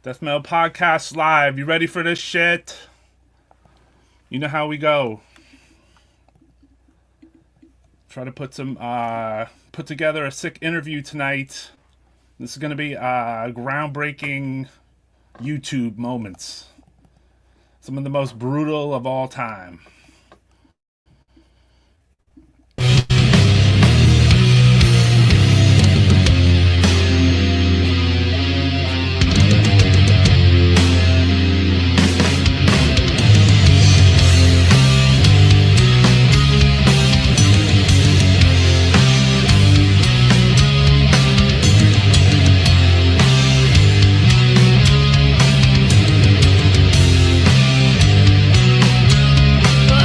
Death Metal Podcast Live. You ready for this shit? You know how we go. Try to put together a sick interview tonight. This is going to be groundbreaking YouTube moments. Some of the most brutal of all time. Oh,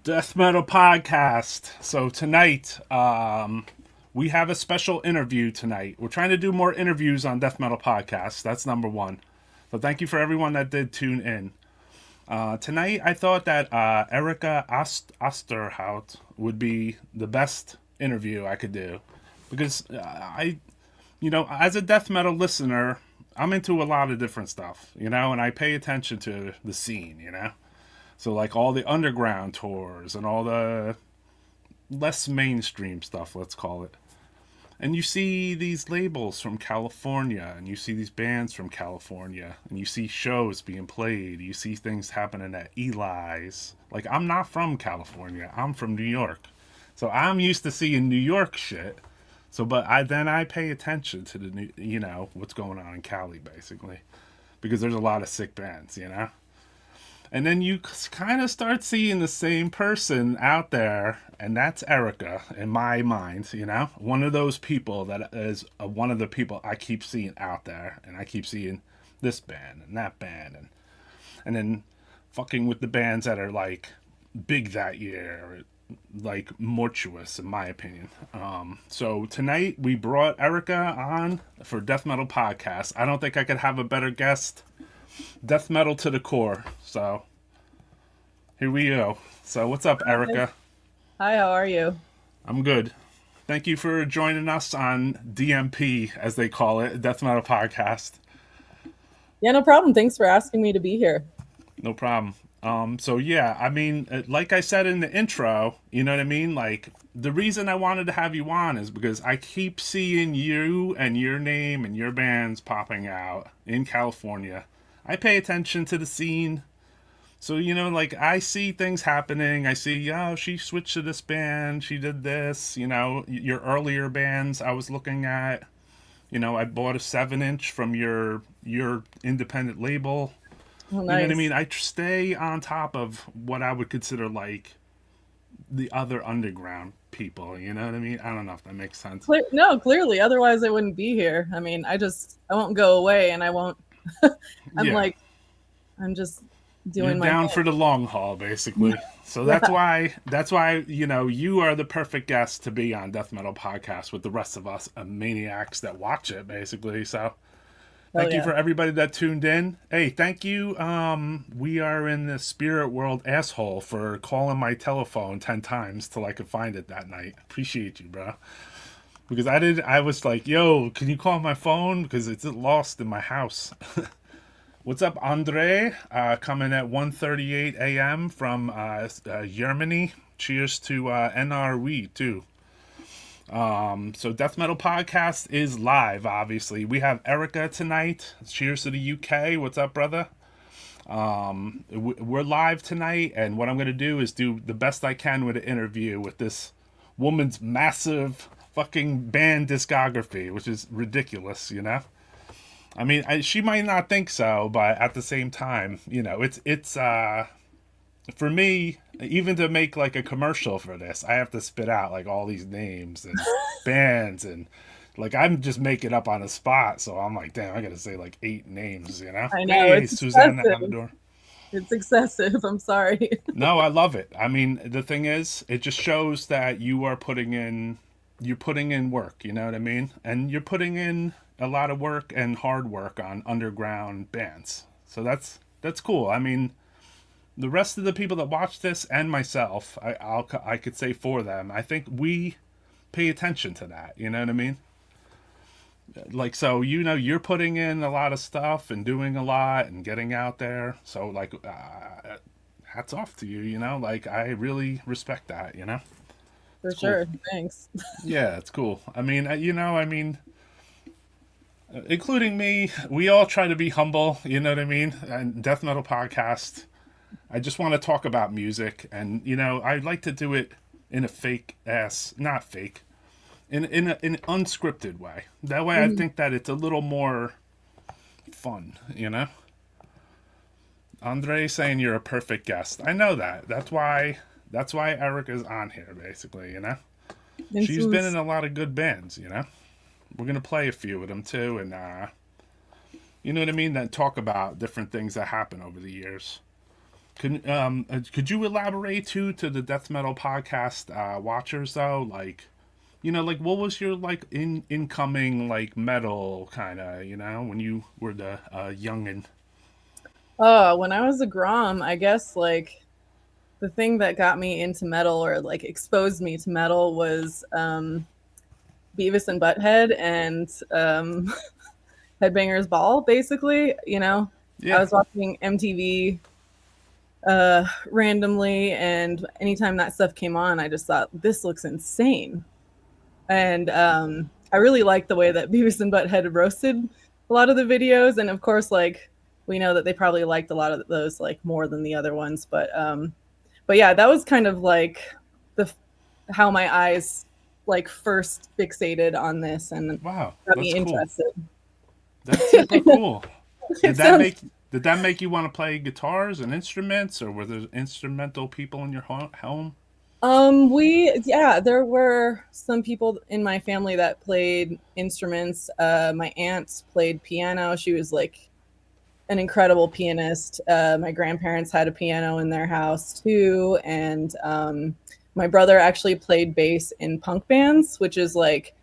Death Metal Podcast. So tonight, we have a special interview tonight. We're trying to do more interviews on Death Metal Podcast. That's number one. So thank you for everyone that did tune in. Tonight, I thought that Erika Osterhout would be the best interview I could do. Because as a death metal listener, I'm into a lot of different stuff, and I pay attention to the scene. So like all the underground tours and all the less mainstream stuff, let's call it. And you see these labels from California, and you see these bands from California, and you see shows being played. You see things happening at Eli's. Like, I'm not from California. I'm from New York. So I'm used to seeing New York shit. So, but I pay attention to the, what's going on in Cali, basically. Because there's a lot of sick bands. And then you kind of start seeing the same person out there, and that's Erika, in my mind, One of those people that is one of the people I keep seeing out there, and I keep seeing this band and that band, and then fucking with the bands that are, like, big that year, like Mortuous, in my opinion. So tonight we brought Erika on for Death Metal Podcast. I don't think I could have a better guest. Death metal to the core. So here we go. So what's up, Erika? Hi, how are you? I'm good. Thank you for joining us on DMP, as they call it, Death Metal Podcast. Yeah, no problem. Thanks for asking me to be here. No problem. So yeah, I mean, like I said in the intro, you know what I mean? Like, the reason I wanted to have you on is because I keep seeing you and your name and your bands popping out in California. I pay attention to the scene. So, like, I see things happening. I see, she switched to this band. She did this, your earlier bands I was looking at. I bought a 7-inch from your independent label. Oh, nice. You know what I mean? I stay on top of what I would consider, like, the other underground people. You know what I mean? I don't know if that makes sense. No, clearly. Otherwise, I wouldn't be here. I mean, I won't go away, and I won't. I'm just doing You're my down thing. for the long haul, basically. So that's why you are the perfect guest to be on Death Metal Podcast with the rest of us maniacs that watch it, basically. So thank you for everybody that tuned in. Hey, thank you. We are in the spirit world asshole for calling my telephone 10 times till I could find it that night. Appreciate you, bro. Because I was like, yo, can you call my phone? Because it's lost in my house. What's up, Andre? Coming at 1:38 a.m. from Germany. Cheers to NRW, too. So Death Metal Podcast is live, obviously. We have Erika tonight. Cheers to the UK. What's up, brother? We're live tonight, and what I'm going to do is do the best I can with an interview with this woman's massive fucking band discography, which is ridiculous, I mean, she might not think so, but at the same time, it's for me, even to make like a commercial for this, I have to spit out like all these names and bands, and like I'm just making up on the spot. So I'm like, damn, I got to say like 8 names, I know, Hey, it's Susanna excessive. Amador. It's excessive. I'm sorry. No, I love it. I mean, the thing is, it just shows that you're putting in work, you know what I mean? And you're putting in a lot of work and hard work on underground bands. So that's cool. I mean, the rest of the people that watch this and myself, I could say for them, I think we pay attention to that. You know what I mean? Like, so, you're putting in a lot of stuff and doing a lot and getting out there. So, like, hats off to you, like, I really respect that, For sure. Cool. Thanks. Yeah, it's cool. I mean, including me, we all try to be humble, you know what I mean? And Death Metal Podcast, I just want to talk about music, and I'd like to do it in a not fake, in an unscripted way. That way, I think that it's a little more fun, Andre saying you're a perfect guest. I know that. That's why Erika's on here, basically. She's been in a lot of good bands. We're gonna play a few of them too, and you know what I mean. Then talk about different things that happen over the years. Could you elaborate to the death metal podcast watchers though, like, like what was your like incoming like metal kind of, when you were the youngin? Oh, when I was a Grom, I guess like the thing that got me into metal or like exposed me to metal was Beavis and Butthead and Headbangers Ball, basically. I Yeah. was watching MTV randomly, and anytime that stuff came on, I just thought, this looks insane. And I really liked the way that Beavis and Butthead roasted a lot of the videos. And of course, like, we know that they probably liked a lot of those like more than the other ones. But yeah, that was kind of like the how my eyes like first fixated on this and Wow, got me that's cool. interested. That's super cool. Did It that sounds make did that make you want to play guitars and instruments, or were there instrumental people in your home? there were some people in my family that played instruments. My aunt played piano. She was like an incredible pianist. My grandparents had a piano in their house too, and my brother actually played bass in punk bands, which is like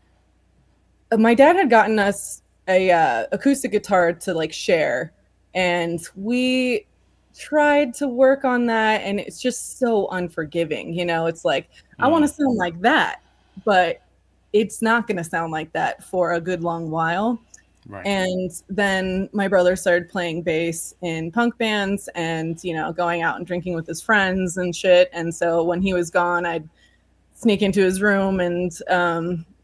my dad had gotten us a acoustic guitar to like share, and we tried to work on that, and it's just so unforgiving. It's like I want to Mm, sound like that, but it's not going to sound like that for a good long while. right. And then my brother started playing bass in punk bands and, going out and drinking with his friends and shit. And so when he was gone, I'd sneak into his room and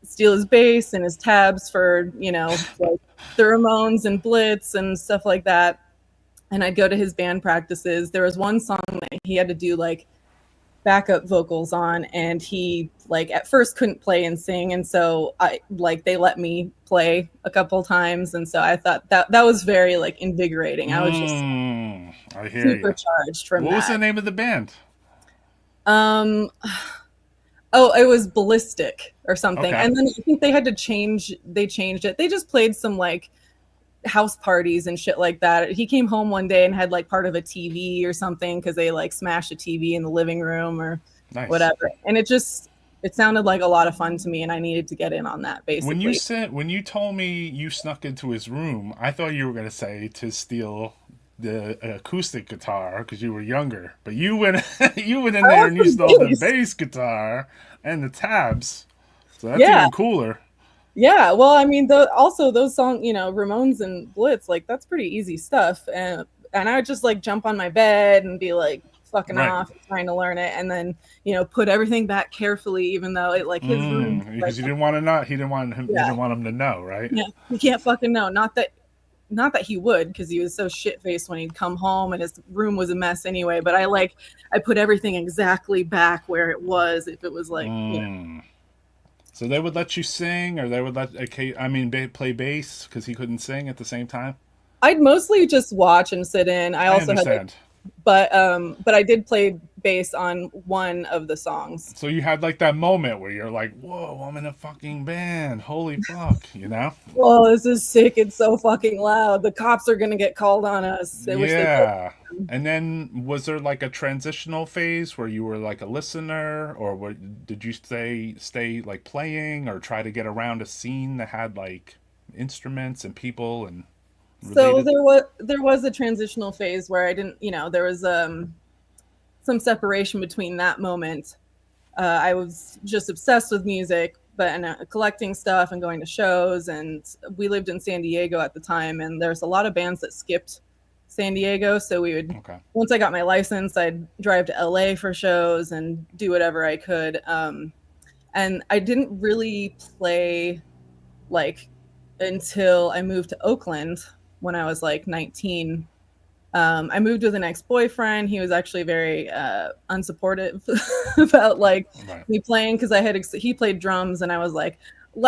steal his bass and his tabs for, like the Ramones and Blitz and stuff like that. And I'd go to his band practices. There was one song that he had to do like backup vocals on, and he like at first couldn't play and sing, and so they let me play a couple times, and so I thought that was very like invigorating. I was just I hear you. supercharged from What was the that. name of the band? um oh, it was Ballistic or something, Okay. and then I think they changed it. They just played some like house parties and shit like that. He came home one day and had like part of a TV or something because they like smashed a TV in the living room or Nice. whatever. And it sounded like a lot of fun to me, and I needed to get in on that basically. When you told me you snuck into his room, I thought you were gonna say to steal the acoustic guitar because you were younger. But you went you went in I there want and you some stole the bass. bass guitar and the tabs. So that's Yeah. even cooler. Yeah. Well, I mean, also those songs, Ramones and Blitz, like that's pretty easy stuff. And I would just like jump on my bed and be like fucking Right. off trying to learn it, and then put everything back carefully, even though it like his room like Because you didn't want to not. You yeah, didn't want him to know, right? yeah, you can't fucking know. Not that he would, because he was so shit faced when he'd come home and his room was a mess anyway. But I put everything exactly back where it was if it was like Mm. So they would let you sing, or they would let play bass because he couldn't sing at the same time. I'd mostly just watch and sit in. I I also had like understand. but I did play bass on one of the songs. So you had like that moment where you're like, "Whoa, I'm in a fucking band! Holy fuck!" You know? Oh, this is sick. It's so fucking loud. The cops are gonna get called on us. I wish they would. Yeah. And then was there like a transitional phase where you were like a listener, or did you stay like playing, or try to get around a scene that had like instruments and people and So related? there was a transitional phase where I didn't, there was some separation between that moment. I was just obsessed with music, but collecting stuff and going to shows. And we lived in San Diego at the time, and there's a lot of bands that skipped San Diego. So we would, Okay. once I got my license, I'd drive to LA for shows and do whatever I could. And I didn't really play like until I moved to Oakland when I was like 19. I moved with an ex-boyfriend. He was actually very unsupportive about like Right. me playing, because he played drums, and I was like,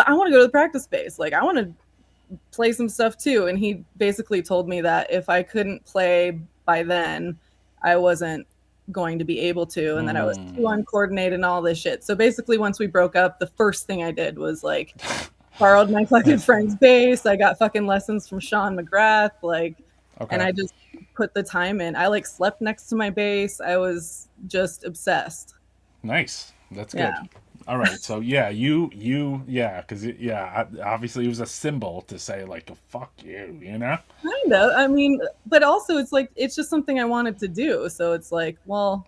I want to go to the practice space. Like I want to play some stuff too. And he basically told me that if I couldn't play by then, I wasn't going to be able to, and that I was too uncoordinated and all this shit. So basically, once we broke up, the first thing I did was like borrowed my fucking friend's bass. I got fucking lessons from Sean McGrath, like, and Okay. I just put the time in. I like slept next to my bass. I was just obsessed. Nice. That's good. Yeah. All right. So yeah, yeah, because obviously it was a symbol to say like, fuck you, you know. Kind of. I mean, but also it's like it's just something I wanted to do. So it's like, well,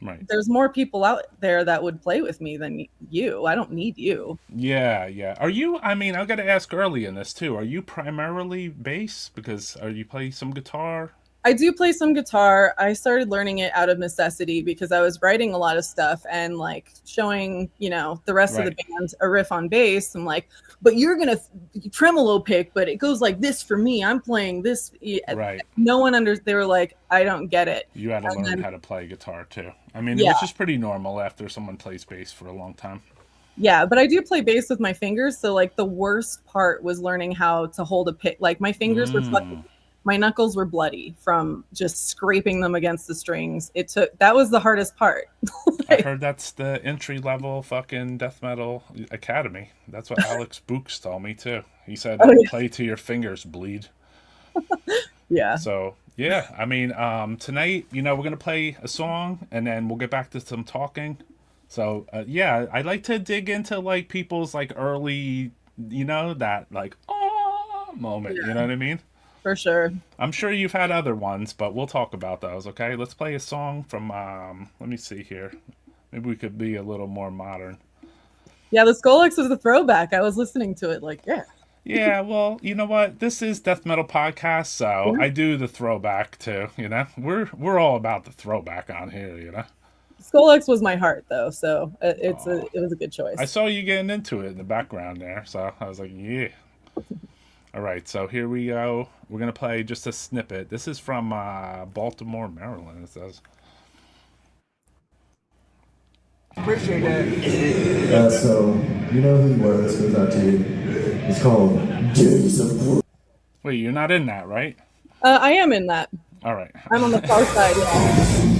Right. there's more people out there that would play with me than you. I don't need you. Yeah, yeah. Are you? I mean, I got to ask early in this too. Are you primarily bass? Because are you play some guitar? I do play some guitar. I started learning it out of necessity because I was writing a lot of stuff and like showing, the rest of the Right. band a riff on bass. I'm like, but you're going to tremolo pick, but it goes like this for me. I'm playing this. Right. No one they were like, I don't get it. You had to And learn then, how to play guitar too. I mean, yeah, which is pretty normal after someone plays bass for a long time. yeah, but I do play bass with my fingers. So like the worst part was learning how to hold a pick. Like my fingers were fucking, my knuckles were bloody from just scraping them against the strings. That was the hardest part. I heard that's the entry level fucking death metal academy. That's what Alex Books told me too. He said, Oh, yeah. play till your fingers bleed. Yeah. So yeah, I mean, tonight, we're gonna play a song and then we'll get back to some talking. So yeah, I like to dig into like people's like early, that like moment. Yeah. You know what I mean? For sure. I'm sure you've had other ones, but we'll talk about those. Okay, let's play a song from. Let me see here. Maybe we could be a little more modern. Yeah, the Scloex was a throwback. I was listening to it like, yeah. Yeah, well, you know what? This is Death Metal Podcast, so I do the throwback too. We're all about the throwback on here. Scloex was my heart though, so it was a good choice. I saw you getting into it in the background there, so I was like, yeah. All right, so here we go. We're gonna play just a snippet. This is from Baltimore, Maryland. It says. Appreciate it. So, you know who you are, this goes out to you. It's called Days of Glory. Wait, you're not in that, right? I am in that. All right. I'm on the far side. Yeah.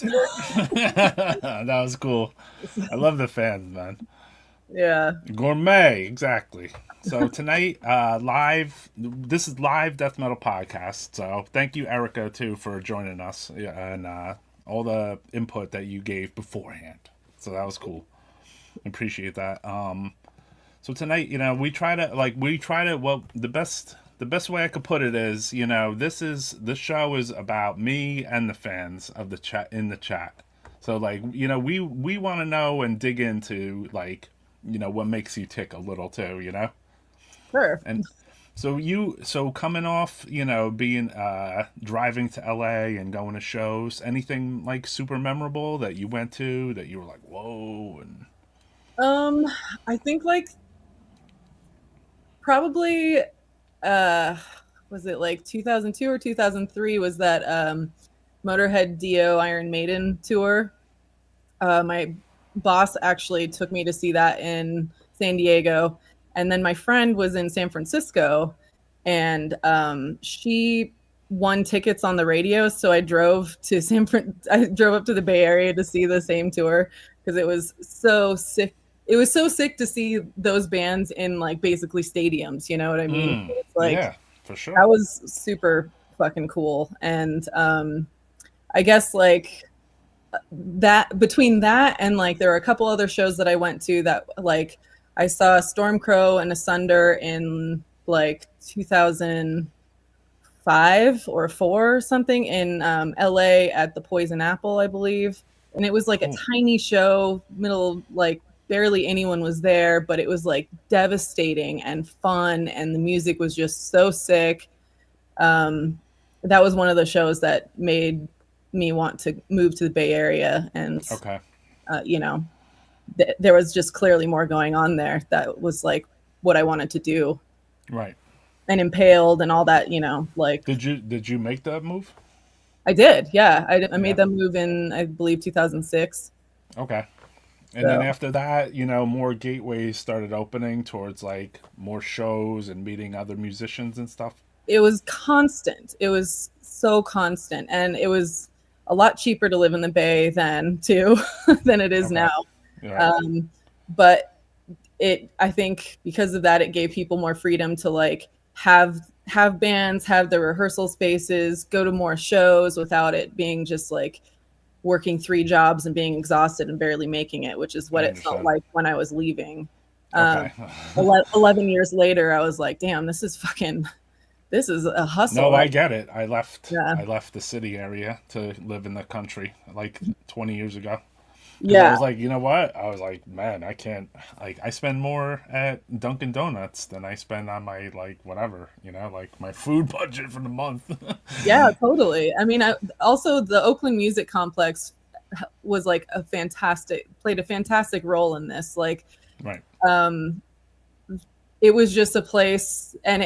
That was cool. I love the fans, man. Yeah. Gourmet, exactly. So tonight, live. This is live death metal podcast. So thank you, Erika, too, for joining us and all the input that you gave beforehand. So that was cool. Appreciate that. So tonight, well, the best way I could put it is, this show is about me and the fans of the chat in the chat. So like, we want to know and dig into like, what makes you tick a little too, Sure. And so coming off, being driving to LA and going to shows, anything like super memorable that you went to that you were like, whoa, and I think like probably was it like 2002 or 2003 was that Motorhead Dio Iron Maiden tour. My boss actually took me to see that in San Diego, and then my friend was in San Francisco, and she won tickets on the radio, so I drove to I drove up to the Bay Area to see the same tour because it was so sick. It was so sick to see those bands in like basically stadiums, you know what I mean? It's like, yeah, for sure. that was super fucking cool. And I guess like that between that and like there were a couple other shows that I went to that like I saw Stormcrow and Asunder in like 2005 or 4 or something in LA at the Poison Apple, I believe. And it was like a tiny show, middle, like barely anyone was there, but it was like devastating and fun, and the music was just so sick. That was one of the shows that made me want to move to the Bay Area, and okay, there was just clearly more going on there that was like what I wanted to do. Right. And Impaled and all that, like. Did you make that move? I did, yeah. I made that move in, I believe, 2006. Okay. And then after that, more gateways started opening towards like more shows and meeting other musicians and stuff. It was constant. It was so constant, and it was a lot cheaper to live in the Bay than it is now. Yeah. But I think because of that, it gave people more freedom to like have bands, have the rehearsal spaces, go to more shows without it being just like working 3 jobs and being exhausted and barely making it, which is what it felt like when I was leaving. Okay. 11 years later, I was like, damn, this is a hustle. No, I get it. I left the city area to live in the country like 20 years ago. Yeah. I was like, you know what? I was like, man, I can't, like, I spend more at Dunkin' Donuts than I spend on my, like, whatever, like my food budget for the month. Yeah, totally. I mean, also the Oakland Music Complex was like played a fantastic role in this. Like, right. It was just a place, and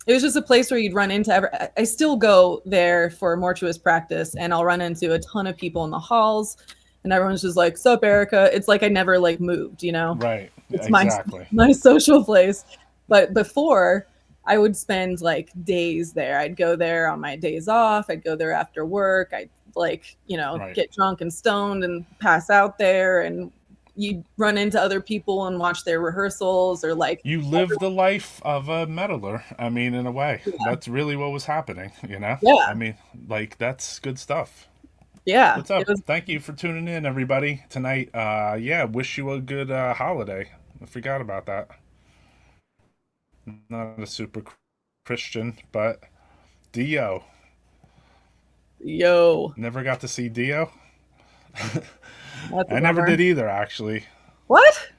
it was just a place where you'd run into I still go there for mortuous practice, and I'll run into a ton of people in the halls, and everyone's just like, "Sup, Erika?" It's like I never like moved, Right. It's exactly. my social place. But before, I would spend like days there. I'd go there on my days off. I'd go there after work. I'd like, get drunk and stoned and pass out there, and you run into other people and watch their rehearsals, or like you live the life of a metaler. I mean, in a way, that's really what was happening. Yeah. I mean, like, that's good stuff. Yeah. What's up? Thank you for tuning in, everybody, tonight. Wish you a good holiday. I forgot about that. Not a super Christian, but Dio. Yo. Never got to see Dio. I never did either, actually. What?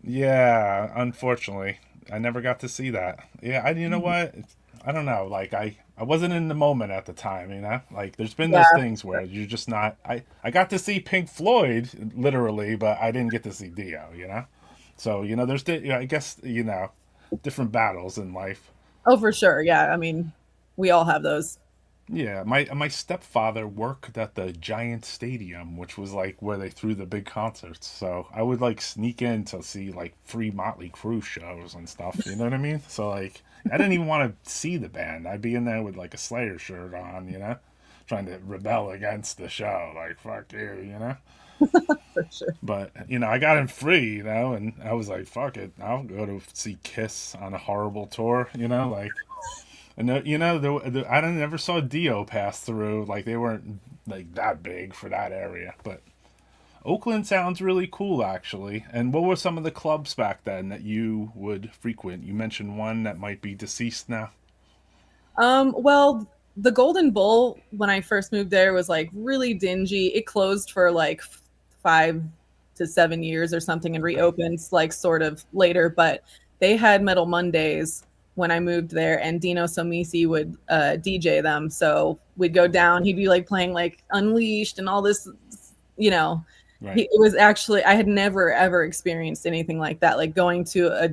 Yeah, unfortunately, I never got to see that. Yeah, you know what? I don't know. Like, I wasn't in the moment at the time, Like, there's been those things where you're just not. I got to see Pink Floyd, literally, but I didn't get to see Dio, So, there's, I guess, different battles in life. Oh, for sure. Yeah, I mean, we all have those. Yeah, my stepfather worked at the Giant Stadium, which was like where they threw the big concerts. So I would like sneak in to see like free Motley Crue shows and stuff. You know what I mean? So like I didn't even want to see the band. I'd be in there with like a Slayer shirt on, trying to rebel against the show. Like, fuck you, you know? For sure. But, you know, I got in free, you know, and I was like, fuck it. I'll go to see Kiss on a horrible tour, you know? Like, and, you know, I never saw Dio pass through. Like, they weren't, like, that big for that area. But Oakland sounds really cool, actually. And what were some of the clubs back then that you would frequent? You mentioned one that might be deceased now. Well, the Golden Bull, when I first moved there, was like really dingy. It closed for like 5 to 7 years or something and reopened like sort of later, but they had Metal Mondays when I moved there, and Dino Somisi would DJ them. So we'd go down, he'd be like playing like Unleashed and all this, you know. Right. It was actually, I had never ever experienced anything like that, like going to a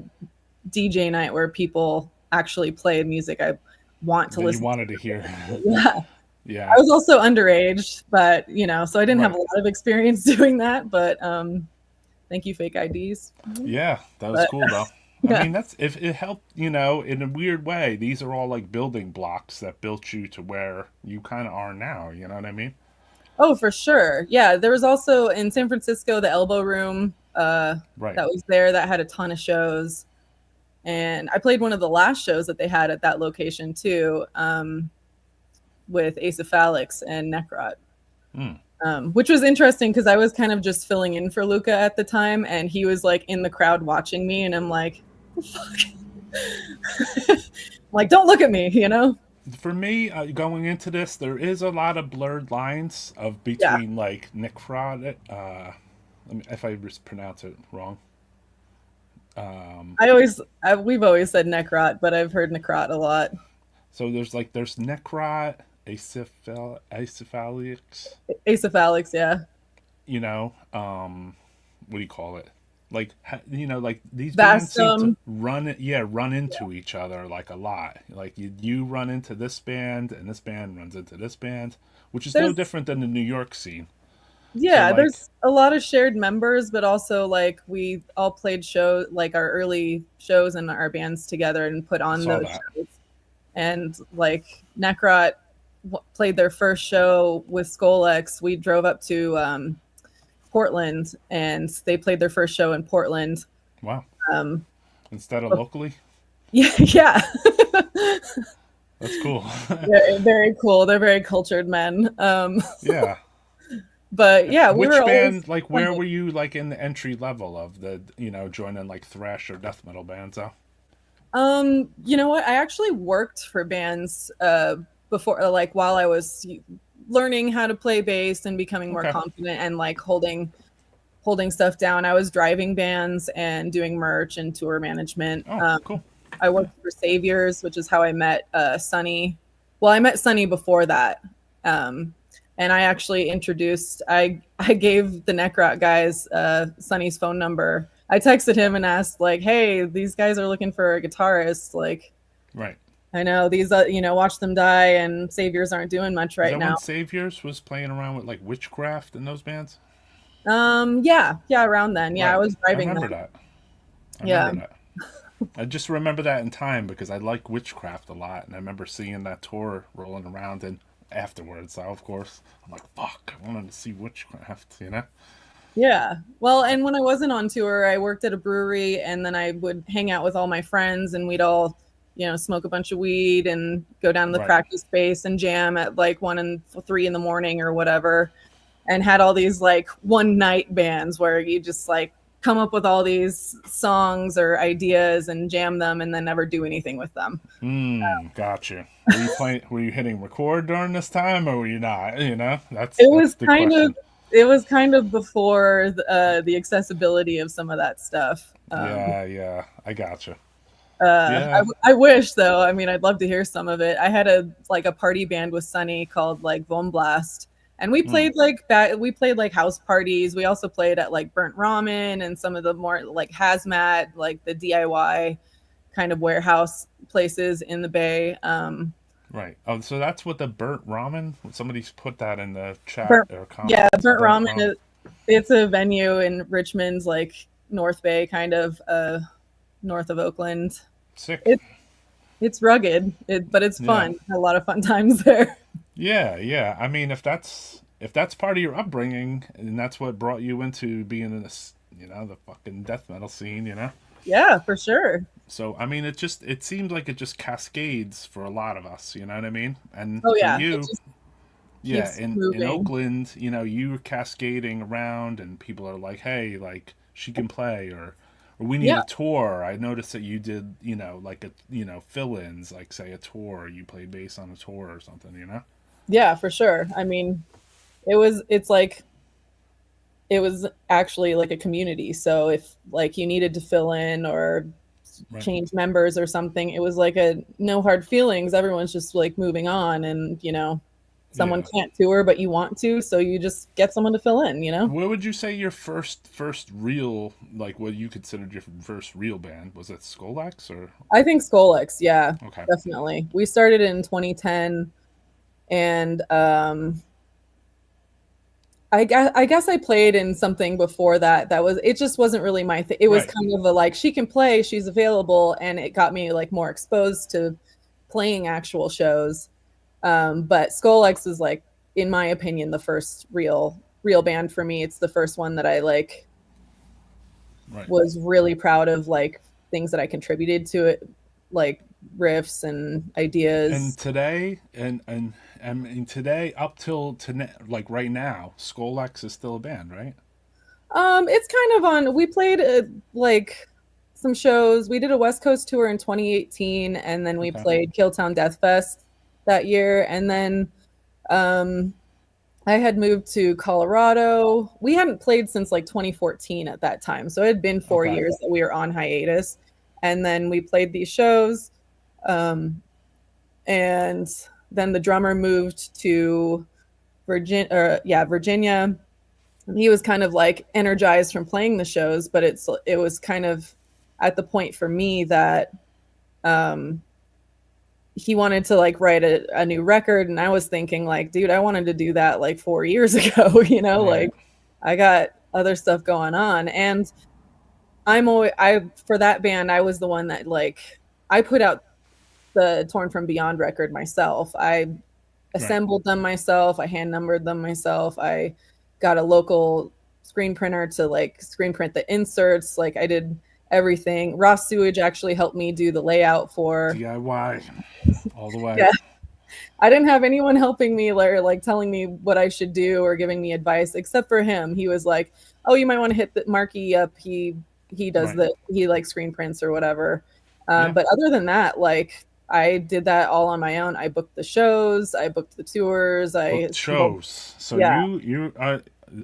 DJ night where people actually played music I want to listen. You wanted to hear. Yeah. Yeah. I was also underage, but you know, so I didn't have a lot of experience doing that, but thank you, fake IDs. Yeah, that was cool though. Yeah. I mean, that's if it helped, you know, in a weird way. These are all like building blocks that built you to where you kind of are now. You know what I mean? Oh, for sure. Yeah, there was also in San Francisco the Elbow Room that was there that had a ton of shows, and I played one of the last shows that they had at that location too, with Acephalix and Necrot. Which was interesting because I was kind of just filling in for Luca at the time, and he was like in the crowd watching me, and I'm like, fuck. Like, don't look at me, you know? For me, going into this, there is a lot of blurred lines of between like Necrot. If I pronounce it wrong. We've always said Necrot, but I've heard Necrot a lot. So there's Necrot, Acephalix, yeah. You know, what do you call it? Like, you know, like these bands seem to run into each other like a lot. Like you run into this band and this band runs into this band, which is no different than the New York scene. Yeah, so, like, there's a lot of shared members, but also like we all played shows, like our early shows and our bands together and put on those shows. And like Necrot played their first show with Scloex. We drove up to Portland, and they played their first show in Portland. Wow. Instead of locally? Yeah. That's cool. Yeah, very cool. They're very cultured men. Yeah. But yeah, which band, like, where were you, like, in the entry level of the, you know, joining like thrash or death metal bands though? You know what? I actually worked for bands before, like while I was learning how to play bass and becoming more confident and like holding stuff down. I was driving bands and doing merch and tour management. Cool. I worked for Saviors, which is how I met Sonny. Well, I met Sonny before that. And I actually I gave the Necrot guys Sonny's phone number. I texted him and asked, like, hey, these guys are looking for a guitarist. Like, right. I know these, you know, Watch Them Die and Saviors aren't doing much right now. When Saviors was playing around with like Witchcraft and those bands? Yeah, around then. Yeah, right. I was driving. I remember that. I remember that. I just remember that in time because I like Witchcraft a lot, and I remember seeing that tour rolling around, and afterwards, so of course, I'm like, fuck, I wanted to see Witchcraft, you know? Yeah. Well, and when I wasn't on tour, I worked at a brewery, and then I would hang out with all my friends, and we'd all, you know, smoke a bunch of weed and go down to the practice space and jam at like 1 and 3 in the morning or whatever, and had all these like one night bands where you just like come up with all these songs or ideas and jam them and then never do anything with them. Gotcha. Were you hitting record during this time, or were you not? You know, it was kind of before the accessibility of some of that stuff. Yeah, I gotcha. I wish, though. I mean, I'd love to hear some of it. I had a party band with Sonny called like Von Blast, and we played like house parties. We also played at like Burnt Ramen and some of the more like hazmat, like the DIY kind of warehouse places in the Bay. Right. Oh, so that's what the Burnt Ramen. Somebody's put that in the chat or comment. Yeah, Burnt Ramen. It's a venue in Richmond's like North Bay, kind of north of Oakland. Sick. It's rugged, but it's fun. A lot of fun times there. Yeah. I mean, if that's part of your upbringing and that's what brought you into being in this, the fucking death metal scene, Yeah, for sure. So I mean, it seems like it just cascades for a lot of us. You know what I mean? And Oh for yeah, it you, just yeah, keeps in moving. Oakland, you're cascading around, and people are like, "Hey, like she can play," or "We need Yeah, a tour." I noticed that you did, like a fill-ins, like say a tour. You played bass on a tour or something. yeah, for sure. I mean, it's like it was actually like a community. So if like you needed to fill in or Right. change members or something, it was like a no hard feelings. Everyone's just like moving on, and someone Yeah. can't tour but you want to, so you just get someone to fill in. Where would you say your first real, like what you considered your first real band was? It Scloex or I think Scloex, yeah, okay, definitely. We started in 2010, and I guess I played in something before that. It just wasn't really my thing. It was right? kind of a like she can play, she's available, and it got me like more exposed to playing actual shows. But Skolex is like, in my opinion, the first real band for me. It's the first one that I like Right. was really proud of, like things that I contributed to it, like riffs and And ideas. today, and I mean today up till like right now, Scloex is still a band, right? It's kind of on. We played like some shows. We did a West Coast tour in 2018, and then we Okay. played Killtown Death Fest that year. And then um, I had moved to Colorado. We hadn't played since like 2014 at that time, so it had been 4 Okay. years that we were on hiatus. And then we played these shows, um, and then the drummer moved to Virginia. He was kind of like energized from playing the shows, but it was kind of at the point for me that um he wanted to like write a new record, and I was thinking like, dude, I wanted to do that like 4 years ago. Right. Like I got other stuff going on. And I'm always I for that band, I was the one that like I put out the Torn from Beyond record myself. I Right. assembled them myself. I hand numbered them myself. I got a local screen printer to like screen print the inserts. Like I did everything. Ross Sewage actually helped me do the layout for. DIY all the way. Yeah, I didn't have anyone helping me or like telling me what I should do or giving me advice except for him. He was like, "Oh, you might want to hit the Marky up. He does Right. he like screen prints or whatever." Yeah. But other than that, like I did that all on my own. I booked the shows, I booked the tours, I Booked assembled. shows. So Yeah, you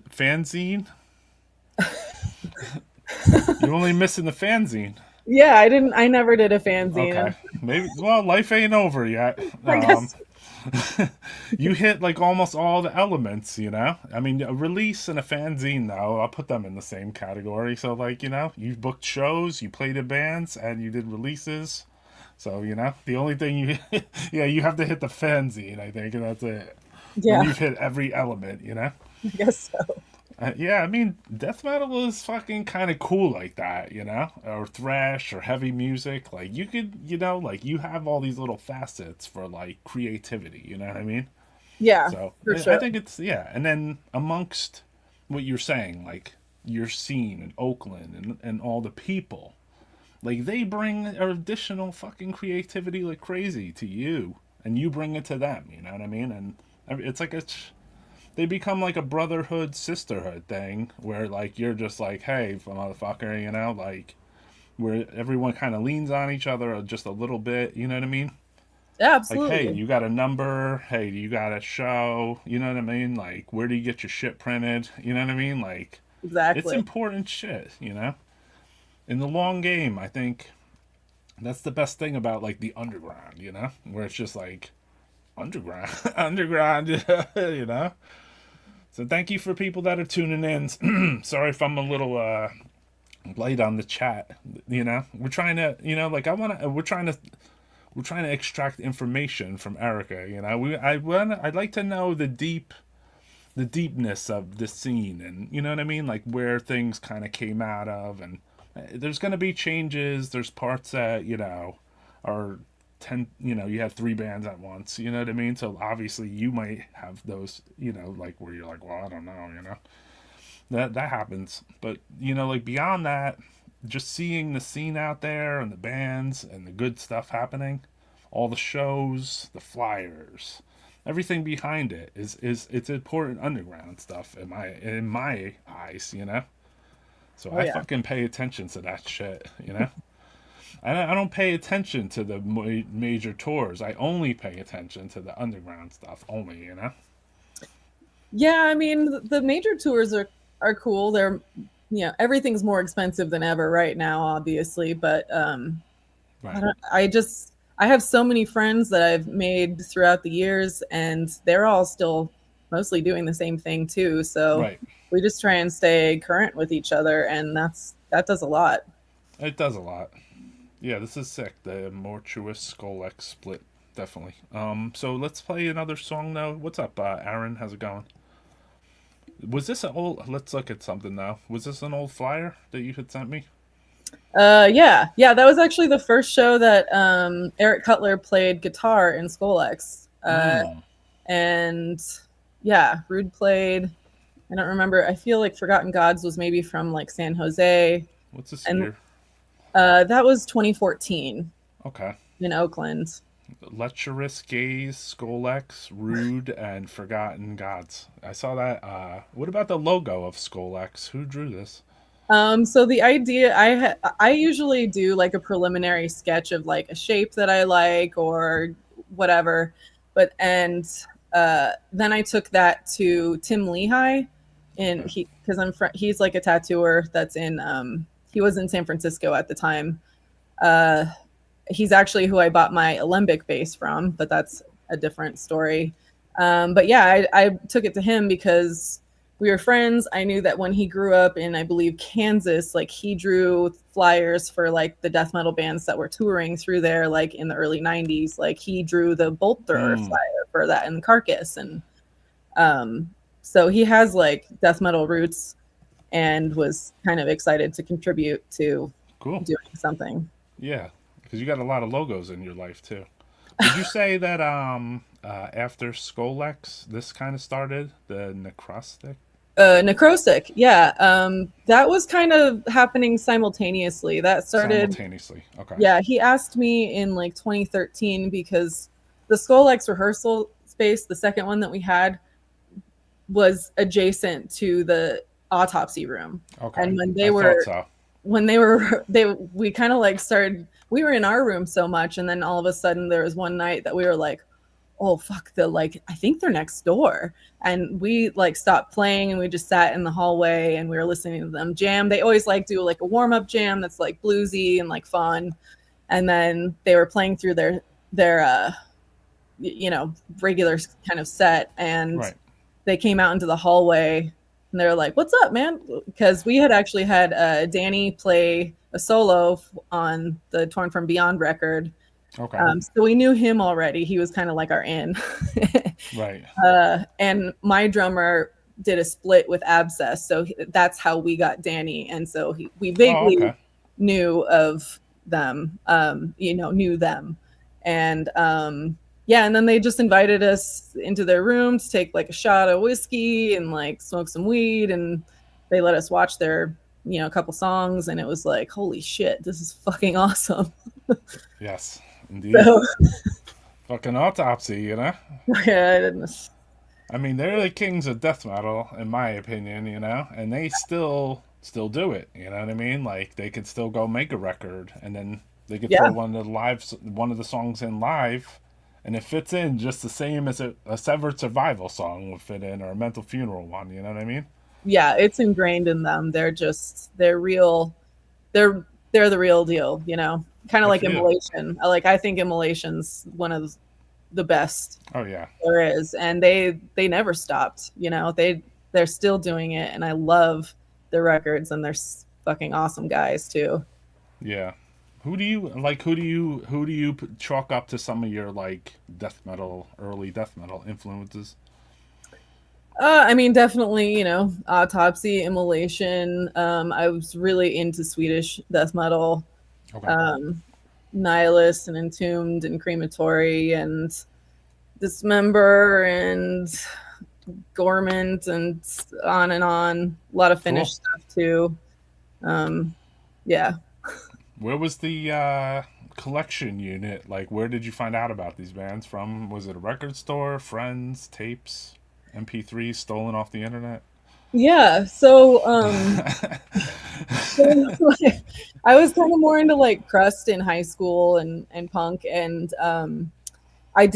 fanzine. You're only missing the fanzine. yeah. I never did a fanzine. Okay. Maybe. Well, life ain't over yet. I guess. You hit like almost all the elements, I mean, a release and a fanzine, though, I'll put them in the same category. So, like, you booked shows, you played in bands, and you did releases. So, the only thing yeah, you have to hit the fanzine, I think, and that's it. Then Yeah, you've hit every element. I guess so. Yeah, I mean, death metal is fucking kind of cool like that, or thrash or heavy music. Like, you could, like, you have all these little facets for, like, creativity, you know what I mean? Yeah, So, for I sure. think it's, yeah. And then amongst what you're saying, like, your scene in Oakland and all the people, like, they bring additional fucking creativity like crazy to you, and you bring it to them, you know what I mean? And it's like they become like a brotherhood sisterhood thing where like you're just like, hey motherfucker, like where everyone kind of leans on each other just a little bit, you know what I mean? Yeah, Like, hey, absolutely. you got a number, hey, you got a show, you know what I mean? Like, where do you get your shit printed, you know what I mean? Like, it's Exactly. important shit, in the long game. I think that's the best thing about like the underground, where it's just like underground underground, so thank you for people that are tuning in. Sorry if I'm a little late on the chat. We're trying to, like we're trying to extract information from Erika. I'd like to know the deepness of the scene, and you know what I mean, like where things kind of came out of, and there's gonna be changes. There's parts that are 10, you have 3 bands at once, you know what I mean? So obviously you might have those, like where you're like, well, I don't know, that happens. But like beyond that, just seeing the scene out there and the bands and the good stuff happening, all the shows, the flyers, everything behind it it's important underground stuff in my eyes, So Oh, I yeah. fucking pay attention to that shit, I don't pay attention to the major tours. I only pay attention to the underground stuff only, Yeah, I mean, the major tours are cool. They're, everything's more expensive than ever right now, obviously. But Right. I have so many friends that I've made throughout the years, and they're all still mostly doing the same thing too. So Right. we just try and stay current with each other, and that does a lot. It does a lot. Yeah, this is sick. The Mortuous Scloex split, definitely. So let's play another song though. What's up, Aaron? How's it going? Was this an old? Let's look at something now. Was this an old flyer that you had sent me? Yeah, that was actually the first show that Eric Cutler played guitar in Scloex. And yeah, Rude played. I don't remember. I feel like Forgotten Gods was maybe from like San Jose, What's this and year? that was 2014 Okay. in Oakland. Lecherous Gaze, Scloex, Rude, and Forgotten Gods. I saw that. What about the logo of Scloex? Who drew this? So the idea, I usually do like a preliminary sketch of like a shape that I like or whatever, then I took that to Tim Lehigh, and he's like a tattooer that's in he was in San Francisco at the time. He's actually who I bought my alembic bass from, but that's a different story. But yeah, I took it to him because we were friends. I knew that when he grew up in, I believe, Kansas, like he drew flyers for like the death metal bands that were touring through there, like in the early 90s. Like he drew the Bolt Thrower flyer for that in Carcass. And so he has like death metal roots and was kind of excited to contribute to Cool. doing something. Yeah, because you got a lot of logos in your life too. Would you say that after Scloex, this kind of started the necrostic? Necrosic, yeah. That was kind of happening simultaneously. That started Simultaneously. Okay. Yeah, he asked me in like 2013 because the Scloex rehearsal space, the second one that we had, was adjacent to the autopsy room. Okay. And we kind of like started, we were in our room so much, and then all of a sudden there was one night that we were like, oh fuck, I think they're next door. And we like stopped playing and we just sat in the hallway and we were listening to them jam. They always like do like a warm-up jam that's like bluesy and like fun. And then they were playing through their regular kind of set, and Right. they came out into the hallway and they were like, what's up, man? Because we had actually had Danny play a solo on the Torn from Beyond record. Okay. So we knew him already. He was kind of like our in. Right. And my drummer did a split with Abscess. So that's how we got Danny. And so we vaguely knew of them, knew them. And and then they just invited us into their room to take like a shot of whiskey and like smoke some weed. And they let us watch their, couple songs. And it was like, holy shit, this is fucking awesome. Yes. Indeed. Fucking autopsy, Yeah, I mean, they're the kings of death metal, in my opinion, and they still do it. You know what I mean? Like they could still go make a record, and then they could throw one of the songs in live, and it fits in just the same as a Severed Survival song would fit in, or a Mental Funeral one. You know what I mean? Yeah, it's ingrained in them. They're real. They're the real deal. Kind of like Immolation. I think Immolation's one of the best. Oh yeah, there is, and they never stopped. They're still doing it, and I love their records, and they're fucking awesome guys too. Yeah. Who do you chalk up to some of your like early death metal influences? I mean, definitely, Autopsy, Immolation. I was really into Swedish death metal. Okay. Nihilist and Entombed and Crematory and Dismember and Gormant and on and on. A lot of Finnish stuff too. Yeah. Where was the collection unit? Like, where did you find out about these bands from? Was it a record store, friends, tapes, MP3s stolen off the internet? Yeah. So, I was kind of more into like crust in high school and punk, and I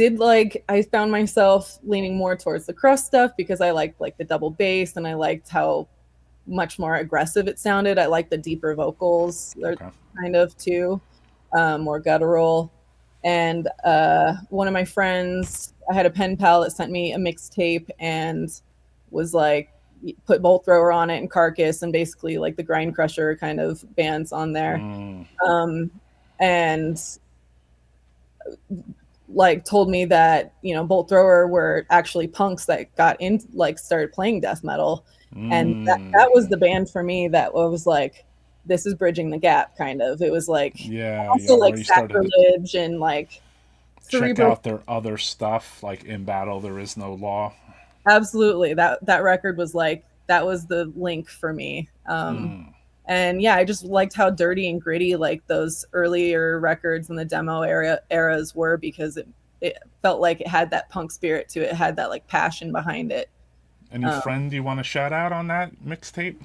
found myself leaning more towards the crust stuff because I liked like the double bass and I liked how much more aggressive it sounded. I liked the deeper vocals, kind of too, more guttural. And one of my friends, I had a pen pal that sent me a mixtape and was like, put Bolt Thrower on it and Carcass and basically like the Grind Crusher kind of bands on there. And like told me that, you know, Bolt Thrower were actually punks that got in, like started playing death metal. And that was the band for me that was like, this is bridging the gap kind of. It was like also like Sacrilege and like check out their other stuff, like In Battle There Is No Law. Absolutely. That record was like, that was the link for me. And yeah, I just liked how dirty and gritty like those earlier records and the demo eras were, because it felt like it had that punk spirit to it. It had that like passion behind it. Any friend you want to shout out on that mixtape?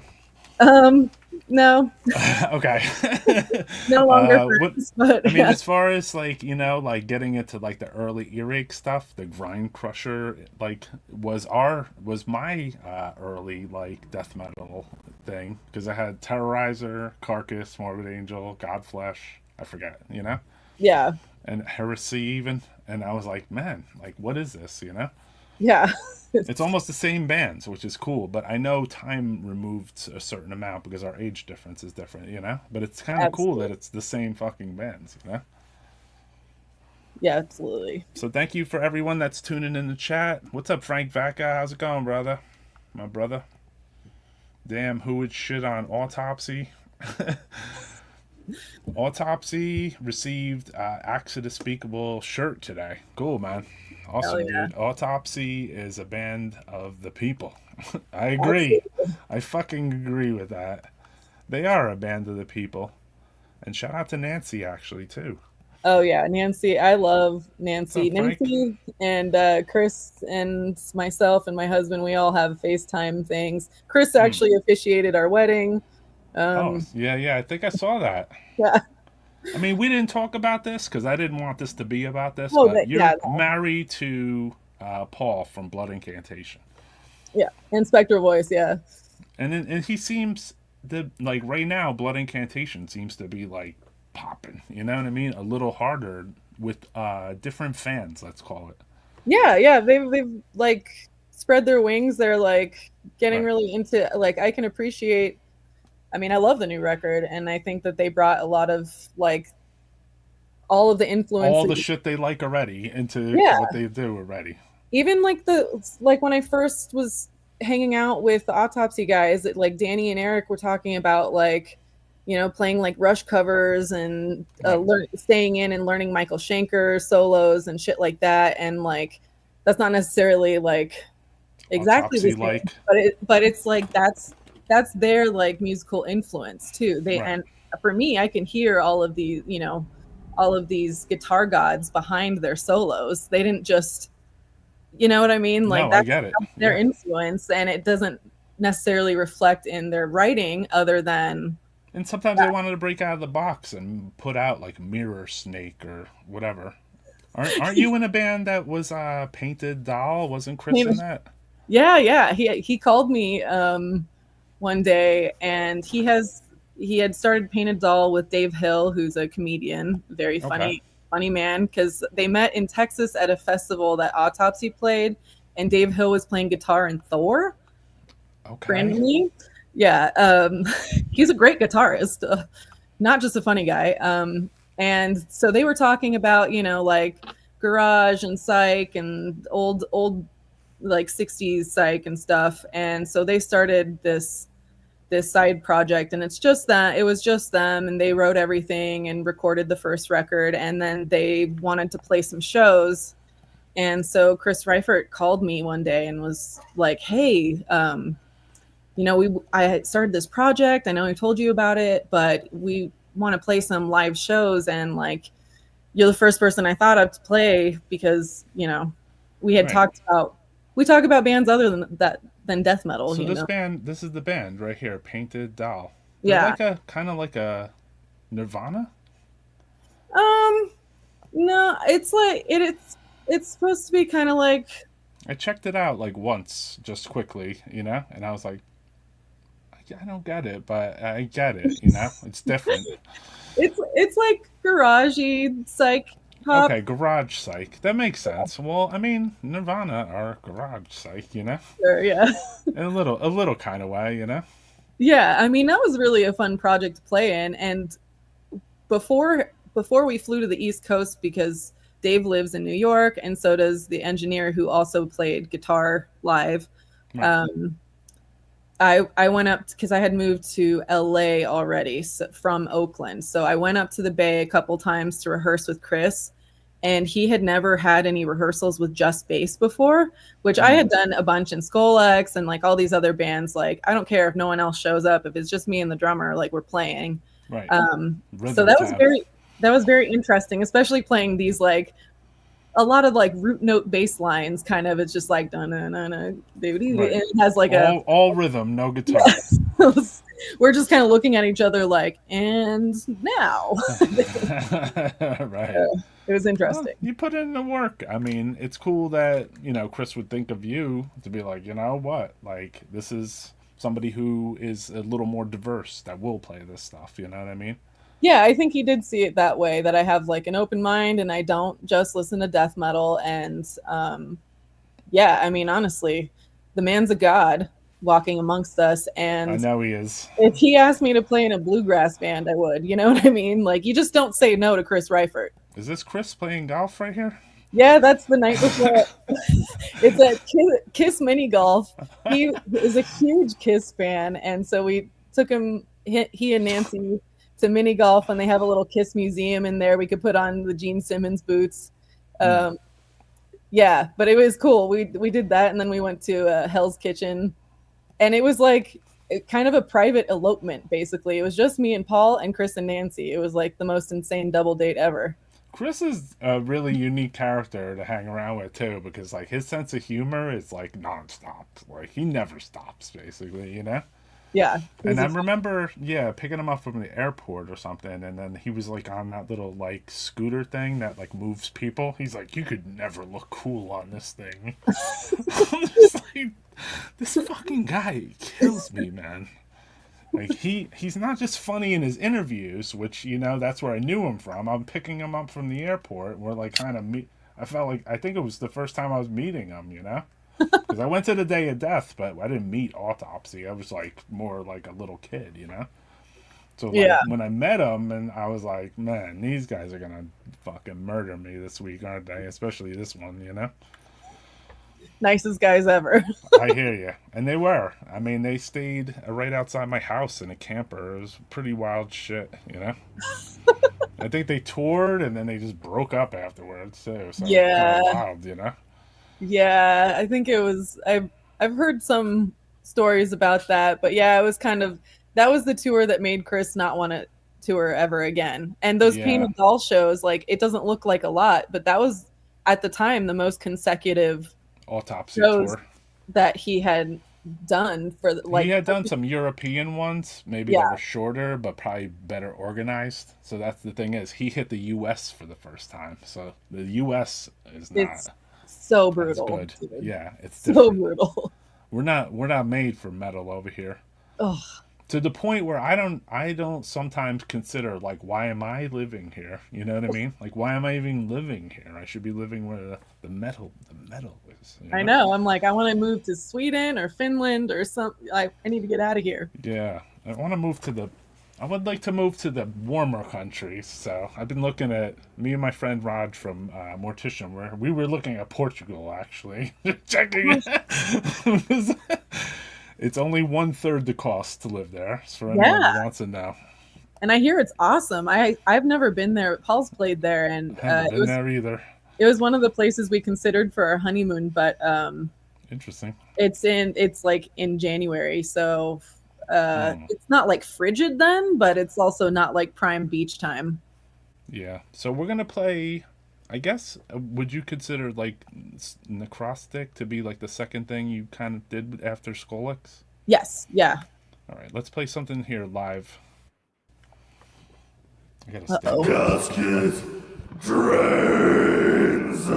No. Okay. No longer friends, but I mean, as far as like, you know, like getting into like the early earache stuff, the Grind Crusher, like was my early like death metal thing, because I had Terrorizer, Carcass, Morbid Angel, Godflesh, I forget, you know? Yeah. And Heresy even, and I was like, man, like what is this, you know? Yeah. It's almost the same bands, which is cool, but I know time removed a certain amount because our age difference is different, you know? But it's kind of cool that it's the same fucking bands, you know? Yeah, absolutely. So thank you for everyone that's tuning in the chat. What's up, Frank Vaca? How's it going, brother? My brother. Damn, who would shit on Autopsy? Autopsy received Acts of Despicable shirt today. Cool, man. Awesome, yeah. Dude. Autopsy is a band of the people. I agree. Absolutely. I fucking agree with that. They are a band of the people. And shout out to Nancy, actually, too. Oh, yeah. Nancy. I love Nancy. What's up, Nancy and Chris and myself and my husband, we all have FaceTime things. Chris actually officiated our wedding. Yeah. I think I saw that. Yeah. I mean, we didn't talk about this because I didn't want this to be about this. But you're married to Paul from Blood Incantation. Yeah, and Spectral Voice, yeah. And he seems like right now, Blood Incantation seems to be like popping. You know what I mean? A little harder with different fans. Let's call it. Yeah. They've like spread their wings. They're like getting really into like I can appreciate. I mean, I love the new record, and I think that they brought a lot of like all of the influence, all the shit they like already into what they do already. Even like when I first was hanging out with the Autopsy guys, like Danny and Eric were talking about like, you know, playing like Rush covers and staying in and learning Michael Schenker solos and shit like that, and like that's not necessarily like exactly the same, but it's like that's their like musical influence too. And for me, I can hear all of these, you know, all of these guitar gods behind their solos. They didn't just, you know what I mean? Like I get it. Their influence, and it doesn't necessarily reflect in their writing other than. And sometimes they wanted to break out of the box and put out like Mirror Snake or whatever. Aren't you in a band that was Painted Doll? Wasn't Chris in that? Yeah. He called me one day, and he had started Painted Doll with Dave Hill, who's a comedian, very funny man, because they met in Texas at a festival that Autopsy played, and Dave Hill was playing guitar in Thor. Randomly. Yeah. He's a great guitarist, not just a funny guy. And so they were talking about, you know, like garage and psych and old like 60s psych and stuff. And so they started this this side project, and it's just that it was just them, and they wrote everything and recorded the first record, and then they wanted to play some shows. And so Chris Reifert called me one day and was like, hey, I started this project. I know I told you about it, but we want to play some live shows, and like, you're the first person I thought of to play, because, we had talked about, we talk about bands other than death metal. So this is the band right here, Painted Doll. They're like a kind of like a Nirvana. No, it's supposed to be kind of like. I checked it out like once, just quickly, and I was like, I don't get it, but I get it, it's different. It's like garagey psych pop. Okay, garage psych. That makes sense. Well, I mean, Nirvana are garage psych, Sure, yeah. In a little kind of way, Yeah, I mean, that was really a fun project to play in. And before we flew to the East Coast, because Dave lives in New York, and so does the engineer who also played guitar live. Right. I went up because I had moved to LA already from Oakland. So I went up to the Bay a couple times to rehearse with Chris, and he had never had any rehearsals with just bass before, which I had done a bunch in Scloex and like all these other bands. Like, I don't care if no one else shows up. If it's just me and the drummer, like, we're playing. Right. So that was very interesting, especially playing these like a lot of like root note bass lines. Kind of, it's just like dun dun dun dun, and it has like all rhythm, no guitar. We're just kind of looking at each other like, and now. Right. It was interesting. Well, you put in the work. I mean, it's cool that Chris would think of you to be like, what, like, this is somebody who is a little more diverse that will play this stuff. You know what I mean? Yeah, I think he did see it that way, that I have like an open mind and I don't just listen to death metal. And yeah, I mean, honestly, the man's a god walking amongst us. And I know he is. If he asked me to play in a bluegrass band, I would. You know what I mean? Like, you just don't say no to Chris Reifert. Is this Chris playing golf right here? Yeah, that's the night before. It's at Kiss Mini Golf. He is a huge Kiss fan. And so we took him, he and Nancy, to mini golf, and they have a little Kiss museum in there. We could put on the Gene Simmons boots. Yeah, but it was cool. We did that, and then we went to Hell's Kitchen, and it was like kind of a private elopement, basically. It was just me and Paul and Chris and Nancy. It was like the most insane double date ever. Chris is a really unique character to hang around with too, because like his sense of humor is like nonstop. Like, he never stops, basically, Yeah. And I remember, picking him up from the airport or something, and then he was like on that little like scooter thing that like moves people. He's like, you could never look cool on this thing. I'm just like, this fucking guy kills me, man. Like, he's not just funny in his interviews, which, that's where I knew him from. I'm picking him up from the airport. We're like kind of I think it was the first time I was meeting him, Because I went to the day of death, but I didn't meet Autopsy. I was like more like a little kid, So like, when I met him, and I was like, man, these guys are gonna fucking murder me this week, aren't they? Especially this one, Nicest guys ever. I hear you. And they were. I mean, they stayed right outside my house in a camper. It was pretty wild shit, I think they toured, and then they just broke up afterwards too. So yeah. It was wild, Yeah, I think it was. I've heard some stories about that, but yeah, it was that was the tour that made Chris not want to tour ever again. And those Painted Doll shows, like, it doesn't look like a lot, but that was at the time the most consecutive Autopsy shows tour that he had done for like. He had done some European ones, maybe that were shorter, but probably better organized. So that's the thing, is he hit the U.S. for the first time. So the U.S. is not. So brutal. Good. Yeah, it's so different. brutal. We're not made for metal over here. Ugh. To the point where I don't sometimes consider, like, why am I living here? You know what I mean? Like, why am I even living here? I should be living where the metal is. I know. I'm like, I want to move to Sweden or Finland or something. I need to get out of here. Yeah, I would like to move to the warmer countries. So I've been looking at, me and my friend Rod from Mortician, where we were looking at Portugal, actually. Checking it. It's only 1/3 the cost to live there. So for anyone who wants to know. And I hear it's awesome. I've never been there. Paul's played there, and I haven't been there either. It was one of the places we considered for our honeymoon, but interesting. It's like in January, so it's not like frigid then, but it's also not like prime beach time. Yeah. So we're gonna play. I guess would you consider like Necrostic to be like the second thing you kind of did after Scloex? Yes. Yeah. All right. Let's play something here live. I gotta stay. Casket drains.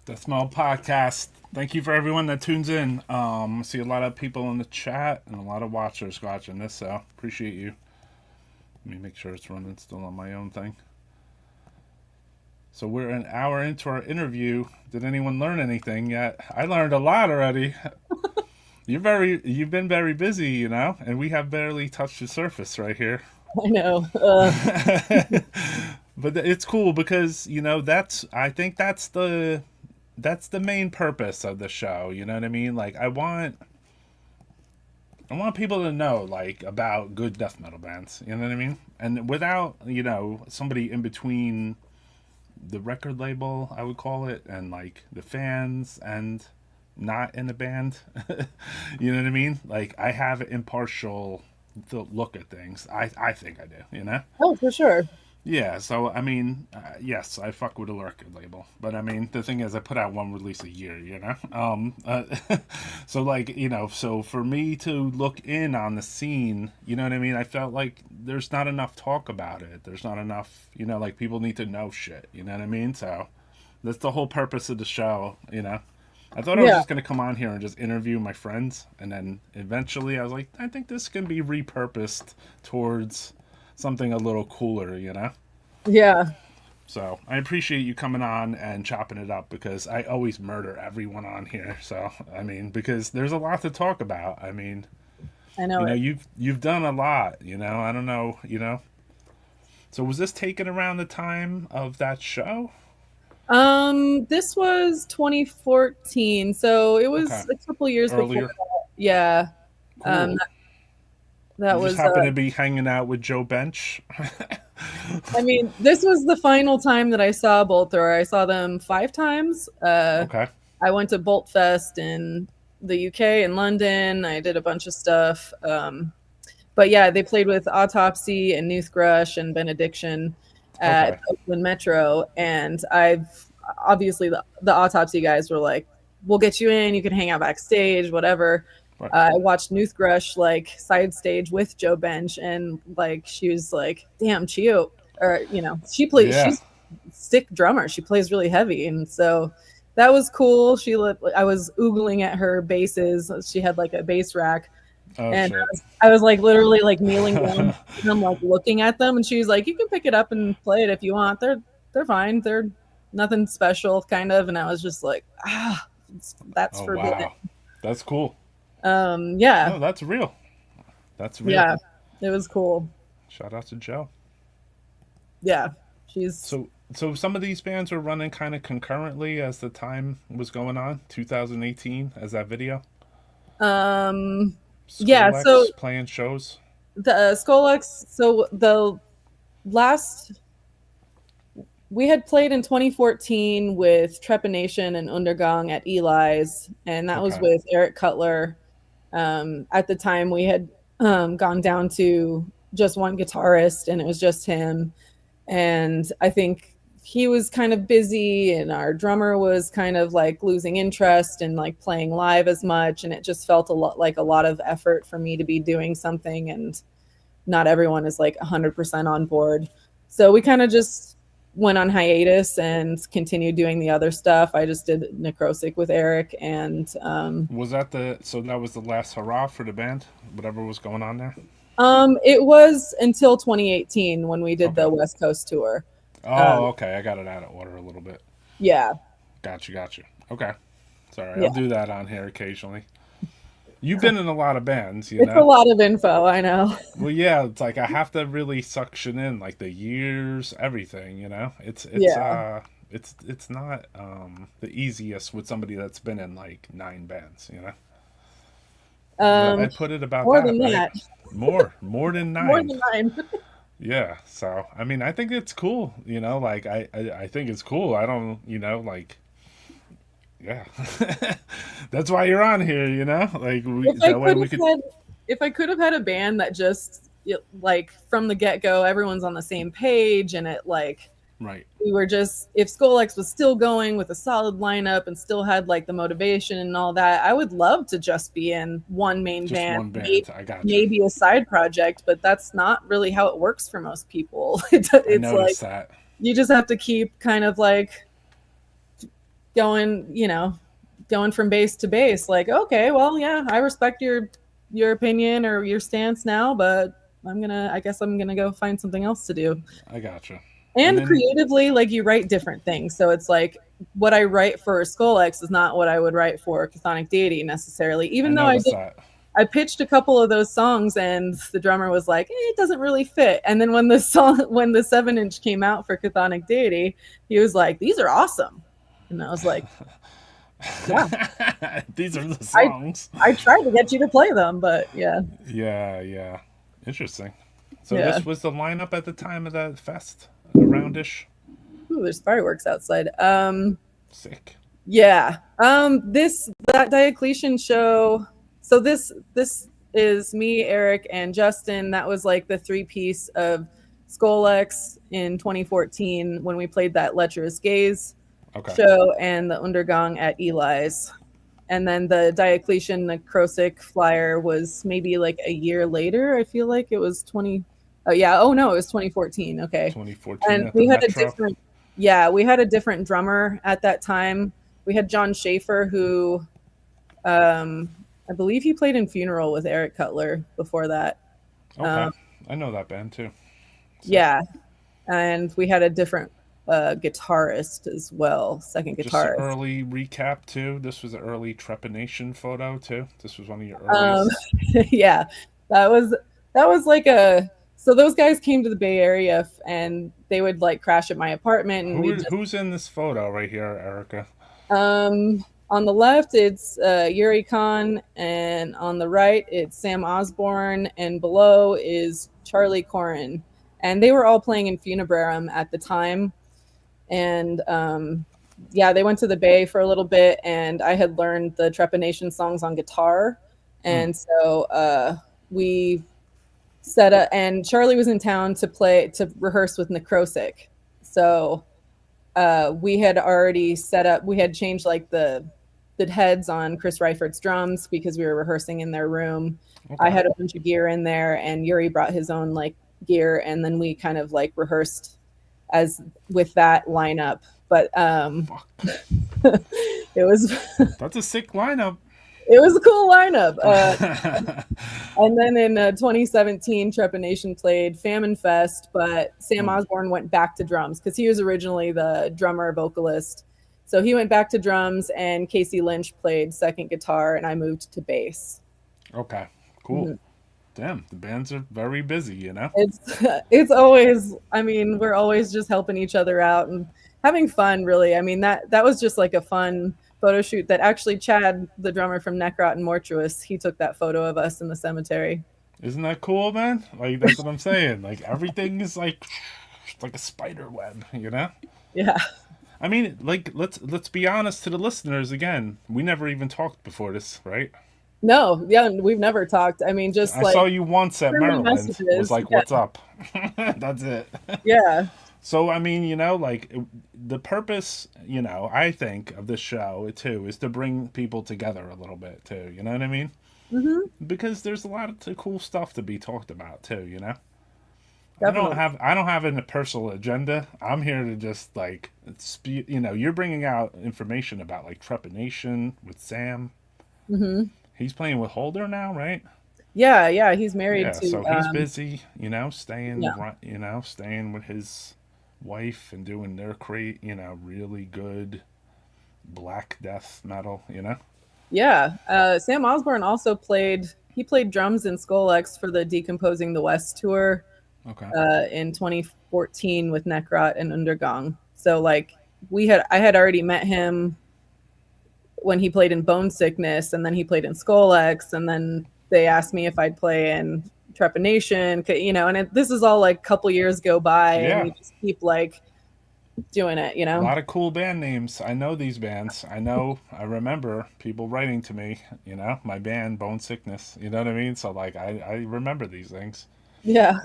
Death Metal Podcast. Thank you for everyone that tunes in. I see a lot of people in the chat and a lot of watchers watching this, so appreciate you. Let me make sure it's running still on my own thing. So we're an hour into our interview. Did anyone learn anything yet? I learned a lot already. You've been very busy, you know, and we have barely touched the surface right here. I know. But it's cool because, you know, I think that's the main purpose of the show. You know what I mean? Like, I want people to know, like, about good death metal bands. You know what I mean? And without, you know, somebody in between the record label, I would call it, and, like, the fans and not in a band. You know what I mean? Like, I have an impartial look at things. I think I do, you know? Oh, for sure. Yeah, so, I mean, yes, I fuck with a record label. But, I mean, the thing is, I put out one release a year, you know? So, like, you know, so for me to look in on the scene, you know what I mean? I felt like there's not enough talk about it. There's not enough, you know, like, people need to know shit, you know what I mean? So, that's the whole purpose of the show, you know? I thought I was just going to come on here and just interview my friends. And then, eventually, I was like, I think this can be repurposed towards something a little cooler, you know? Yeah. So I appreciate you coming on and chopping it up because I always murder everyone on here. So, I mean, because there's a lot to talk about. I mean, I know. You know, you've done a lot, you know, I don't know, you know. So was this taken around the time of that show? This was 2014. So it was a couple years earlier. before that. Yeah. Cool. That you was just happened to be hanging out with Joe Bench. I mean, this was the final time that I saw Bolt Thrower. I saw them 5 times. Okay. I went to Bolt Fest in the UK and London. I did a bunch of stuff. But yeah, they played with Autopsy and Noothgrush and Benediction at Oakland Metro. And obviously the Autopsy guys were like, we'll get you in. You can hang out backstage, whatever. Right. I watched Noothgrush like side stage with Joe Bench, and like she was like, "Damn, Chio," or you know, she's a sick drummer. She plays really heavy, and so that was cool. I was oogling at her basses. She had like a bass rack, and I was like literally like kneeling down and I'm like looking at them, and she was like, "You can pick it up and play it if you want. They're fine. They're nothing special, kind of." And I was just like, that's forbidden. Wow. That's cool. Yeah. No, that's real. That's real. Yeah, it was cool. Shout out to Joe. Yeah, she's so some of these bands were running kind of concurrently as the time was going on. 2018 as that video. Scloex yeah. So playing shows. The Scloex. So the last we had played in 2014 with Trepanation and Undergang at Eli's, and that was with Eric Cutler. At the time, we had gone down to just one guitarist, and it was just him. And I think he was kind of busy, and our drummer was kind of like losing interest in like playing live as much. And it just felt a lot of effort for me to be doing something, and not everyone is like 100% on board. So we kind of just went on hiatus and continued doing the other stuff. I just did Necrosic with Eric, and was that that was the last hurrah for the band, whatever was going on there? It was until 2018 when we did the West Coast tour. Okay, I got it out of order a little bit. Yeah. Gotcha. Okay, sorry, I'll do that on here occasionally. You've been in a lot of bands, you know. It's a lot of info, I know. Well, yeah, it's like I have to really suction in like the years, everything, you know. It's it's not the easiest with somebody that's been in like 9 bands, you know. Um, I put it about more that, than right? that, More than more 9. than 9. Yeah. So I mean, I think it's cool, you know. Like I think it's cool. I don't, you know, like yeah. That's why you're on here, you know. Like if I that way could we have could. had if I could have had a band that just like from the get-go everyone's on the same page and it like Right. we were just if Scloex was still going with a solid lineup and still had like the motivation and all that, I would love to just be in one main Just band, one band. I got you. maybe a side project, but that's not really how it works for most people. I It's like noticed that. you just have to keep kind of like going, going from base to base. Like, okay, well, yeah, I respect your opinion or your stance now, but I guess I'm gonna go find something else to do. I got you. And And then creatively, like you write different things. So it's like what I write for Scloex is not what I would write for Chthonic Deity necessarily. I Even though noticed that. I pitched a couple of those songs and the drummer was like, it doesn't really fit. And then when the 7-inch came out for Chthonic Deity, he was like, these are awesome. And I was like, yeah, These are the I songs. I tried to get you to play them, but yeah. Yeah, yeah. Interesting. So Yeah. this was the lineup at the time of that fest, aroundish. Ooh, there's fireworks outside. Sick. Yeah. That Diocletian show. So this is me, Eric, and Justin. That was like the 3-piece of Scloex in 2014 when we played that Lecherous Gaze Okay. show and the Untergang at Eli's. And then the Diocletian Necrosic flyer was maybe like a year later. I feel like it was 20. Oh yeah. Oh no, it was 2014. Okay. 2014 And at the we had a Metro. we had a different drummer at that time. We had John Schaefer, who I believe he played in Funeral with Eric Cutler before that. Okay. I know that band too. Sick. Yeah. And we had a different guitarist as well, second Just an guitarist. early recap too. This was an early trepanation photo too. This was one of your Um, earliest. yeah, that was like so those guys came to the Bay Area and they would like crash at my apartment and Who's in this photo right here, Erica? on the left it's Yuri Khan and on the right it's Sam Osborne and below is Charlie Corin, and they were all playing in Funebrarum at the time. And yeah, they went to the Bay for a little bit and I had learned the trepanation songs on guitar. And so we set up, and Charlie was in town to rehearse with Necrosic. So we had already set up, we had changed like the heads on Chris Reifert's drums because we were rehearsing in their room. Okay. I had a bunch of gear in there and Yuri brought his own like gear, and then we kind of like rehearsed as with that lineup. But it was That's a sick lineup. it was a cool lineup. And then in 2017, Trepanation played Famine Fest, but Sam Osborne went back to drums because he was originally the drummer vocalist. So he went back to drums, and Casey Lynch played second guitar, and I moved to bass. Okay, cool. Damn, the bands are very busy, you know? It's always, I mean, we're always just helping each other out and having fun, really. I mean, that was just like a fun photo shoot that actually Chad, the drummer from Necrot and Mortuous, he took that photo of us in the cemetery. Isn't that cool, man? Like, that's what I'm saying. Like, everything is like a spider web, you know? Yeah. I mean, like, let's be honest to the listeners again. We never even talked before this, right? No, yeah, we've never talked. I mean, just I saw you once at Maryland. messages. Was like, what's up? That's it. Yeah. So, I mean, you know, like, the purpose, you know, I think of this show, too, is to bring people together a little bit, too. You know what I mean? Mm-hmm. Because there's a lot of cool stuff to be talked about, too, you know? Definitely. I don't have a personal agenda. I'm here to just, like, you know, you're bringing out information about, like, trepanation with Sam. Mm-hmm. He's playing with Holder now, right? Yeah, he's married to. So he's busy, you know, staying with his wife and doing their really good black death metal, you know. Yeah, Sam Osborne also played drums in Scloex for the Decomposing the West tour. Okay. In 2014 with Necrot and Untergang. So like I had already met him when he played in Bone Sickness, and then he played in Scloex, and then they asked me if I'd play in Trepanation, you know, and this is all like a couple years go by, and Yeah. we just keep like doing it, you A know. lot of cool band names. I know these bands. I remember people writing to me, you know, my band, Bone Sickness. You know what I mean? So, like, I remember these things. Yeah.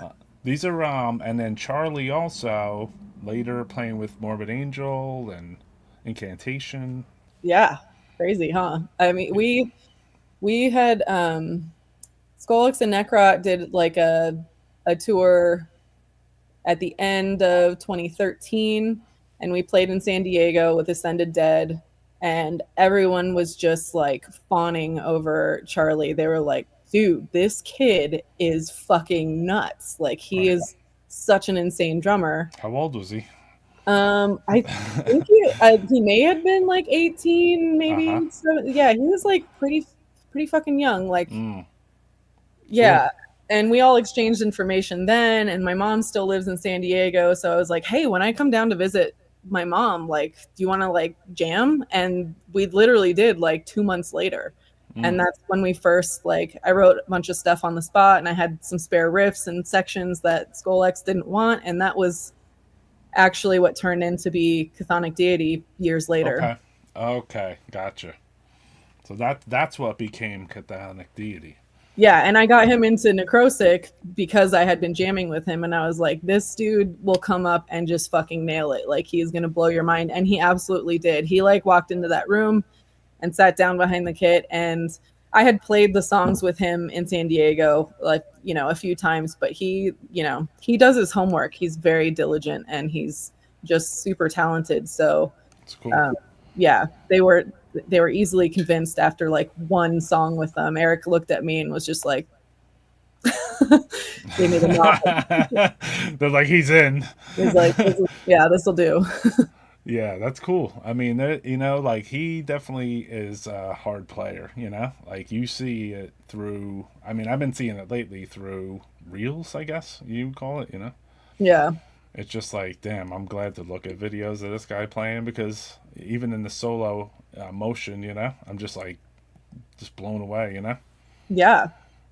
These are, and then Charlie also, later playing with Morbid Angel and Incantation. Yeah. Crazy, huh? I mean, we had Scolics and Necrot did like a tour at the end of 2013, and we played in San Diego with Ascended Dead, and everyone was just like fawning over Charlie. They were like, dude, this kid is fucking nuts. Like, he Right. is such an insane drummer. How old was he? I think he may have been like 18, Uh huh. maybe. So yeah, he was like pretty fucking young. Like, Mm, cool. yeah. And we all exchanged information then. And my mom still lives in San Diego. So I was like, hey, when I come down to visit my mom, like, do you want to like jam? And we literally did like 2 months later. And Mm, that's when we first, like, I wrote a bunch of stuff on the spot, and I had some spare riffs and sections that Scloex didn't want. And that was actually what turned into be Chthonic Deity years later. okay. Okay. Gotcha. So that's what became Chthonic Deity. Yeah, and I got him into Necrosic because I had been jamming with him, and I was like, this dude will come up and just fucking nail it. Like, he's gonna blow your mind. And he absolutely did. He like walked into that room and sat down behind the kit, and I had played the songs with him in San Diego, like, you know, a few times, but he, you know, he does his homework. He's very diligent, and he's just super talented. So It's cool. um, yeah, they were easily convinced after like one song with them. Eric looked at me and was just like, gave me the nod. They're like, he's in. He's like, yeah, this will do. Yeah, that's cool. I mean, you know, like he definitely is a hard player, you know? Like you see it through, I mean, I've been seeing it lately through reels, I guess you call it, you know? Yeah, It's just like, damn, I'm glad to look at videos of this guy playing because even in the solo motion, you know, I'm just like, just blown away, you know? yeah,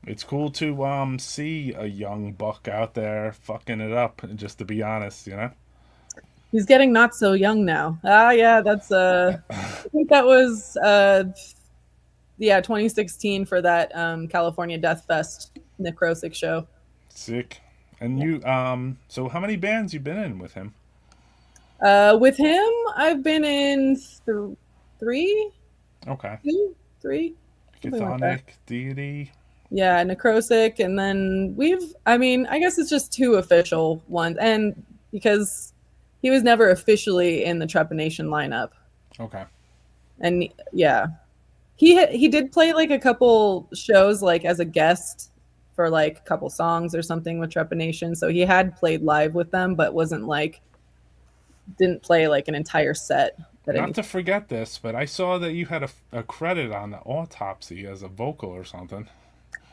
It's cool to see a young buck out there fucking it up, just to be honest, you know? he's getting not so young now. Ah, yeah, that's I think that was yeah, 2016 for that California Death Fest Necrosic show. Sick. And you, so how many bands you been in with him? With him, I've been in three, Okay. two, three, something like that. Chthonic Deity. Yeah, Necrosic, and then I mean, I guess it's just two official ones, and because he was never officially in the Trepanation lineup, Okay. and yeah, he did play like a couple shows like as a guest for like a couple songs or something with Trepanation, so he had played live with them, but wasn't like didn't play like an entire set at Not any. to forget this, but I saw that you had a credit on the autopsy as a vocal or something.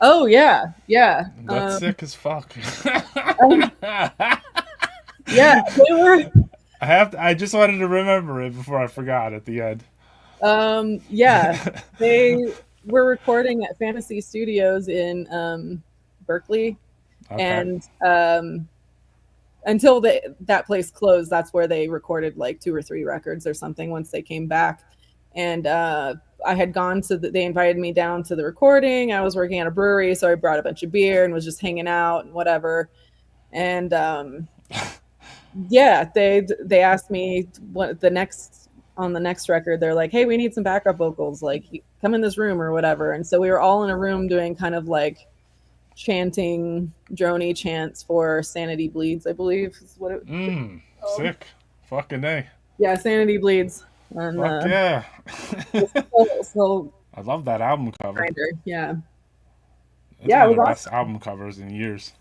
Oh yeah, yeah, That's sick as fuck. yeah. They were. I just wanted to remember it before I forgot at the end. Yeah, they were recording at Fantasy Studios in Berkeley, Okay. and until that place closed, that's where they recorded like 2 or 3 records or something once they came back. And I had gone to they invited me down to the recording. I was working at a brewery, so I brought a bunch of beer and was just hanging out and whatever. And yeah, they asked me what on the next record. They're like, hey, we need some backup vocals, like, come in this room or whatever. And so we were all in a room doing kind of like chanting drony chants for Sanity Bleeds, I believe is what it Sick. Fucking A. yeah, Sanity Bleeds. And Fuck yeah. so I love that album cover. yeah, It's yeah, it one of was the awesome. best album covers in years.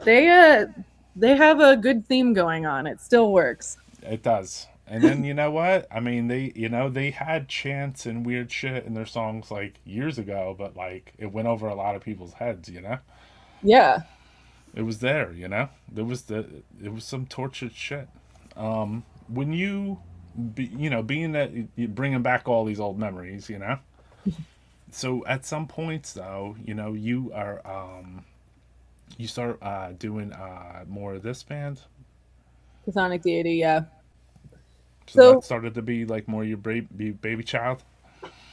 They have a good theme going on. It still works. It does. And then you know what? I mean, they had chants and weird shit in their songs like years ago, but like it went over a lot of people's heads, you know? Yeah. It was there, you know? It was some tortured shit. When you being that you're bringing back all these old memories, So at some points, though, you start doing more of this band. Chthonic Deity, yeah. So that So started to be like more your baby child.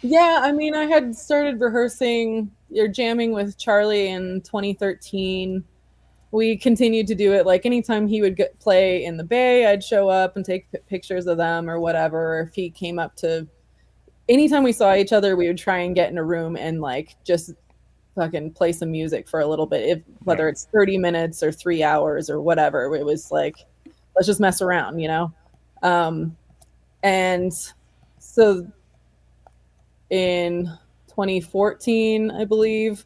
yeah, I mean, I had started rehearsing or jamming with Charlie in 2013. We continued to do it. Like anytime he would play in the Bay, I'd show up and take pictures of them or whatever. If he came up to, anytime we saw each other, we would try and get in a room and like just fucking play some music for a little bit. If whether Right. it's 30 minutes or 3 hours or whatever, it was like, let's just mess around. Um, and so in 2014, I believe,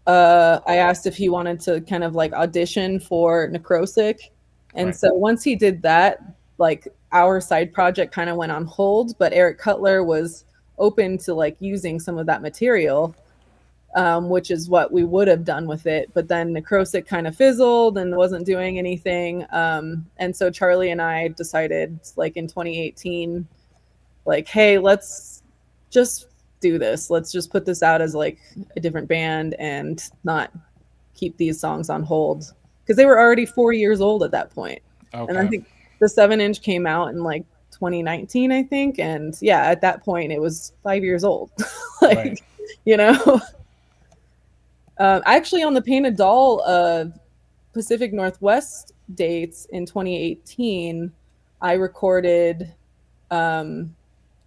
I asked if he wanted to kind of like audition for Necrosic. And Right. so once he did that, like our side project kind of went on hold, but Eric Cutler was open to like using some of that material, which is what we would have done with it. But then Necrosic kind of fizzled and wasn't doing anything. And so Charlie and I decided, like in 2018, like, hey, let's just do this. Let's just put this out as like a different band and not keep these songs on hold because they were already 4 years old at that point. And I Okay. think the 7-inch came out in like 2019, I think. And yeah, at that point it was 5 years old. like, Right. you know, actually on the Painted Doll Pacific Northwest dates in 2018, I recorded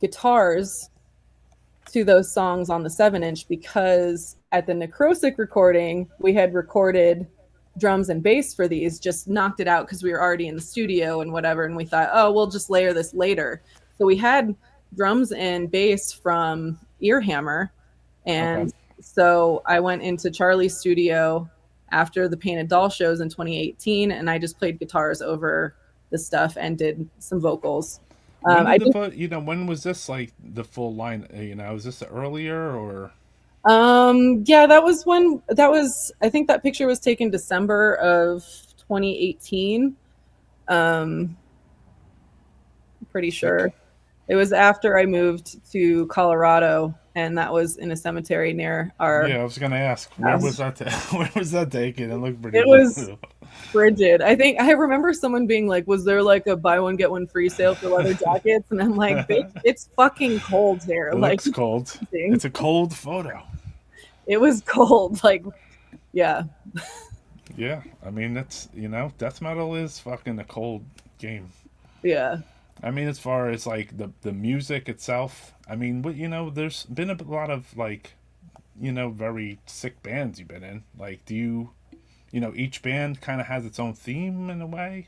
guitars to those songs on the 7-inch because at the Necrosic recording, we had recorded drums and bass for these, just knocked it out because we were already in the studio and whatever. And we thought, oh, we'll just layer this later. So we had drums and bass from Earhammer. Okay. And so I went into Charlie's studio after the Painted Doll shows in 2018, and I just played guitars over the stuff and did some vocals. When I did the did when was this like the full line? Was this earlier or? Yeah, I think that picture was taken December of 2018. Um, pretty sure. Sick. It was after I moved to Colorado, and that was in a cemetery near our Yeah, I was gonna ask where was house. that? Where was that taken? It looked pretty It was cool. frigid. I think I remember someone being like, "Was there like a buy one get one free sale for leather jackets?" And I'm like, "Bitch, it's fucking cold here." It Like, looks cold. It's a cold photo. it was cold. Like, yeah, Yeah, I mean that's death metal is fucking a cold game. yeah. I mean, as far as like the music itself, I mean, there's been a lot of like, very sick bands you've been in. Like, do you, each band kind of has its own theme in a way.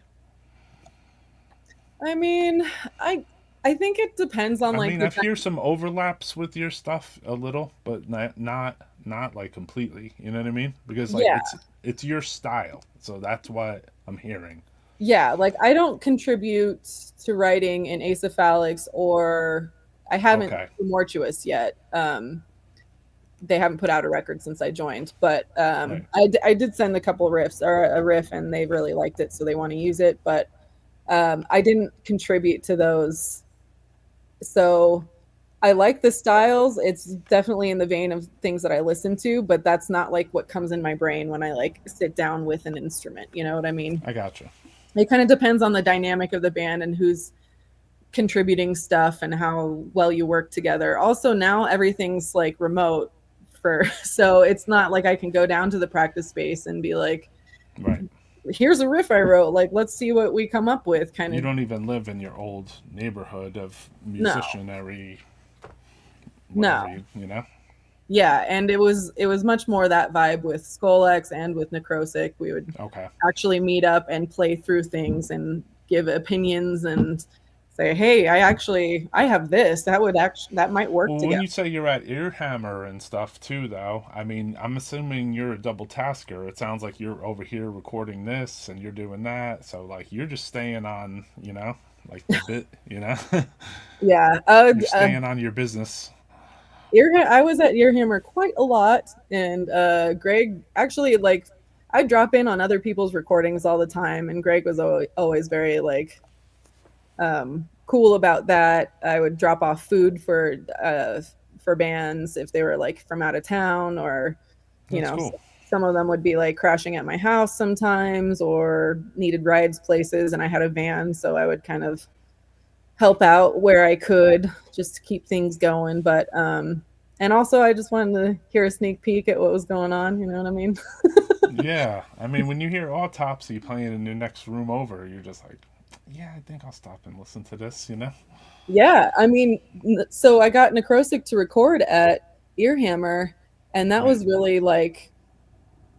I mean, I I think it depends on I like mean, the I've hear some overlaps with your stuff a little, but not like completely. You know what I mean? Because like yeah. it's your style, so that's what I'm hearing. Yeah, like I don't contribute to writing in Acephalix or I haven't Okay, Mortuous yet. They haven't put out a record since I joined, but right. I did send a couple riffs or a riff and they really liked it, so they want to use it. But I didn't contribute to those. So I like the styles. It's definitely in the vein of things that I listen to, but that's not like what comes in my brain when I like sit down with an instrument. You know what I mean? I gotcha. It kind of depends on the dynamic of the band and who's contributing stuff and how well you work together. Also, now everything's like remote for so it's not like I can go down to the practice space and be like, Right. here's a riff I wrote, like let's see what we come up with kind You of. don't even live in your old neighborhood of No, musicianary, no. whatever you know. Yeah, and it was much more that vibe with Scloex and with Necrosic. We would Okay. actually meet up and play through things and give opinions and say, hey, I have this that might work Well, when together. you say you're at Earhammer and stuff too, though, I mean, I'm assuming you're a double tasker. It sounds like you're over here recording this and you're doing that. So, like, you're just staying on, like the bit. Yeah. You're staying on your business. I was at Earhammer quite a lot, and Greg actually like I drop in on other people's recordings all the time, and Greg was always very like cool about that. I would drop off food for bands if they were like from out of town, or That's cool. some of them would be like crashing at my house sometimes, or needed rides places, and I had a van, so I would kind of help out where I could just to keep things going. But and also I just wanted to hear a sneak peek at what was going on, you know what I mean? Yeah, I mean, when you hear Autopsy playing in the next room over, you're just like, yeah, I think I'll stop and listen to this, you know? Yeah, I mean, so I got Necrosic to record at Earhammer, and that was really like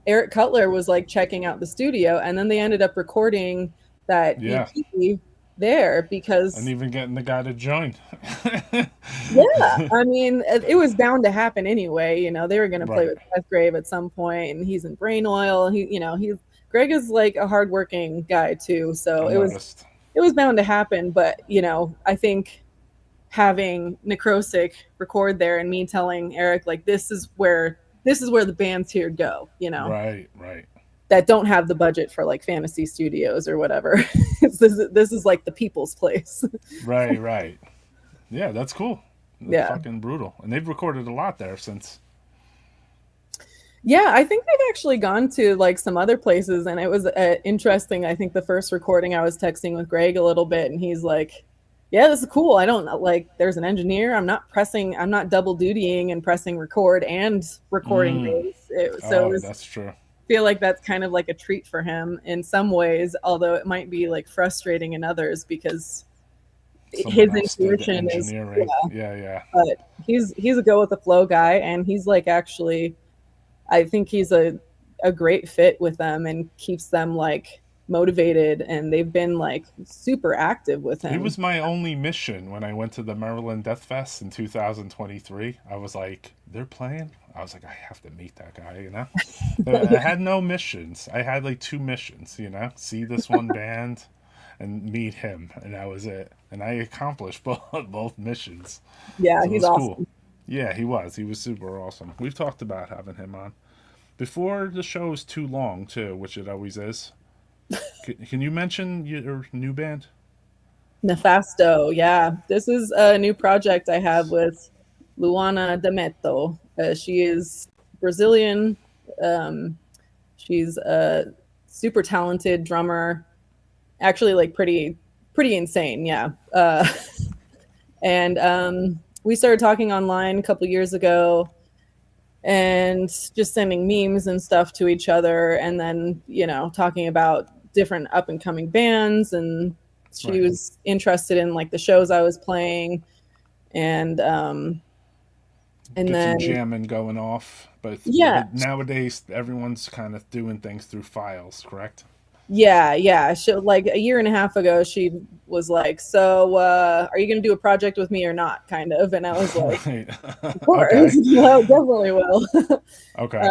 Eric Cutler was like checking out the studio, and then they ended up recording that Yeah. EP there because And even getting the guy to join. yeah, I mean, it was bound to happen anyway. You know, they were going to play Right. with Deathgrave at some point, and he's in Brain Oil. Greg is like a hardworking guy too, so I it noticed. was bound to happen. But I think having Necrosic record there and me telling Eric like this is where the bands here go, Right, right. that don't have the budget for like Fantasy Studios or whatever. This is like the people's place. Right, right. Yeah, that's cool. That's Yeah. fucking brutal. And they've recorded a lot there since. Yeah, I think they've actually gone to like some other places, and it was interesting. I think the first recording I was texting with Greg a little bit, and he's like, yeah, this is cool. I don't like, there's an engineer. I'm not double dutying and pressing record and recording bass. That's true. Feel like that's kind of like a treat for him in some ways, although it might be like frustrating in others because his intuition is yeah. But he's a go with the flow guy, and he's like actually, I think he's a great fit with them and keeps them like motivated, and they've been like super active with him. He was my only mission when I went to the Maryland Death Fest in 2023. I was like, they're playing? I was like, I have to meet that guy, you know? I had no missions. I had like 2 missions, you know? See this one band and meet him, and that was it. And I accomplished both missions. Yeah, so he's awesome. Cool. Yeah, he was. He was super awesome. We've talked about having him on. Before the show is too long, too, which it always is. Can you mention your new band? Nefasto, yeah. This is a new project I have with Luana D'Ameto. She is Brazilian. She's a super talented drummer. Actually, like pretty insane, yeah. And we started talking online a couple years ago, and just sending memes and stuff to each other, and then talking about different up and coming bands, and she was interested in like the shows I was playing, and then some jamming going off, but nowadays everyone's kind of doing things through files, correct? Yeah. She, like a year and a half ago, she was like, so are you gonna do a project with me or not, kind of, and I was like, of course. Okay. Well, definitely will. Okay.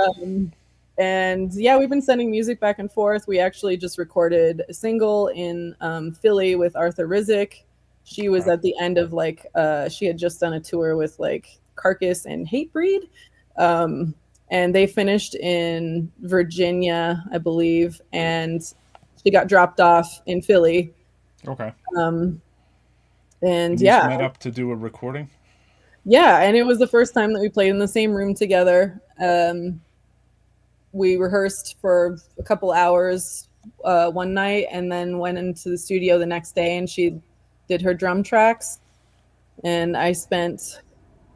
And yeah, we've been sending music back and forth. We actually just recorded a single in Philly with Arthur Rizek. She was at the end of like she had just done a tour with like Carcass and Hatebreed, and they finished in Virginia, I believe, and she got dropped off in Philly. Okay. And you met up to do a recording? Yeah, and it was the first time that we played in the same room together. We rehearsed for a couple hours one night, and then went into the studio the next day, and she did her drum tracks, and I spent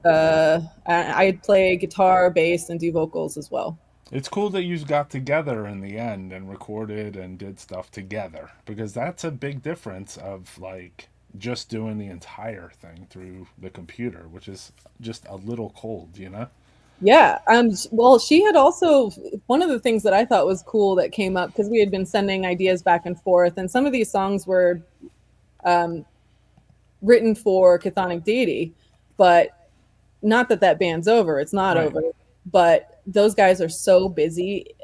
I'd play guitar, bass, and do vocals as well. It's cool that you got together in the end and recorded and did stuff together, because that's a big difference of like just doing the entire thing through the computer, which is just a little cold, you know? Yeah. Well, she had also, one of the things that I thought was cool that came up, because we had been sending ideas back and forth, and some of these songs were written for Chthonic Deity, but not that band's over. It's not over. But those guys are so busy.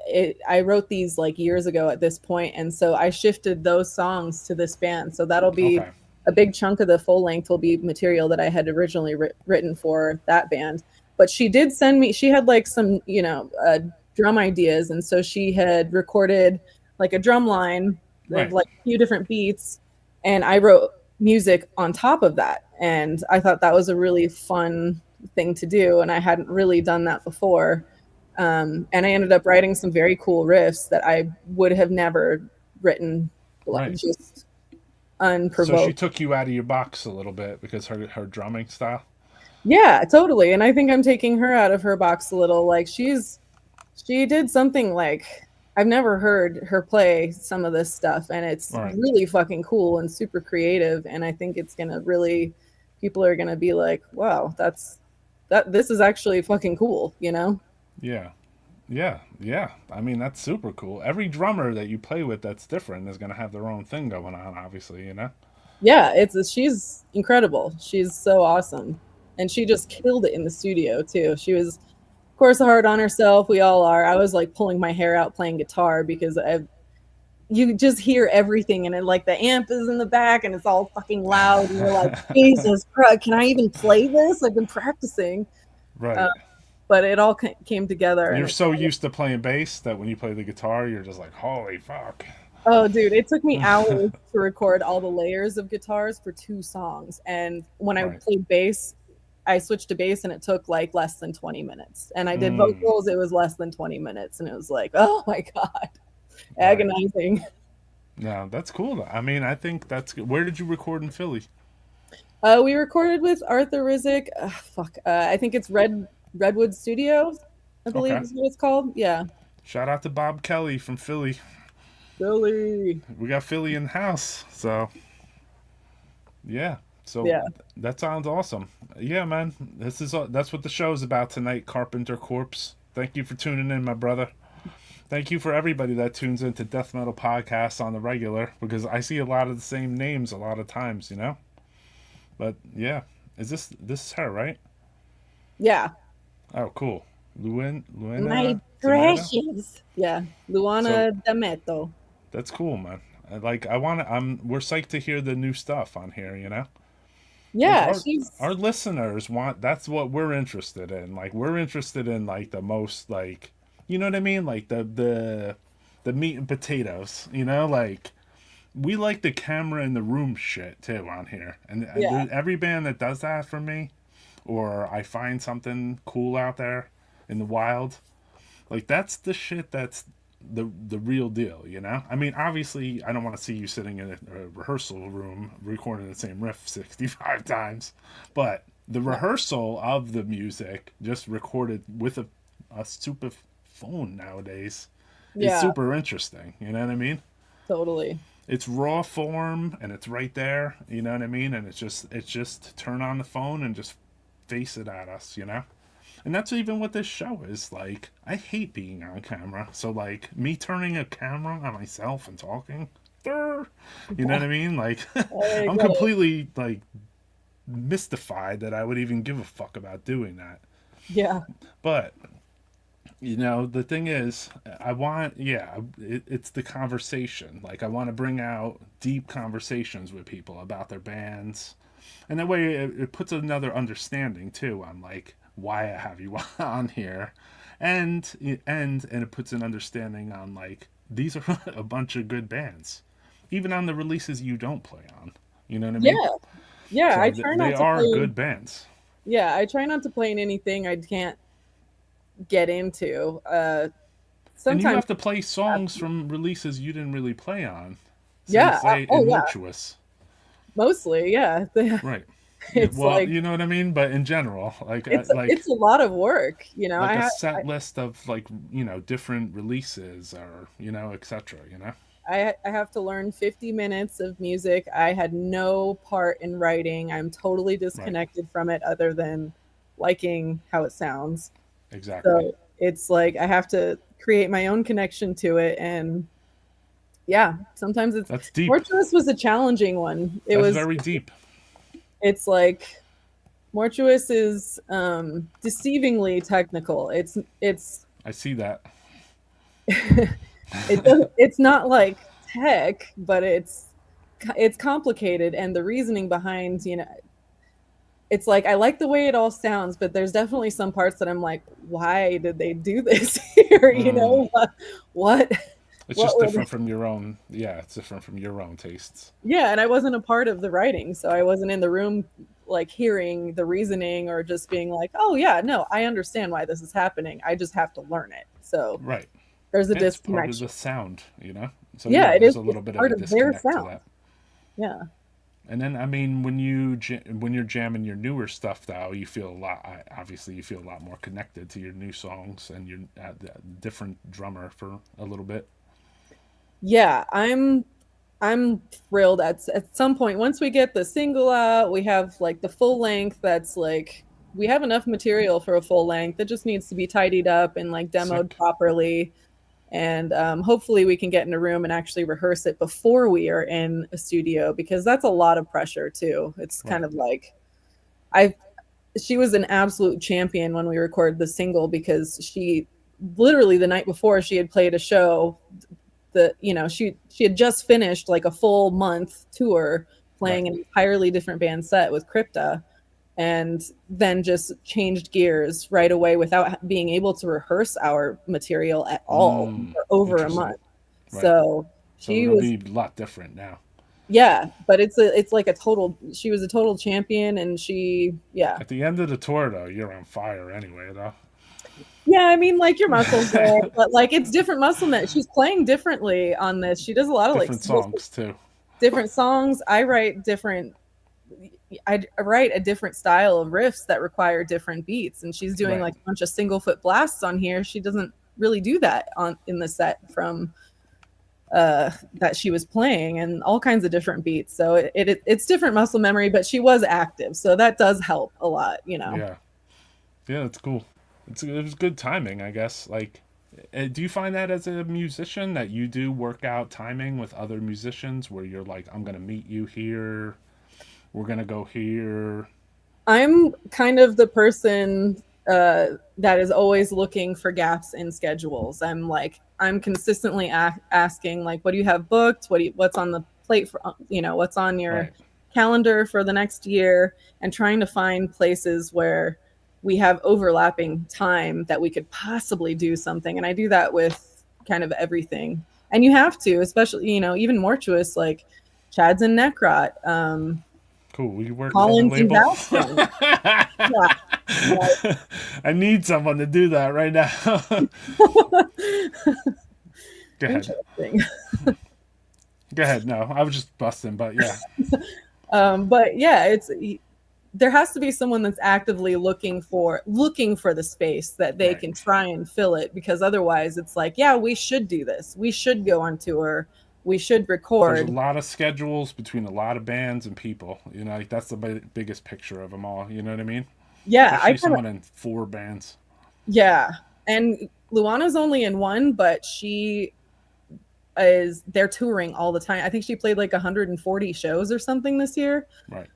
I wrote these like years ago at this point, and so I shifted those songs to this band. So that'll be a big chunk of the full length will be material that I had originally written for that band. But she did send me, she had like some, drum ideas. And so she had recorded like a drum line of like a few different beats. And I wrote music on top of that. And I thought that was a really fun thing to do. And I hadn't really done that before. And I ended up writing some very cool riffs that I would have never written, Right. just So she unprovoked. took you out of your box a little bit because her drumming style. Yeah, totally. And I think I'm taking her out of her box a little. Like she did something like I've never heard her play some of this stuff, and it's All right. really fucking cool and super creative. And I think it's gonna really, people are gonna be like, wow, this is actually fucking cool, you know? Yeah. Yeah. Yeah. I mean, that's super cool. Every drummer that you play with that's different is going to have their own thing going on, obviously, you know? Yeah, she's incredible. She's so awesome. And she just killed it in the studio too. She was, of course, hard on herself. We all are. I was like pulling my hair out playing guitar because you just hear everything, and like the amp is in the back and it's all fucking loud, and you're like, Jesus Christ, can I even play this? I've been practicing. Uh, Right. but it all came together, and You're so used to playing bass that when you play the guitar, you're just like, holy fuck. oh, dude, it took me hours to record all the layers of guitars for 2 songs. And when I Right. played bass, I switched to bass and it took like less than 20 minutes. And I did Mm, vocals, it was less than 20 minutes. And it was like, oh my God, right. agonizing. No, that's cool. I mean, I think that's good. Where did you record in Philly? We recorded with Arthur Rizek. I think it's Redwood Studios, I believe Okay. is what it's called. Yeah. Shout out to Bob Kelly from Philly. Billy. We got Philly in the house. So, yeah. So Yeah. that sounds awesome. Yeah, man. That's what the show's about tonight, Carpenter Corpse. Thank you for tuning in, my brother. Thank you for everybody that tunes into death metal podcasts on the regular, because I see a lot of the same names a lot of times, you know? But yeah, this is her, right? Yeah. Oh, cool. My Luana D'Amato. precious. Yeah. So Luana D'Amato. that's cool, man. I want to. We're psyched to hear the new stuff on here. You know, like Yeah, our she's listeners want. That's what we're interested in. Like we're interested in like the most like, you know what I mean? Like the meat and potatoes. You know, like we like the camera in the room shit too on here. And yeah, every band that does that for me, or I find something cool out there in the wild, like that's the shit that's the real deal, you know? I mean, obviously, I don't want to see you sitting in a rehearsal room recording the same riff 65 times, but the no, rehearsal of the music just recorded with a super phone nowadays is yeah, super interesting, you know what I mean? totally. It's raw form and it's right there, you know what I mean? And it's just turn on the phone and just face it at us, you know? And that's even what this show is like. I hate being on camera. So like me turning a camera on myself and talking, you know what I mean? Like I I'm get it. completely like mystified that I would even give a fuck about doing that. Yeah, But you know, the thing is, I want, yeah, it's the conversation. Like, I want to bring out deep conversations with people about their bands. And that way it puts another understanding, too, on, like, why I have you on here. And it puts an understanding on, like, these are a bunch of good bands. Even on the releases you don't play on. You know what I mean? yeah, yeah. So they are good bands. I try not to play in anything I can't get into. And you Sometimes, have to play songs from releases you didn't really play on. yeah. Say Oh, in yeah. Mortuous. Mostly, yeah. Right. Yeah, It's well, like you know what I mean, but in general, like it's a lot of work, you know. like a set list of like, different releases or, etc, I have to learn 50 minutes of music. I had no part in writing. I'm totally Right. disconnected from it other than liking how it sounds. Exactly. So it's like I have to create my own connection to it. And yeah, sometimes That's deep. Mortuous was a challenging one. That's very deep. It's like Mortuous is deceivingly technical. I see that. It's not like tech, but it's complicated, and the reasoning behind, it's like I like the way it all sounds, but there's definitely some parts that I'm like, why did they do this here? Mm. What? It's what just would different from your own. Yeah, it's different from your own tastes. yeah, and I wasn't a part of the writing, so I wasn't in the room like hearing the reasoning or just being like, oh yeah, no, I understand why this is happening, I just have to learn it. So Right. there's a And it's part of disconnection. the sound, you know. So Yeah, yeah, it there's is, a it's little bit of part a of their disconnect to sound. that. Yeah. And then I mean, when you're jamming your newer stuff, though, you feel a lot. Obviously, you feel a lot more connected to your new songs, and you're a different drummer for a little bit. Yeah, I'm thrilled at some point once we get the single out, we have like the full length that's like we have enough material for a full length. It just needs to be tidied up and like demoed Sick. properly. And hopefully we can get in a room and actually rehearse it before we are in a studio because that's a lot of pressure too. It's kind Right. of like I she was an absolute champion when we recorded the single because she literally the night before she had played a show that she had just finished like a full month tour Right. playing an entirely different band set with Crypta and then just changed gears right away without being able to rehearse our material at all for over a Interesting. month. Right. So So she it'll was be a lot different now. yeah, but it's like a total she was a total champion and she yeah. At the end of the tour, though, you're on fire anyway, though. Yeah, I mean like your muscles there, but like it's different muscle memory. She's playing differently on this. She does a lot of like Different songs too. different songs. I write a different style of riffs that require different beats, and she's doing Right. like a bunch of single foot blasts on here. She doesn't really do that on in the set from that she was playing, and all kinds of different beats. So it's different muscle memory, but she was active, so that does help a lot, you know. Yeah. Yeah, that's cool. It was good timing, I guess. Like, do you find that as a musician that you do work out timing with other musicians where you're like, I'm gonna meet you here, we're gonna go here? I'm kind of the person that is always looking for gaps in schedules. I'm consistently asking like, what do you have booked? What's on the plate for what's on your Right. calendar for the next year, and trying to find places where we have overlapping time that we could possibly do something. And I do that with kind of everything. And you have to, especially even Mortuous, like Chad's in Necrot. Cool. You work for the Collins and label? Valstrom. Yeah. I need someone to do that right now. Go ahead. Interesting. Go ahead. No, I was just busting, but yeah. But yeah, there has to be someone that's actively looking for the space that they Right. can try and fill it, because otherwise it's like, yeah, we should do this. We should go on tour. We should There's a record. lot of schedules between a lot of bands and people. Like that's the biggest picture of them all. You know what I mean? Yeah, Especially someone in 4 bands. yeah. And Luana's only in one, but they're touring all the time. I think she played like 140 shows or something this year. Right.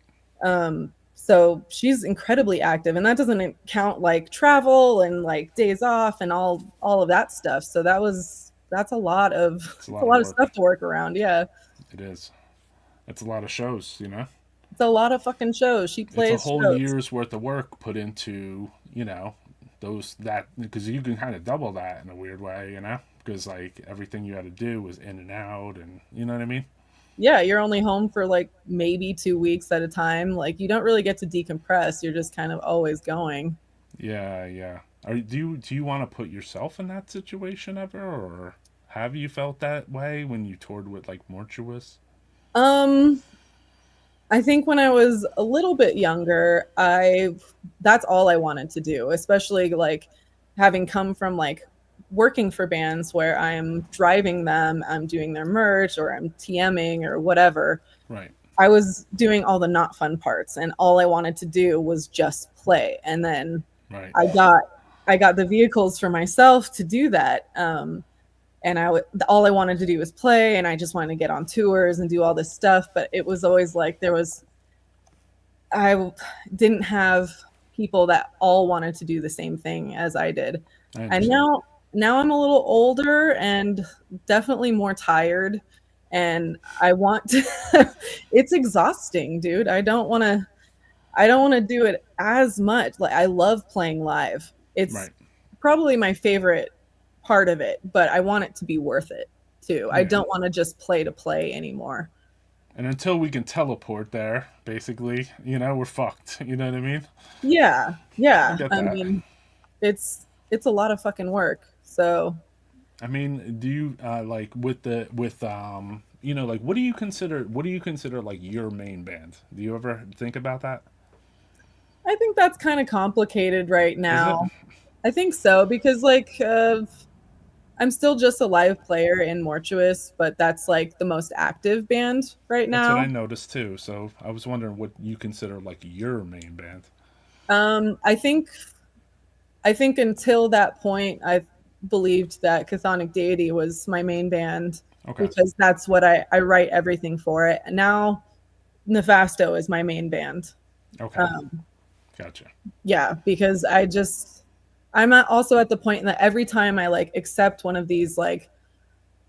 So she's incredibly active, and that doesn't count like travel and like days off and all of that stuff. So that's a lot of It's a lot of work. stuff to work around. Yeah, It is. It's a lot of shows. it's a lot of fucking shows. She plays It's a whole shows. year's worth of work put into because you can kind of double that in a weird way. Because like everything you had to do was in and out, and you know what I mean. Yeah, you're only home for like maybe 2 weeks at a time. Like you don't really get to decompress. You're just kind of always going. Yeah, yeah. Do you want to put yourself in that situation ever, or have you felt that way when you toured with like Mortuous? Um, I think when I was a little bit younger, that's all I wanted to do, especially like having come from like working for bands where I'm driving them, I'm doing their merch, or I'm TMing or whatever. Right. I was doing all the not fun parts, and all I wanted to do was just play. And then Right. I got the vehicles for myself to do that. And all I wanted to do was play, and I just wanted to get on tours and do all this stuff. But it was always like I didn't have people that all wanted to do the same thing as I did. I And understand. now I'm a little older and definitely more tired, and I want to it's exhausting, dude. I don't want to do it as much. Like I love playing live. It's Right. probably my favorite part of it, but I want it to be worth it. too. I don't want to just play to play anymore. And until we can teleport there, basically, we're fucked. You know what I mean? Yeah, I yeah. get I that. mean, it's a lot of fucking work. So I mean, do you like with like what do you consider like your main band? Do you ever think about that? I think that's kind of complicated right Is it? now. I think so because I'm still just a live player in Mortuous, but that's like the most active band right That's what I now. noticed too. So I was wondering what you consider like your main band. Um, I think I think until that point, I believed that Chthonic Deity was my main band Okay. because that's what I write everything for it. And now Nefasto is my main band. Okay. Um, Gotcha. yeah, because also at the point that every time I like accept one of these like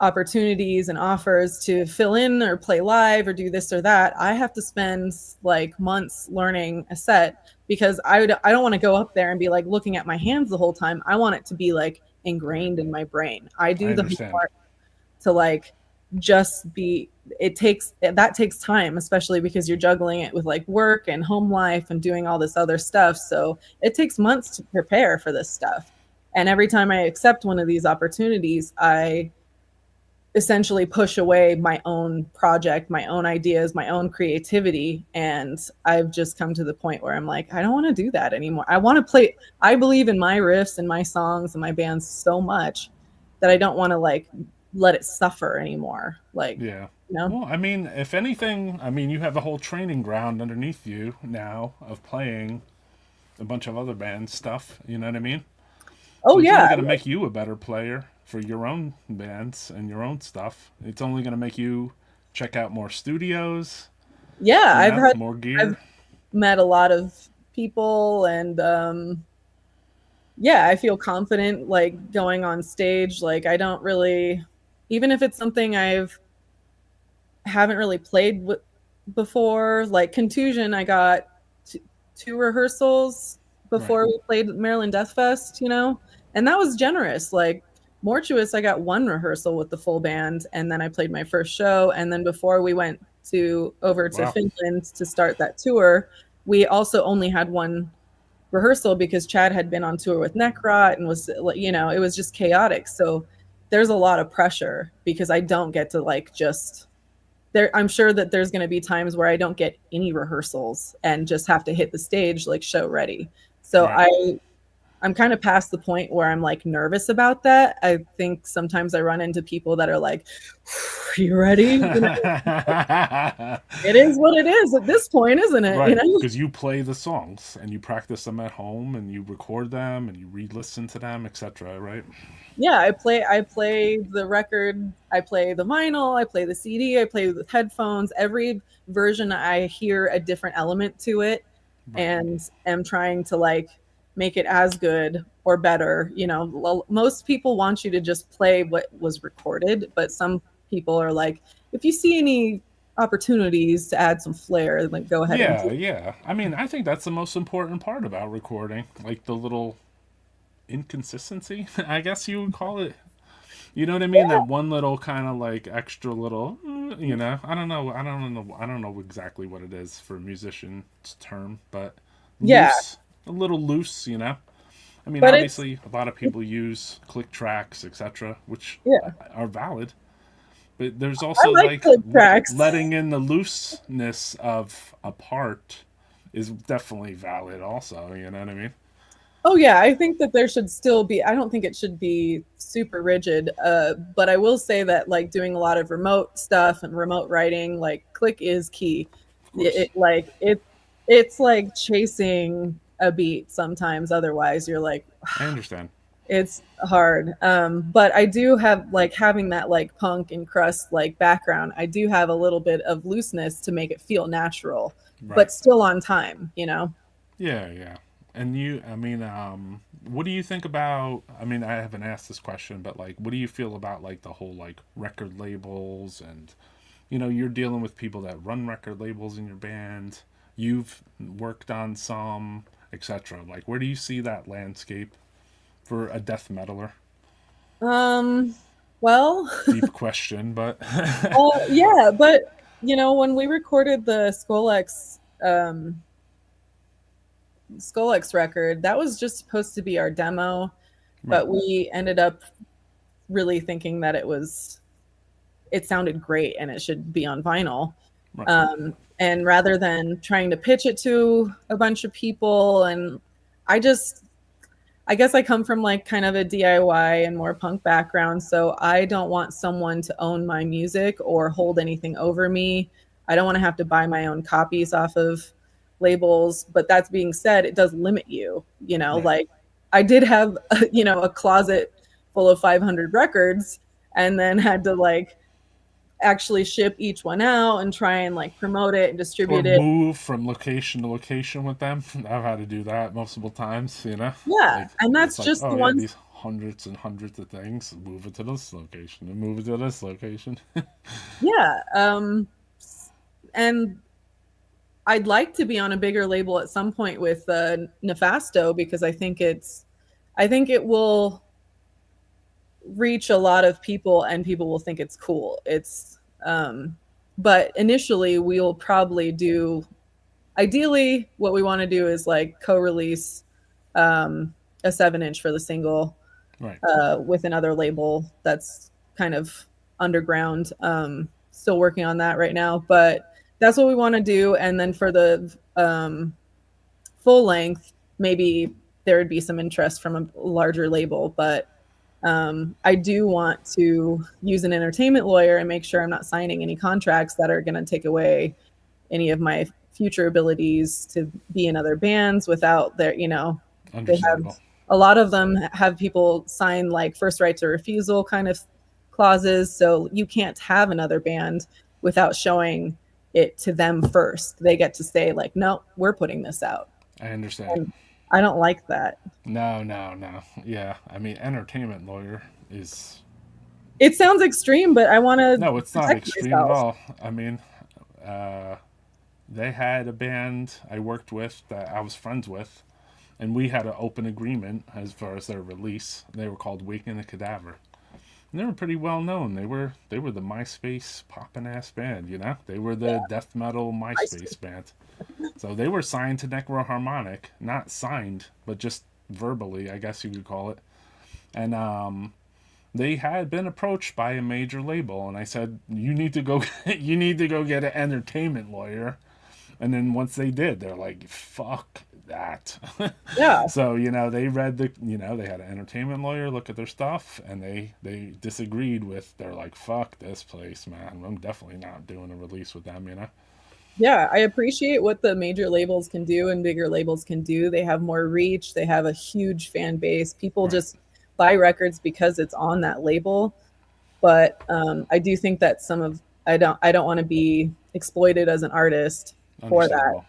opportunities and offers to fill in or play live or do this or that, I have to spend like months learning a set because I don't want to go up there and be like looking at my hands the whole time. I want it to be like Right. ingrained in my brain. I I do the understand. homework to like just be that takes time, especially because you're juggling it with like work and home life and doing all this other stuff. So it takes months to prepare for this stuff. And every time I accept one of these opportunities, I essentially push away my own project, my own ideas, my own creativity. And I've just come to the point where I'm like, I don't want to do that anymore. I want to play, I believe in my riffs and my songs and my bands so much that I don't want to like let it suffer anymore. Like, Yeah. you know? Well, I mean, if anything, I mean, you have a whole training ground underneath you now of playing a bunch of other bands stuff. You know what I mean? So Oh, it's only yeah. going to make you a better player for your own bands and your own stuff. It's only going to make you check out more studios, Yeah. more I've gear. met a lot of people and, yeah, I feel confident like going on stage. Like, I don't really, even if it's something haven't really played before. Like Contusion, I got two rehearsals Right. before we played Maryland Death Fest, and that was generous. Like Mortuous, I got one rehearsal with the full band, and then I played my first show. And then before we went over to Wow. Finland to start that tour, we also only had one rehearsal because Chad had been on tour with Necrot and it was just chaotic. So there's a lot of pressure because I don't get to like just I'm sure that there's going to be times where I don't get any rehearsals and just have to hit the stage like show ready. So Right. I'm kind of past the point where I'm like nervous about that. I think sometimes I run into people that are like, "Are you ready?" It is what it is at this point, isn't it? Right, because you play the songs and you practice them at home and you record them and you re-listen to them, etc. Right? Yeah, I play the record, I play the vinyl, I play the CD, I play with headphones. Every version I hear a different element to it Right. and am trying to like make it as good or better. Most people want you to just play what was recorded, but some people are like, if you see any opportunities to add some flair, then go ahead and do Yeah, it. yeah. I mean, I think that's the most important part about recording, like the little inconsistency, I guess you would call it. You know what I mean? That one little kind of like extra little, I don't know. I don't know exactly what it is for a musician's term, but Yeah, loose, a little loose. I mean, but it's obviously, a lot of people use click tracks, etc., which yeah. are valid. But there's I also like like click tracks. letting in the looseness of a part is definitely valid. Also, you know what I mean? Oh yeah, I think that there should still be. I don't think it should be super rigid. But I will say that like doing a lot of remote stuff and remote writing, like click is key. Of course, It's like chasing a beat sometimes. Otherwise, you're like I understand. it's hard. But I do have like having that like punk and crust like background. I do have a little bit of looseness to make it feel natural, Right. but still on time. Yeah, yeah. And I mean, what do you think about? I mean, I haven't asked this question, but like, what do you feel about like the whole like record labels and you're dealing with people that run record labels in your band. You've worked on some, etc. Like, where do you see that landscape for a death metaler? Um, Well, Deep question, but yeah, but when we recorded the Scloex record, that was just supposed to be our demo, right, but we ended up really thinking that it sounded great and it should be on vinyl. right, And rather than trying to pitch it to a bunch of people, and I just I guess I come from like kind of a DIY and more punk background, so I don't want someone to own my music or hold anything over me. I don't want to have to buy my own copies off of labels, but that's being said, it does limit you, right. like I did have, a closet full of 500 records and then had to like actually ship each one out and try and like promote it and Or distribute it. move from location to location with them. I've had to do that multiple times, Yeah, Like, and it's that's like, just oh the yeah, ones. these hundreds and hundreds of things, move it to this location and move it to this location. Yeah, and I'd like to be on a bigger label at some point with Nefasto, because I think it will reach a lot of people and people will think it's cool. But initially we'll probably do, ideally what we want to do is like co-release a 7-inch for the single Right. with another label that's kind of underground. Still working on that right now, but that's what we want to do. And then for the full length, maybe there would be some interest from a larger label. But I do want to use an entertainment lawyer and make sure I'm not signing any contracts that are going to take away any of my future abilities to be in other bands without they have Understandable. a lot of them have people sign like first right to refusal kind of clauses. So you can't have another band without showing it to them first. They get to say like, no, we're putting this out. I understand. And I don't like that. No, no, no. Yeah, I mean, entertainment lawyer is. It sounds extreme, but I want to No, it's not protect extreme at myself. all. I mean, uh, they had a band I worked with that I was friends with, and we had an open agreement as far as their release. They were called Waking the Cadaver. And they were pretty well known. They were the MySpace poppin' ass band, They were the death metal MySpace band. So they were signed to Necroharmonic, not signed, but just verbally, I guess you could call it. And they had been approached by a major label, and I said, "You need to go, you need to go get an entertainment lawyer." And then once they did, they're like, "Fuck that." Yeah. So they read they had an entertainment lawyer look at their stuff, and they disagreed with. They're like, "Fuck this place, man. I'm definitely not doing a release with them." Yeah, I appreciate what the major labels can do and bigger labels can do. They have more reach, they have a huge fan base. People Right. just buy records because it's on that label. But I do think that I don't want to be exploited as an artist for that. Understandable.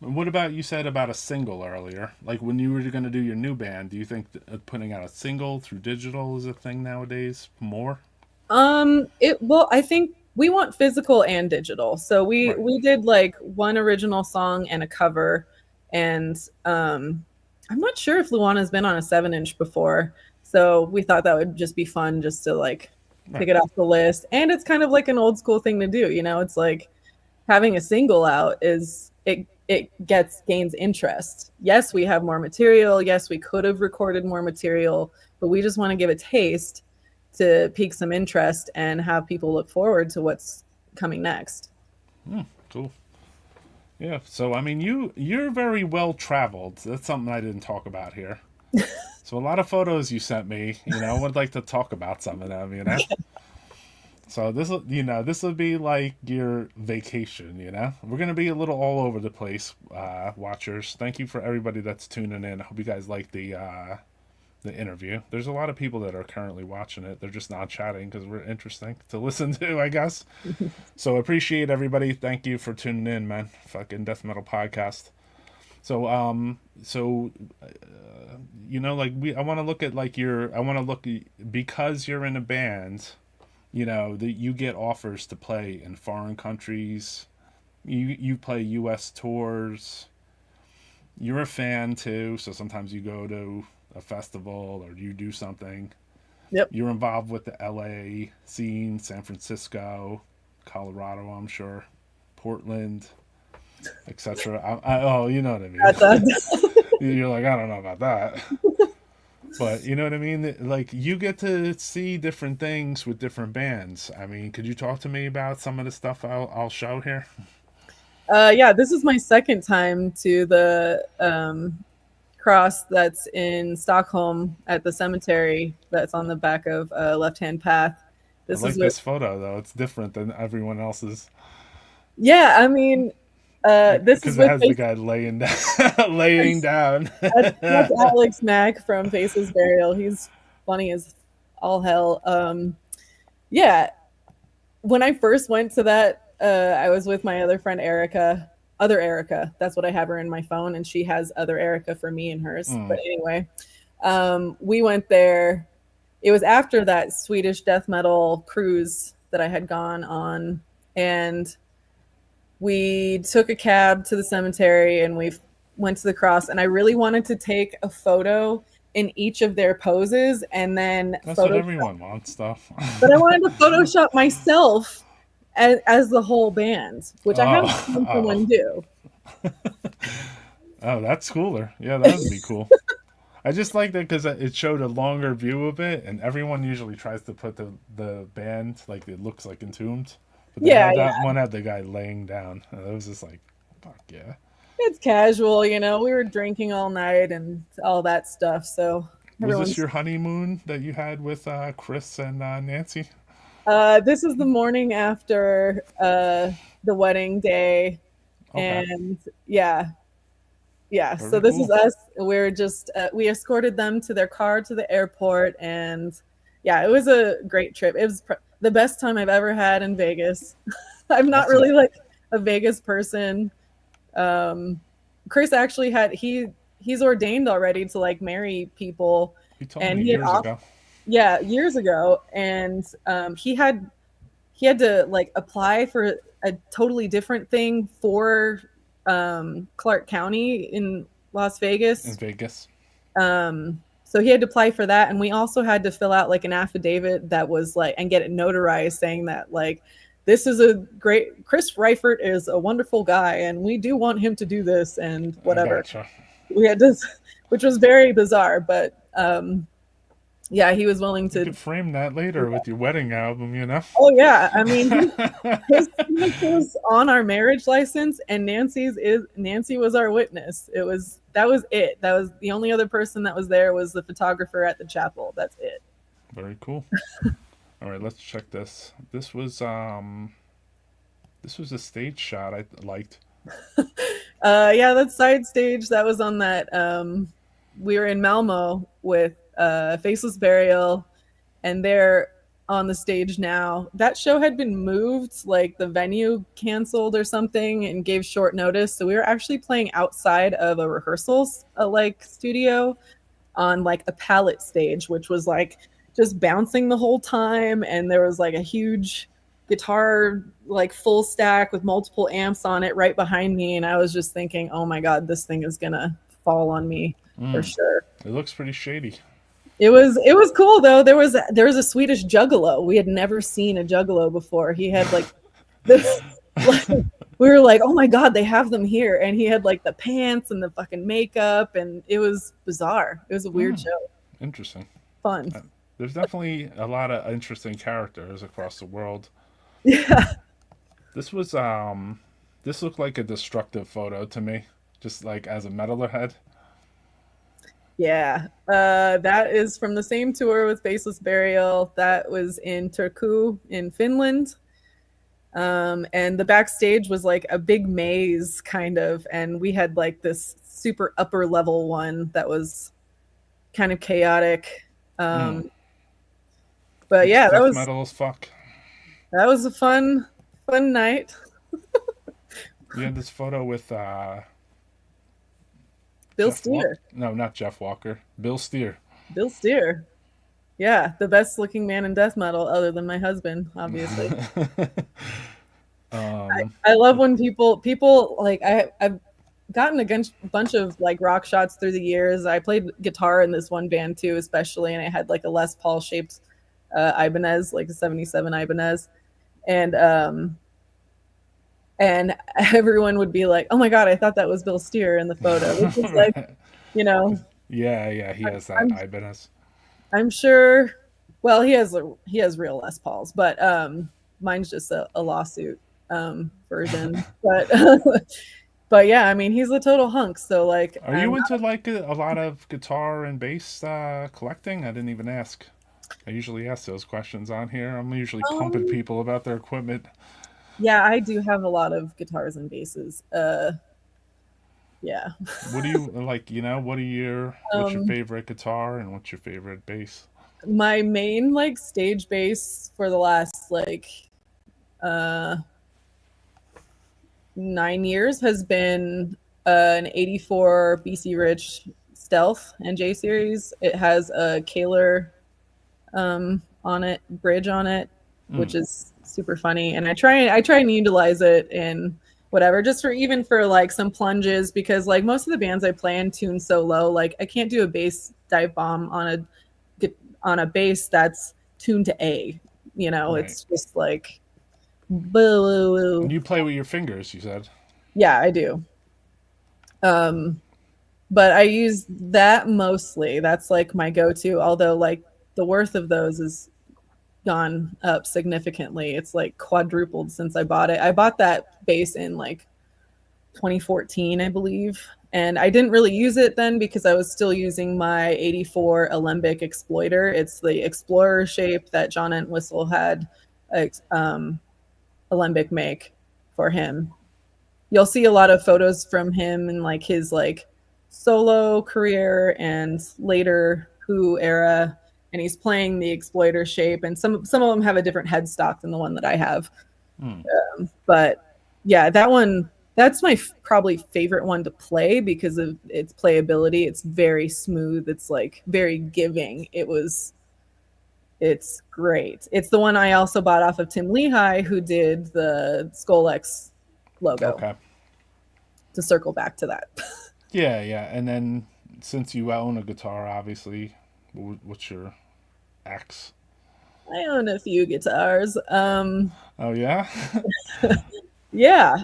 And what about you said about a single earlier? Like when you were going to do your new band, do you think putting out a single through digital is a thing nowadays more? I think we want physical and digital. So we Right. we did like one original song and a cover, and I'm not sure if Luana's been on a 7-inch before. So we thought that would just be fun just to like take Right. it off the list. And it's kind of like an old school thing to do, It's like having a single out it gains interest. Yes, we have more material. Yes, we could have recorded more material, but we just want to give a taste to pique some interest and have people look forward to what's coming next. Cool. Yeah. So I mean, you're very well traveled. That's something I didn't talk about here. So a lot of photos you sent me. I would like to talk about some of them. So this will be like your vacation. We're gonna be a little all over the place, watchers. Thank you for everybody that's tuning in. I hope you guys like the interview. There's a lot of people that are currently watching it. They're just not chatting because we're interesting to listen to, I guess. So appreciate everybody. Thank you for tuning in, man. Fucking death metal podcast. So like I want to look at like because you're in a band, that you get offers to play in foreign countries. You play U.S. tours. You're a fan too, so sometimes you go to a festival or you do something. Yep. You're involved with the LA scene, San Francisco, Colorado, I'm sure, Portland, etc. Oh, you know what I mean. You're like, I don't know about that. But you know what I mean? Like, you get to see different things with different bands. I mean, could you talk to me about some of the stuff I'll show here? Yeah, this is my second time to the cross that's in Stockholm at the cemetery that's on the back of Left Hand Path. I This is like with, this photo, though. It's different than everyone else's. yeah, I mean, this is Because it with has the guy laying down. laying down. that's Alex Mack from Faces Burial. He's funny as all hell. Yeah, when I first went to that, I was with my other friend Erika, other Erika. That's what I have her in my phone, and she has other Erika for me and hers. But anyway, we went there. It was after that Swedish death metal cruise that I had gone on, and we took a cab to the cemetery and we went to the cross. And I really wanted to take a photo in each of their poses, and then That's what everyone wants, stuff. but I wanted to Photoshop myself as the whole band, which I haven't seen someone do. Oh, that's cooler. Yeah, that would be cool. I just like that because it showed a longer view of it, and everyone usually tries to put the band like it looks like entombed. But that one had the guy laying down. And it was just like, fuck yeah. It's casual, you know. We were drinking all night and all that stuff. So was this your honeymoon that you had with Chris and Nancy? This is the morning after the wedding day, and yeah. Very so this cool. Is us. We're just we escorted them to their car to the airport, and yeah, it was a great trip. It was the best time I've ever had in Vegas. I'm not really like a Vegas person. Chris actually had he's ordained already to like marry people. He told me years ago. Yeah, years ago, and he had to like apply for a totally different thing for Clark County in Las Vegas. In Vegas. So he had to apply for that, and we also had to fill out like an affidavit that was like and get it notarized saying that like this is a great Chris Reifert is a wonderful guy, and we do want him to do this and whatever. Gotcha. We had to, which was very bizarre, but yeah, he was willing to. You could frame that later with your wedding album, you know. Oh yeah, I mean, his signature was on our marriage license, and Nancy was our witness. That was it. That was the only other person that was there was the photographer at the chapel. That's it. Very cool. All right, let's check this. This was a stage shot I liked. Yeah, that side stage that was on that. We were in Malmo with Faceless Burial, and they're on the stage now. That show had been moved, like the venue canceled or something and gave short notice, so we were actually playing outside of a rehearsals like studio on like a pallet stage, which was like just bouncing the whole time, and there was like a huge guitar like full stack with multiple amps on it right behind me, and I was just thinking, oh my god, this thing is gonna fall on me for sure. It looks pretty shady. It was cool though. There was a Swedish juggalo. We had never seen a juggalo before. He had like this like, we were like, oh my god, they have them here, and he had like the pants and the fucking makeup, and it was bizarre. It was a weird show. Interesting. Fun. There's definitely a lot of interesting characters across the world. Yeah. This was this looked like a destructive photo to me, just like as a metalhead. Yeah, that is from the same tour with Faceless Burial. That was in Turku in Finland. And the backstage was like a big maze kind of, and we had like this super upper level one that was kind of chaotic. But yeah, that was metal as fuck. That was a fun night. You had this photo with Bill Steer. No, not Jeff Walker. Bill Steer. Bill Steer. Yeah, the best looking man in death metal other than my husband, obviously. I love when people like I've gotten a bunch of like rock shots through the years. I played guitar in this one band too, especially, and I had like a Les Paul shaped Ibanez, like a 77 Ibanez. And everyone would be like, "Oh my god, I thought that was Bill Steer in the photo." Which is like, Right. you know, Yeah, he has that I'm Ibanez. I'm sure. Well, he has real Les Pauls, but mine's just a lawsuit version. But but yeah, I mean, he's a total hunk. So like, Are you into like a lot of guitar and bass collecting? I didn't even ask. I usually ask those questions on here. I'm usually pumping um, people about their equipment. yeah, I do have a lot of guitars and basses. Yeah. What do you like? What are what's your Um, favorite guitar and what's your favorite bass? my main like stage bass for the last like uh 9 years has been an 84 BC Rich Stealth NJ series. It has a Kaler on it, bridge on it, which Mm, is super funny. And I try and utilize it in whatever, just for even for like some plunges, because like most of the bands I play in tune so low, like I can't do a bass dive bomb on a bass that's tuned to A. right. It's just like boo. And you play with your fingers, you said. Yeah, I do. Um, but I use that mostly. That's like my go-to. Although like the worth of those is gone up significantly. It's like quadrupled since I bought it. I bought that bass in like 2014, I believe. And I didn't really use it then because I was still using my 84 Alembic Exploiter. It's the Explorer shape that John Entwistle had Alembic make for him. You'll see a lot of photos from him in like his like solo career and later Who era, and he's playing the Exploiter shape, and some of them have a different headstock than the one that I have. Mm, But yeah, that's my probably favorite one to play because of its playability. It's very smooth. It's like very giving. It's great. It's the one I also bought off of Tim Lehigh, who did the Scloex logo, okay. to circle back to that. Yeah. And then since you own a guitar, obviously, what's your axe? I own a few guitars. Oh yeah. Yeah,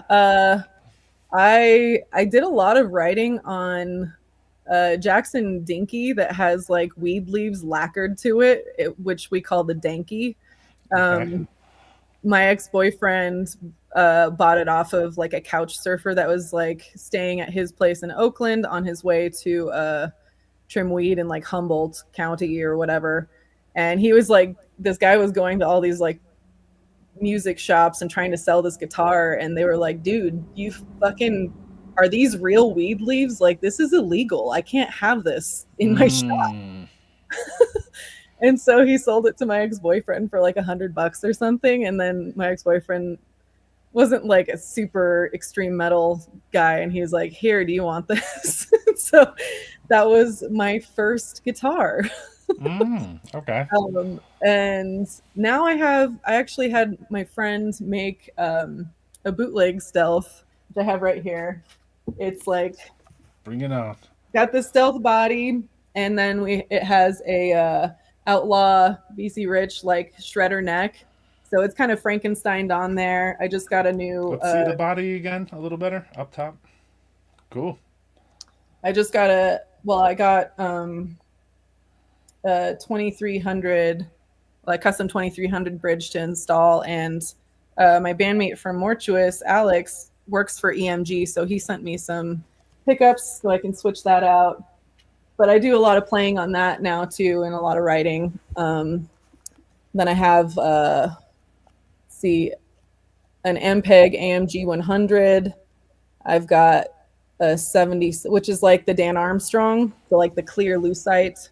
I did a lot of writing on Jackson Dinky that has like weed leaves lacquered to which we call the danky. Okay. Um, my ex-boyfriend bought it off of like a couch surfer that was like staying at his place in Oakland on his way to trim weed in like Humboldt County or whatever. And he was like, this guy was going to all these like music shops and trying to sell this guitar, and they were like, dude, you fucking are these real weed leaves? Like, this is illegal. I can't have this in my shop. Mm, And so he sold it to my ex-boyfriend for like $100 or something. And then my ex-boyfriend wasn't like a super extreme metal guy, and he was like, here, do you want this? So that was my first guitar. okay. And now I actually had my friend make a bootleg Stealth, which I have right here. It's like Bring it on. got the Stealth body, and then it has a Outlaw BC Rich like shredder neck. So it's kind of Frankensteined on there. I just got a new Let's see the body again a little better up top. Cool. I just got I got 2300, like custom 2300 bridge to install, and my bandmate from Mortuous, Alex, works for EMG, so he sent me some pickups so I can switch that out. But I do a lot of playing on that now too, and a lot of writing. Then I have see an MPEG AMG 100. I've got a 70, which is like the Dan Armstrong, so like the clear lucite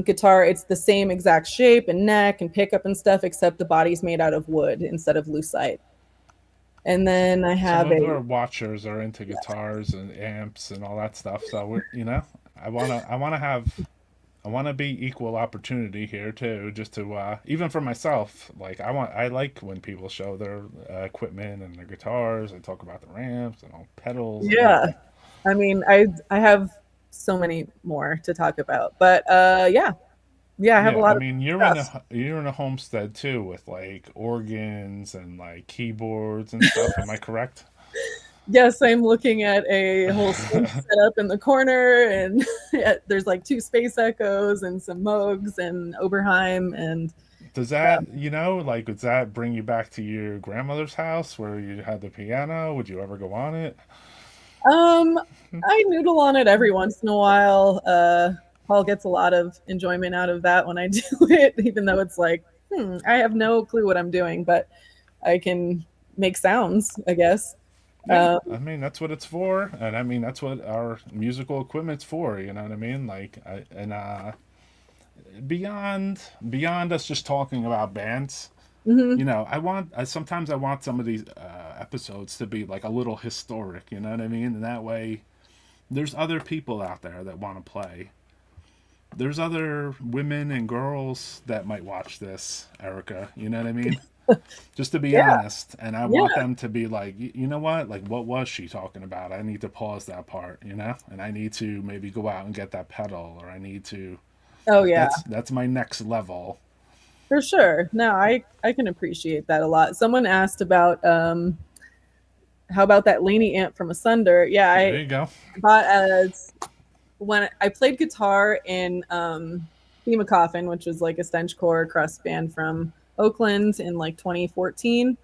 guitar. It's the same exact shape and neck and pickup and stuff, except the body's made out of wood instead of lucite. And then I Some have of a our watchers are into guitars and amps and all that stuff. So I wanna be equal opportunity here too. Just to even for myself, like I like when people show their equipment and their guitars and talk about the ramps and all pedals. yeah. I mean, I have so many more to talk about, but yeah, I have a Yeah, I lot of mean stuff. you're in a homestead too with like organs and like keyboards and stuff. Am I correct? Yes, I'm looking at a whole synth setup in the corner, and there's like two Space Echoes and some Moogs and Oberheim, and Does that, like, does that bring you back to your grandmother's house where you had the piano? Would you ever go on it? um, I noodle on it every once in a while. Paul gets a lot of enjoyment out of that when I do it, even though it's like, I have no clue what I'm doing, but I can make sounds, I guess. Yeah, Um, I mean that's what it's for, and I mean that's what our musical equipment's for. You know what I mean? Beyond us just talking about bands. mhm. Sometimes I want some of these episodes to be like a little historic. You know what I mean? And that way, there's other people out there that want to play. There's other women and girls that might watch this, Erica. You know what I mean? Just to be Yeah, honest, and I want yeah. them to be like, you know what, like what was she talking about? I need to pause that part, and I need to maybe go out and get that pedal, or I need to, Oh like, yeah, that's my next level. for sure. No, I can appreciate that a lot. Someone asked about how about that Laney amp from Asunder? Yeah, There I you go. bought as when I played guitar in Thema Coffin, which was like a stenchcore crust band from Oakland in like 2014.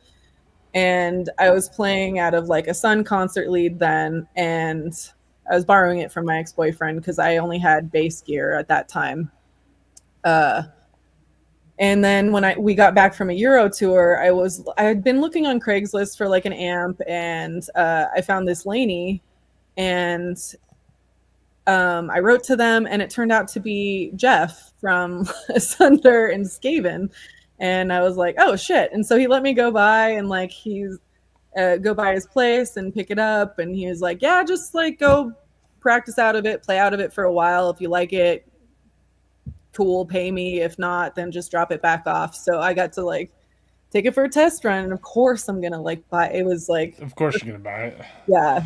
And I was playing out of like a Sun concert lead then, and I was borrowing it from my ex-boyfriend because I only had bass gear at that time. Uh, and then when we got back from a Euro tour, I had been looking on Craigslist for like an amp, and I found this Laney, and I wrote to them, and it turned out to be Jeff from Sunder and Skaven, and I was like, oh shit! And so he let me go by, and like go by his place and pick it up, and he was like, yeah, just like go practice out of it, play out of it for a while. If you like it, cool, pay me. If not, then just drop it back off. So I got to like take it for a test run, and of course I'm gonna like buy. It was like, Of course you're gonna buy it. yeah,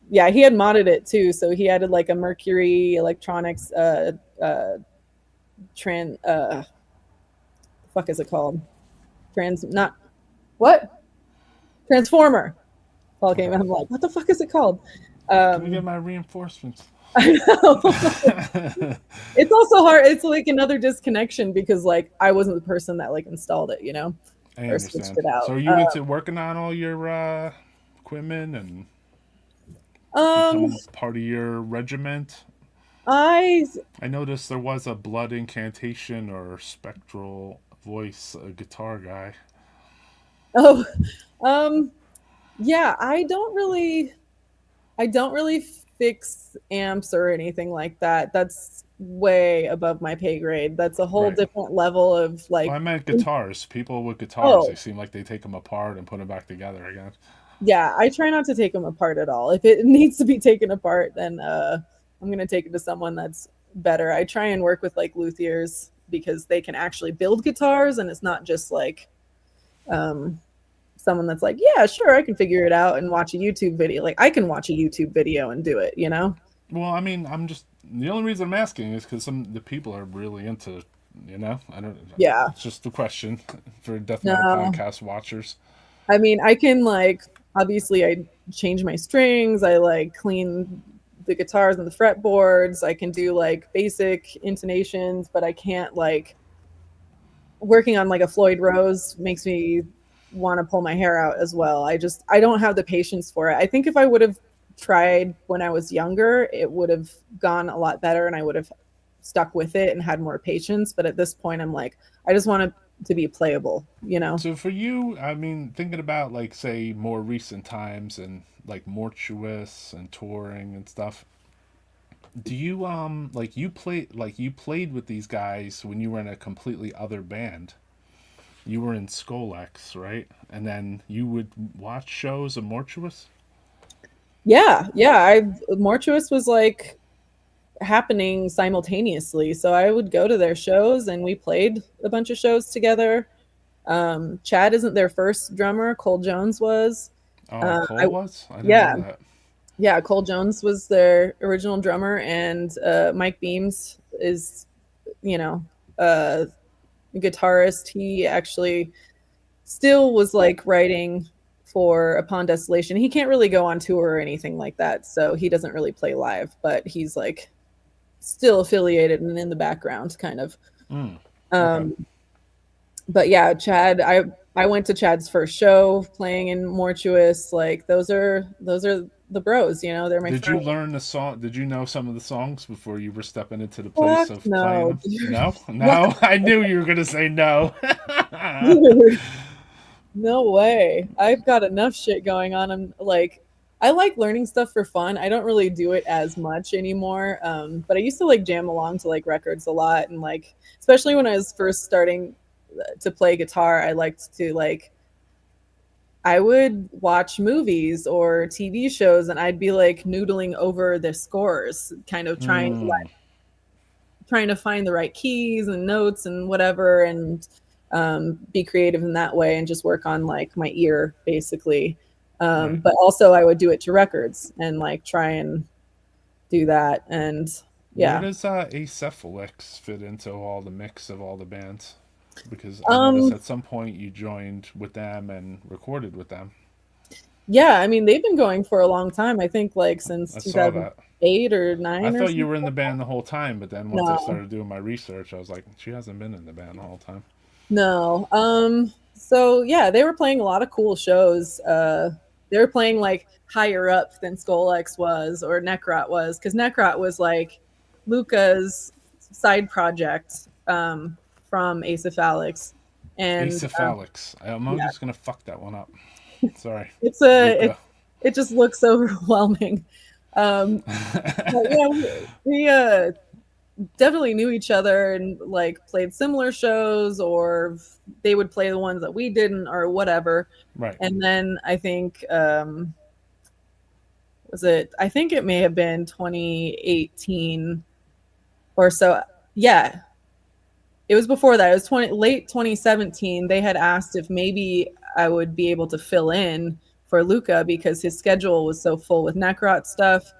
yeah. He had modded it too, so he added like a Mercury Electronics trans the fuck is it called? Trans not what transformer. Paul came and I'm like, what the fuck is it called? Can I get Um, my reinforcements? I know. I It's also hard. It's like another disconnection because like I wasn't the person that like installed it, or switched understand. it So out. are you into working on all your equipment and it's Um, become part of your regiment? I I noticed there was a blood incantation or spectral voice guitar guy. oh um yeah, I don't really fix amps or anything like that. That's way above my pay grade. That's a whole Right. different level of Well, like I meant guitars. People with guitars, they oh, seem like they take them apart and put them back together again. yeah, I try not to take them apart at all. If it needs to be taken apart, then I'm gonna take it to someone that's better. I try and work with like luthiers because they can actually build guitars, and it's not just like um, someone that's like, yeah, sure, I can figure it out and watch a YouTube video. Like I can watch a YouTube video and do it. Well, I mean, I'm just the only reason I'm asking is because some the people are really into, I don't. Yeah. It's just a question for death metal No, podcast watchers. I mean, I can like obviously I change my strings. I like clean the guitars and the fretboards. I can do like basic intonations, but I can't like working on like a Floyd Rose makes me want to pull my hair out as well. I don't have the patience for it. I think if I would have tried when I was younger, it would have gone a lot better and I would have stuck with it and had more patience. But at this point, I'm like, I just want it to be playable. So for you, I mean, thinking about like say more recent times and like Mortuous and touring and stuff. Do you you played with these guys when you were in a completely other band? You were in Scloex, right? And then you would watch shows of Mortuous? Yeah, yeah. I Mortuous was like happening simultaneously, so I would go to their shows and we played a bunch of shows together. Chad isn't their first drummer. Cole Jones was. Oh, I Cole was? I didn't Yeah, know that. Yeah, Cole Jones was their original drummer, and Mike Beams is, you know, a guitarist. He actually still was like writing for Upon Desolation. He can't really go on tour or anything like that, so he doesn't really play live, but he's like still affiliated and in the background kind of. Okay. Um, but yeah, Chad, I went to Chad's first show playing in Mortuous. Like those are the bros, you know, they're my Did you friends. learn the song? Did you know some of the songs before you were stepping into the place Fuck of playing no. them? No, What? no. I knew you were gonna say no. Dude, no way. I've got enough shit going on. I'm like, I like learning stuff for fun. I don't really do it as much anymore. But I used to like jam along to like records a lot, and like especially when I was first starting to play guitar, I liked to like I would watch movies or TV shows, and I'd be like noodling over the scores, kind of Mm, trying to find the right keys and notes and whatever, and be creative in that way, and just work on like my ear basically. right. But also I would do it to records and like try and do that. And Where yeah. does Acephalix fit into all the mix of all the bands? Because I noticed um at some point you joined with them and recorded with them. yeah, I mean they've been going for a long time. I think like since I saw that. 2008 or I 9 or thought you something. were in the band the whole time, but then once I No. started doing my research, I was like, she hasn't been in the band the whole time. No. So yeah, they were playing a lot of cool shows. They were playing like higher up than Scloex was or Necrot was, because Necrot was like Luca's side project from Acephalix. And Acephalix. I'm yeah, always gonna fuck that one up. Sorry, it's a Luca. it just looks overwhelming. But yeah, we definitely knew each other and like played similar shows, or they would play the ones that we didn't or whatever. Right. And then I think I think it may have been 2018 or so. Yeah, it was before that. It was late 2017. They had asked if maybe I would be able to fill in for Luca because his schedule was so full with Necrot stuff,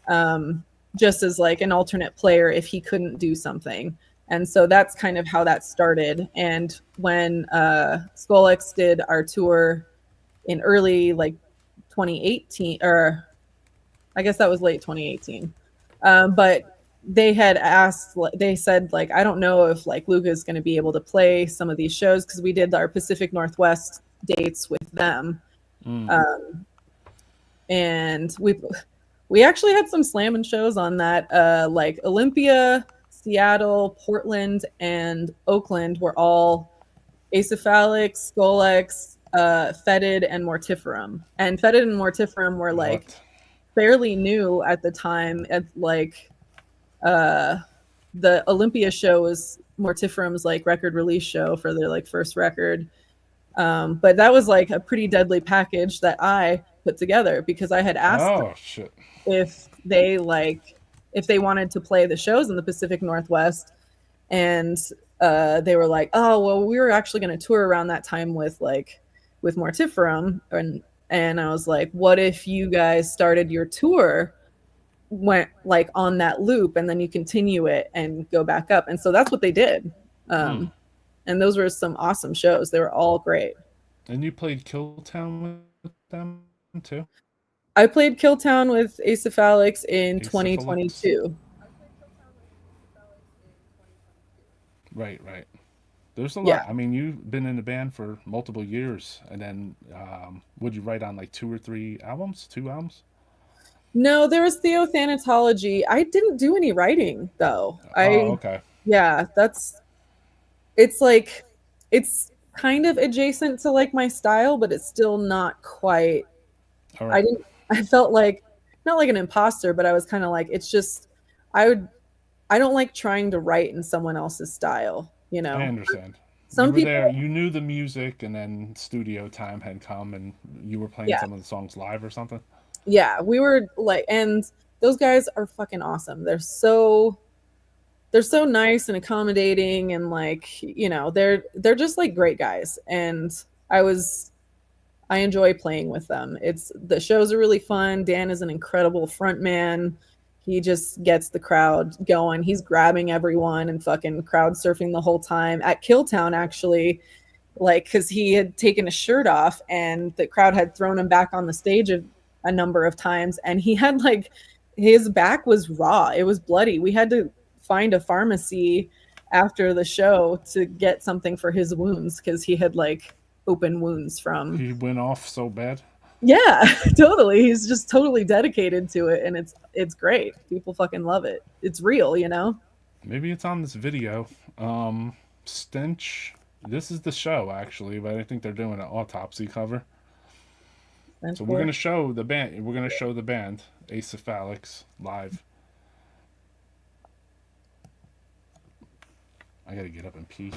um, just as like an alternate player if he couldn't do something. And so that's kind of how that started. And when Scloex did our tour in early like 2018, or I guess that was late 2018. But they had asked, they said, like, I don't know if like Luca is going to be able to play some of these shows because we did our Pacific Northwest dates with them. Mm. Um, and we actually had some slamming shows on that. Like Olympia, Seattle, Portland, and Oakland were all Acephalix, Scloex, Fetid, and Mortiferum. And Fetid and Mortiferum were like What? fairly new at the time. At like uh, the Olympia show was Mortiferum's like record release show for their like first record. But that was like a pretty deadly package that I put together because I had asked them Oh shit. if they like if they wanted to play the shows in the Pacific Northwest, and they were like, oh well, we were actually going to tour around that time with Mortiferum, and I was like, what if you guys started your tour went like on that loop and then you continue it and go back up. And so that's what they did. Mm. And those were some awesome shows. They were all great. And you played Killtown with them too? I played Killtown with Acephalix in Acephalix? 2022. Right, right. There's a Yeah. lot. I mean, you've been in the band for multiple years, and then would you write on like 2 or 3 albums? 2 albums? No, there was Theothanatology. I didn't do any writing though. Oh, okay. Yeah, it's like, it's kind of adjacent to like my style, but it's still not quite. All I right. didn't, I felt like, not like an imposter, but I was kind of like, it's just, I would, I don't like trying to write in someone else's style, you I know? understand. You Some were there, people, you knew the music, and then studio time had come, and you were playing yeah, some of the songs live or something? yeah, we were like, and those guys are fucking awesome. They're so nice and accommodating, and like, they're just like great guys. And I was I enjoy playing with them. The shows are really fun. Dan is an incredible front man. He just gets the crowd going. He's grabbing everyone and fucking crowd surfing the whole time. At Killtown, actually, like, because he had taken his shirt off and the crowd had thrown him back on the stage a number of times, and he had, like, his back was raw. It was bloody. We had to find a pharmacy after the show to get something for his wounds because he had, like, open wounds from... He went off so bad. Yeah, totally. He's just totally dedicated to it, and it's great. People fucking love it. It's real, you know? Maybe it's on this video. Stench. This is the show, actually, but I think they're doing an autopsy cover. So we're going to show the band. We're going to show the band, Acephalix, live. I got to get up and pee.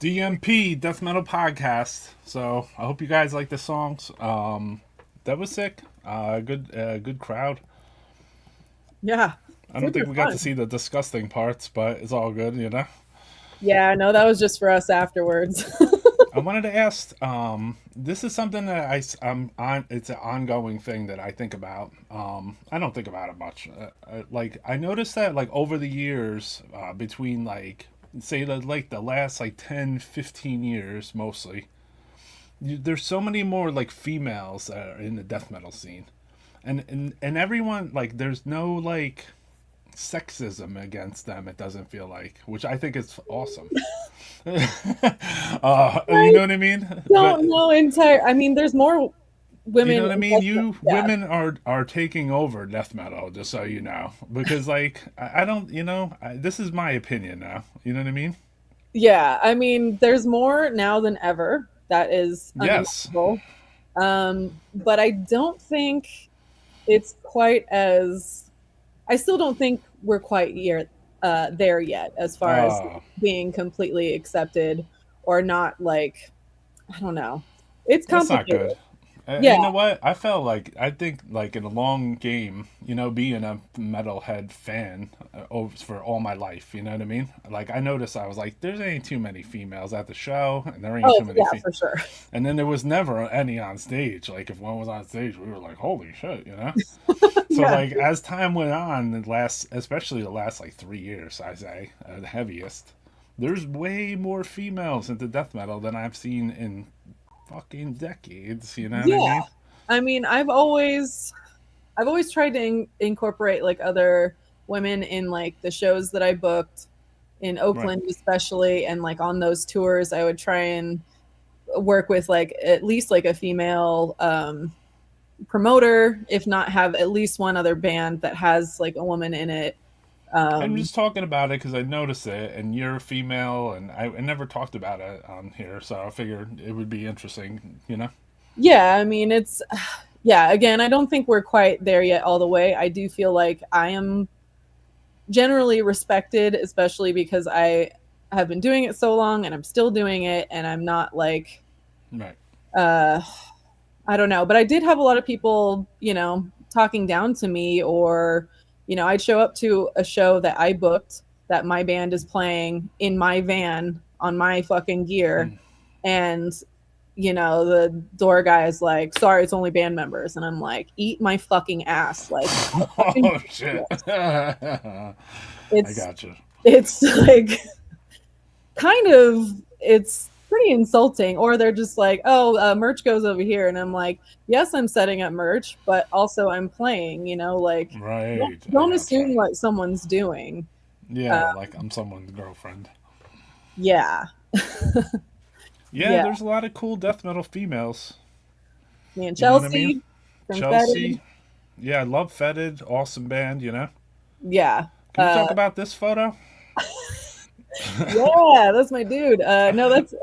DMP Death Metal Podcast. So I hope you guys like the songs. That was sick. Good crowd. Yeah. I don't think we got to see the disgusting parts, but it's all good, you know. Yeah, no, that was just for us afterwards. I wanted to ask. This is something that I'm on. It's an ongoing thing that I think about. I don't think about it much. Like I noticed that like over the years, between like say like the last like 10, 15 years mostly, there's so many more like females that are in the death metal scene, and everyone like there's no like sexism against them. It doesn't feel like, which I think is awesome. You know what I mean? Don't know entire. I mean, there's more women. You know what I mean? Women are taking over death metal, just so you know, because like I don't, you know, this is my opinion now. You know what I mean? Yeah, I mean, there's more now than ever. That is yes. But I don't think it's quite as. I still don't think we're quite there yet, as far as being completely accepted or not. Like, I don't know. It's complicated. That's not good. Yeah. You know what? I think like in a long game, you know, being a metalhead fan for all my life, you know what I mean? Like I noticed I was like, there's ain't too many females at the show, and there ain't too many. For sure. And then there was never any on stage. Like if one was on stage, we were like, holy shit, you know? So like as time went on, especially the last like 3 years, I say, the heaviest, there's way more females into death metal than I've seen in fucking decades, you know what I mean? I mean, I've always tried to incorporate like other women in like the shows that I booked in Oakland, especially, and like on those tours I would try and work with like at least like a female promoter, if not have at least one other band that has like a woman in it. I'm just talking about it because I noticed it, and you're a female, and I never talked about it on here, so I figured it would be interesting, you know? Yeah, I mean, it's, yeah, again, I don't think we're quite there yet all the way. I do feel like I am generally respected, especially because I have been doing it so long and I'm still doing it, and I'm not like, Right. I don't know, but I did have a lot of people, talking down to me, or, I'd show up to a show that I booked that my band is playing in my van on my fucking gear. And, the door guy is like, sorry, it's only band members. And I'm like, eat my fucking ass. Like, Oh, shit. I gotcha. It's like, kind of, it's pretty insulting. Or they're just like, oh, merch goes over here, and I'm like, yes, I'm setting up merch, but also I'm playing, like, right. Don't assume what someone's doing. Yeah, like I'm someone's girlfriend. Yeah. Yeah, there's a lot of cool death metal females. Me and Chelsea. You know what I mean? Chelsea. Yeah, I love Fetid. Awesome band, Yeah. Can you talk about this photo? Yeah, that's my dude. No, that's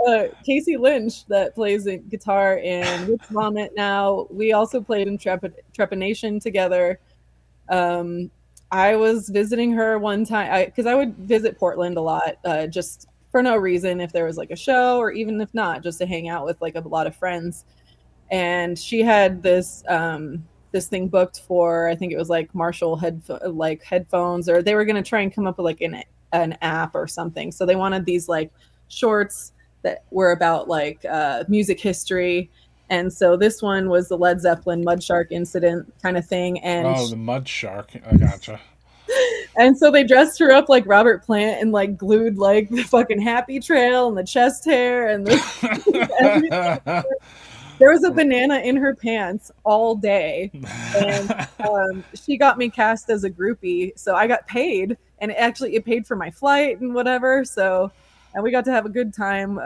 Casey Lynch that plays guitar in Witch Vomit now. We also played in Trepanation together. I was visiting her one time because I would visit Portland a lot, just for no reason, if there was like a show, or even if not, just to hang out with like a lot of friends. And she had this this thing booked for, I think it was like Marshall headphones, or they were going to try and come up with like an app or something. So they wanted these like shorts that were about like music history. And so this one was the Led Zeppelin Mud Shark incident kind of thing. And the Mud Shark. I gotcha. And so they dressed her up like Robert Plant and like glued like the fucking happy trail and the chest hair and the there was a banana in her pants all day. And she got me cast as a groupie. So I got paid, and it paid for my flight and whatever. So, and we got to have a good time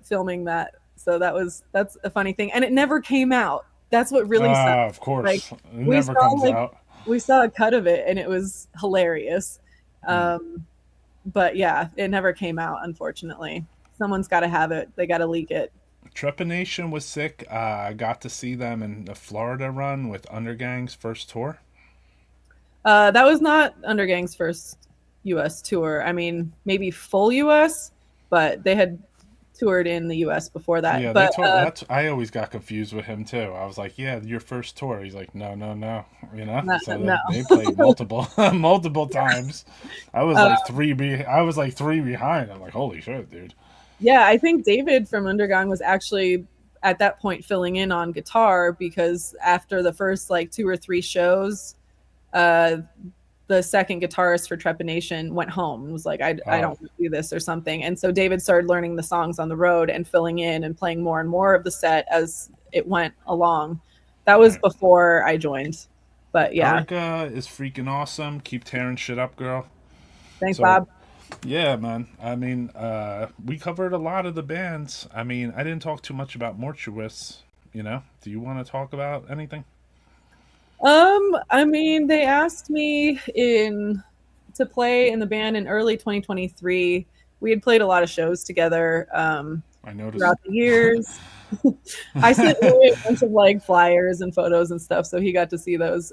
filming that. So that's a funny thing. And it never came out. That's what really sucked. Of course. Like, it never comes out. We saw a cut of it, and it was hilarious. But yeah, it never came out, unfortunately. Someone's got to have it. They got to leak it. Trepanation was sick. I got to see them in the Florida run with Undergang's first tour. That was not Undergang's first U.S. tour. I mean, maybe full U.S., but they had toured in the U.S. before that. Yeah, but I always got confused with him too. I was like, "Yeah, your first tour." He's like, "No." They played multiple times. I was like three behind. I'm like, "Holy shit, dude!" Yeah, I think David from Undergang was actually at that point filling in on guitar, because after the first like 2 or 3 shows, the second guitarist for Trepanation went home and was like, I don't want to do this or something. And so David started learning the songs on the road and filling in and playing more and more of the set as it went along. That was before I joined. But yeah. Erika is freaking awesome. Keep tearing shit up, girl. Thanks, Bob. Yeah, man. I mean, we covered a lot of the bands. I mean, I didn't talk too much about Mortuous, Do you want to talk about anything? I mean, they asked me to play in the band in early 2023. We had played a lot of shows together I noticed throughout the years. I sent Louis a bunch of like flyers and photos and stuff, so he got to see those.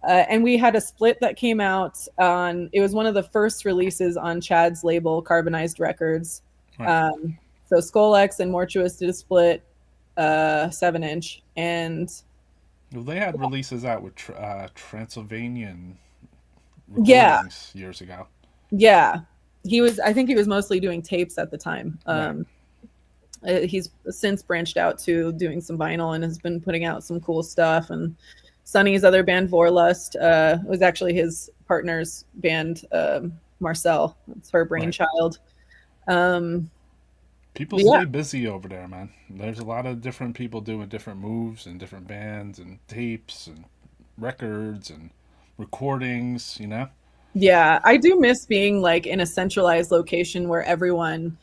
And we had a split that came out it was one of the first releases on Chad's label, Carbonized Records. Right. So Scloex and Mortuous did a split 7-inch, and well, they had releases out with Transylvanian recordings years ago. Yeah, I think he was mostly doing tapes at the time. He's since branched out to doing some vinyl and has been putting out some cool stuff. And Sonny's other band, Vorlust, was actually his partner's band, Marcel. It's her brainchild. People stay busy over there, man. There's a lot of different people doing different moves and different bands and tapes and records and recordings, Yeah, I do miss being like in a centralized location where everyone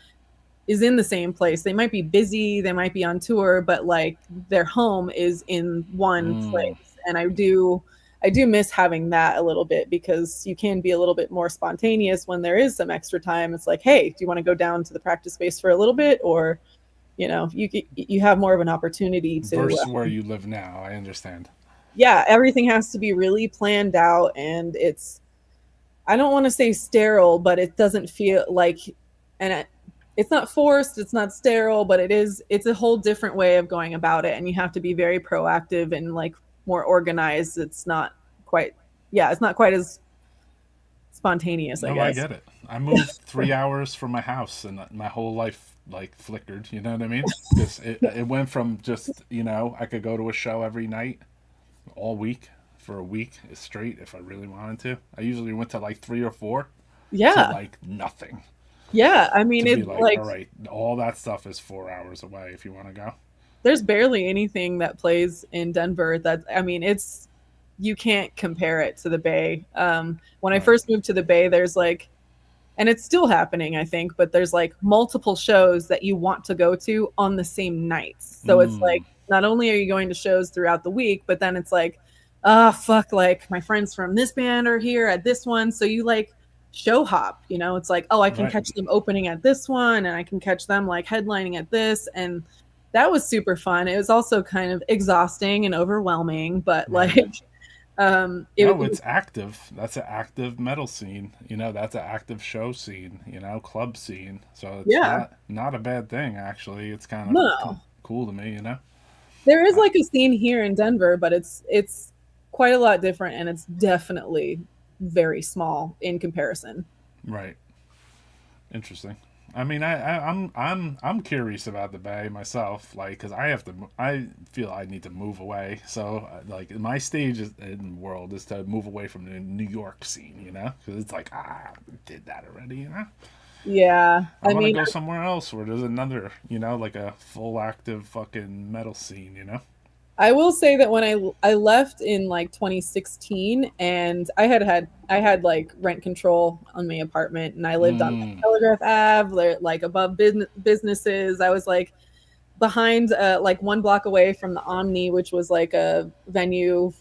is in the same place. They might be busy, they might be on tour, but like their home is in one place. And I do miss having that a little bit, because you can be a little bit more spontaneous when there is some extra time. It's like, hey, do you want to go down to the practice space for a little bit? Or, you know, you have more of an opportunity to versus where you live now. I understand. Yeah, everything has to be really planned out, and I don't want to say sterile, but it doesn't feel like, and it's not forced, it's not sterile, but it's a whole different way of going about it, and you have to be very proactive and like more organized. It's not quite, yeah, it's not quite as spontaneous, I No, I guess. get it. I moved 3 hours from my house, and my whole life like flickered. You know what I mean? Just it went from just, you know, I could go to a show every night, all week for a week straight if I really wanted to. I usually went to like 3 or 4 to Yeah. like nothing. Yeah, I mean, To be it like, like all right, all that stuff is 4 hours away if you want to go. there's barely anything that plays in Denver that, I mean, it's, you can't compare it to the Bay. When I Right. first moved to the Bay, there's like, and it's still happening, I think, but there's like multiple shows that you want to go to on the same nights. So it's like, not only are you going to shows throughout the week, but then it's like, ah, fuck, like my friends from this band are here at this one. So you like show hop, you know, it's like, oh, I can Right. catch them opening at this one, and I can catch them like headlining at this. And that was super fun. It was also kind of exhausting and overwhelming, but Right. like, No, it's active. That's an active metal scene. You know, that's an active show scene. You know, club scene. So it's yeah, not a bad thing actually. It's kind of no, cool to me. You know. there is I, like a scene here in Denver, but it's quite a lot different, and it's definitely very small in comparison. right. Interesting. I mean, I'm curious about the Bay myself, like, because I have to. I feel I need to move away. So, like, my stage in the world is to move away from the New York scene, you know, because it's like, I did that already, you know. Yeah, I I want to mean, go somewhere else where there's another, you know, like a full active fucking metal scene, you know. I will say that when I left in like 2016, and I had like rent control on my apartment, and I lived on like Mm, Telegraph Ave, like above businesses. I was like behind, like one block away from the Omni, which was like a venue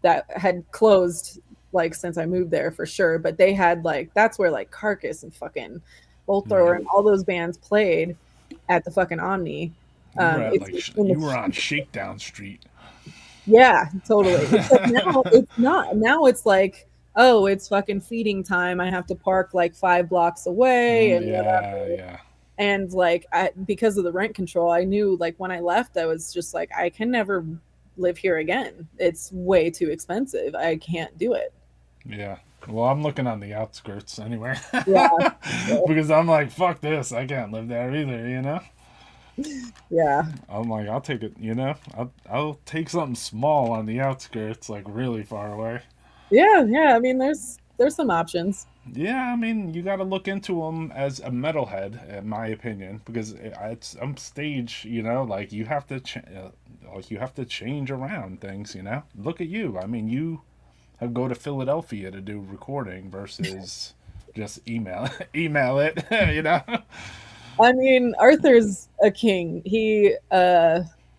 that had closed like since I moved there for sure. But they had like, that's where like Carcass and fucking Bolt Thrower right. and all those bands played at the fucking Omni. You were at It's like in the you were on Shakedown Street. Yeah, totally. Except now it's not. Now it's like, oh, it's fucking feeding time. I have to park like 5 blocks away and Yeah, whatever. yeah, And like, because of the rent control, I knew like when I left, I was just like, I can never live here again. It's way too expensive. I can't do it. yeah. Well, I'm looking on the outskirts anyway, Yeah, because I'm like, fuck this. I can't live there either, you know. yeah, I'm like, I'll take it, you know. I'll take something small on the outskirts, like really far away. yeah, yeah. I mean, there's some options. Yeah, I mean, you got to look into them as a metalhead, in my opinion, because it's some stage, you know, like you have to change around things, you know. Look at you. I mean, you have go to Philadelphia to do recording versus just email it, you know. I mean, Arthur's a king.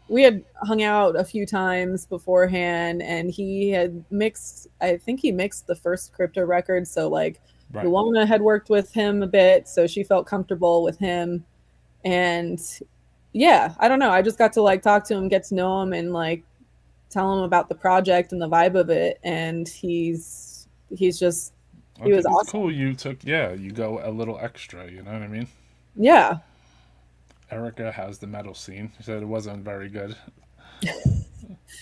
We had hung out a few times beforehand, and he had mixed, I think he mixed the first crypto record. So like Right. Luana had worked with him a bit, so she felt comfortable with him. And yeah, I don't know. I just got to like talk to him, get to know him, and like tell him about the project and the vibe of it. And he's just, I he was think it's awesome. cool you took, yeah, you go a little extra, you know what I mean? Yeah. Erika has the metal scene. She said it wasn't very good.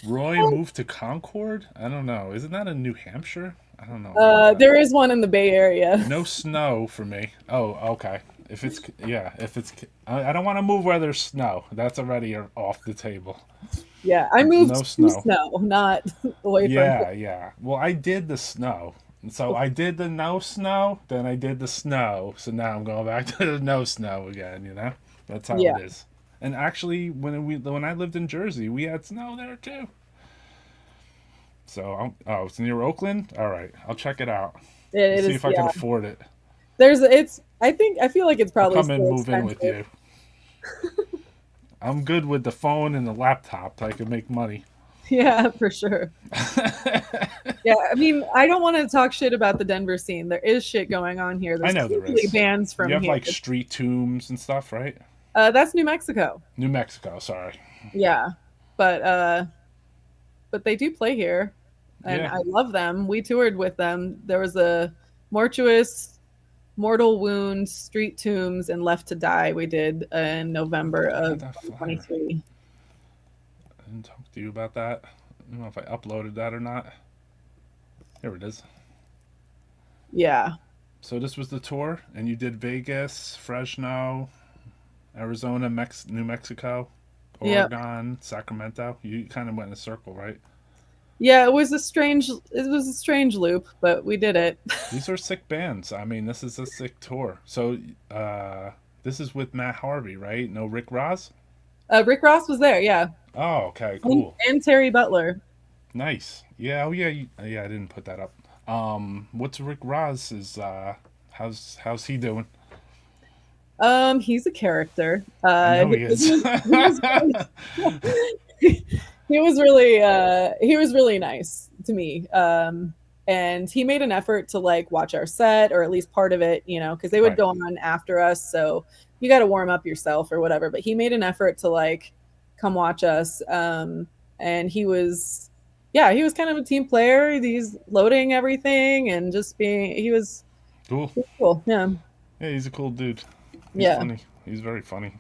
Roy moved to Concord? I don't know. Isn't that in New Hampshire? I don't know about that. There is one in the Bay Area. No snow for me. Oh, okay. If it's, yeah, if it's, I don't want to move where there's snow. That's already off the table. Yeah, I moved No to snow. snow, not away from. Yeah, yeah. Well, I did the snow. So I did the no snow, then I did the snow. So now I'm going back to the no snow again, you know? That's how Yeah, it is. And actually, when I lived in Jersey, we had snow there too. So, oh, it's near Oakland? All right, I'll check it out. it, I'll it see is. if I can Yeah, afford it. I feel like it's I'll probably come and still move in with expensive. you. I'm good with the phone and the laptop. I can make money. Yeah, for sure. Yeah, I mean, I don't want to talk shit about the Denver scene. There is shit going on here. I There's know there clearly is. bands You from have here. like street tombs and stuff, right? That's New Mexico. New Mexico, sorry. Yeah, but they do play here, and Yeah. I love them. We toured with them. There was a Mortuous, Mortal Wounds, Street Tombs, and Left to Die. We did in November I had of that flyer. 2023. I didn't talk to you about that. I don't know if I uploaded that or not. Here it is. Yeah. So this was the tour, and you did Vegas, Fresno, Arizona, New Mexico, Yep. Oregon, Sacramento. You kind of went in a circle, right? Yeah, it was a strange loop, but we did it. These are sick bands. I mean, this is a sick tour. So, this is with Matt Harvey, right? No Rick Ross? Rick Ross was there, yeah. Oh, okay, cool. And Terry Butler. Nice. Yeah, oh yeah, yeah, I didn't put that up. What's Rick Ross is how's he doing? He's a character. I know he is. He was really nice to me. And he made an effort to like watch our set, or at least part of it, you know, because they would Right. go on after us, so you got to warm up yourself or whatever. But he made an effort to like come watch us. And he was kind of a team player. He's loading everything and just he was Cool. cool. Yeah. Yeah, he's a cool dude. He's Yeah. funny. He's very funny.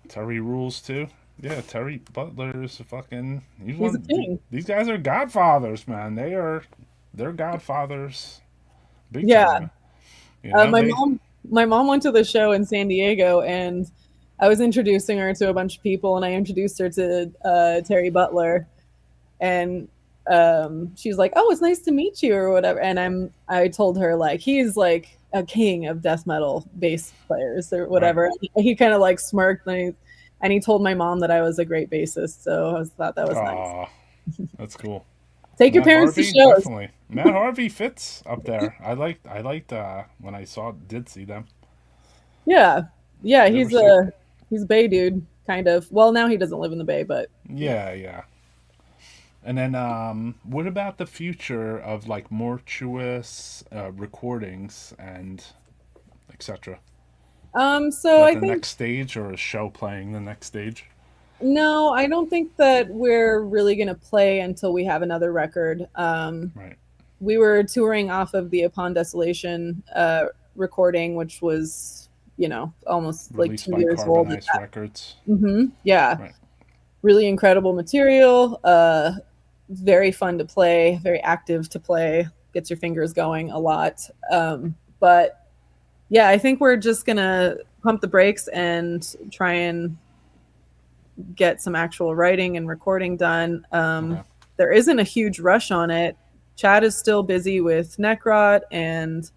Terry rules too. Yeah, Terry Butler is a fucking. He's a king. These guys are godfathers, man. They're godfathers. Big Yeah. time. You know, My mom went to the show in San Diego, and I was introducing her to a bunch of people, and I introduced her to Terry Butler, and she's like, "Oh, it's nice to meet you," or whatever. And I told her like he's like a king of death metal bass players or whatever. Right. He kind of like smirked, and he told my mom that I was a great bassist. So I thought that was nice. That's cool. Take your parents Harvey, to shows. Definitely. Matt Harvey fits up there. I liked when I did see them. Yeah, They he's were a Bay dude, kind of. Well, now he doesn't live in the Bay, but Yeah. And then, what about the future of like Mortuous recordings and etc.? So I The think next stage, or a show playing the next stage? no, I don't think that we're really gonna play until we have another record. Right. We were touring off of the Upon Desolation recording, which was, you know, almost Released like by 2 years old. Carbonized Records. Yeah. Right. Really incredible material. Very fun to play, very active to play, gets your fingers going a lot. But yeah, I think we're just gonna pump the brakes and try and get some actual writing and recording done. Okay. There isn't a huge rush on it. Chad is still busy with Necrot, and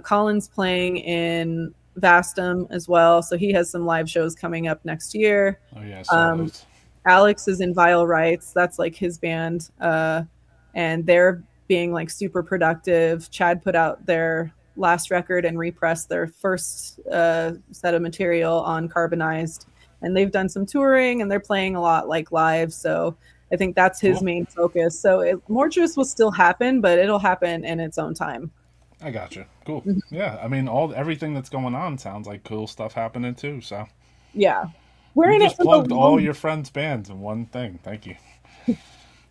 Colin's playing in Vastum as well, so he has some live shows coming up next year. Oh yeah, I saw those. Alex is in Vile Rights. That's like his band. And they're being like super productive. Chad put out their last record and repressed their first set of material on Carbonized. And they've done some touring, and they're playing a lot like live. So I think that's his main focus. So Mortuous will still happen, but it'll happen in its own time. I gotcha. Cool. Yeah, I mean, everything that's going on sounds like cool stuff happening too. So Yeah. We're you in just it for plugged the all long- your friends' bands in one thing. Thank you.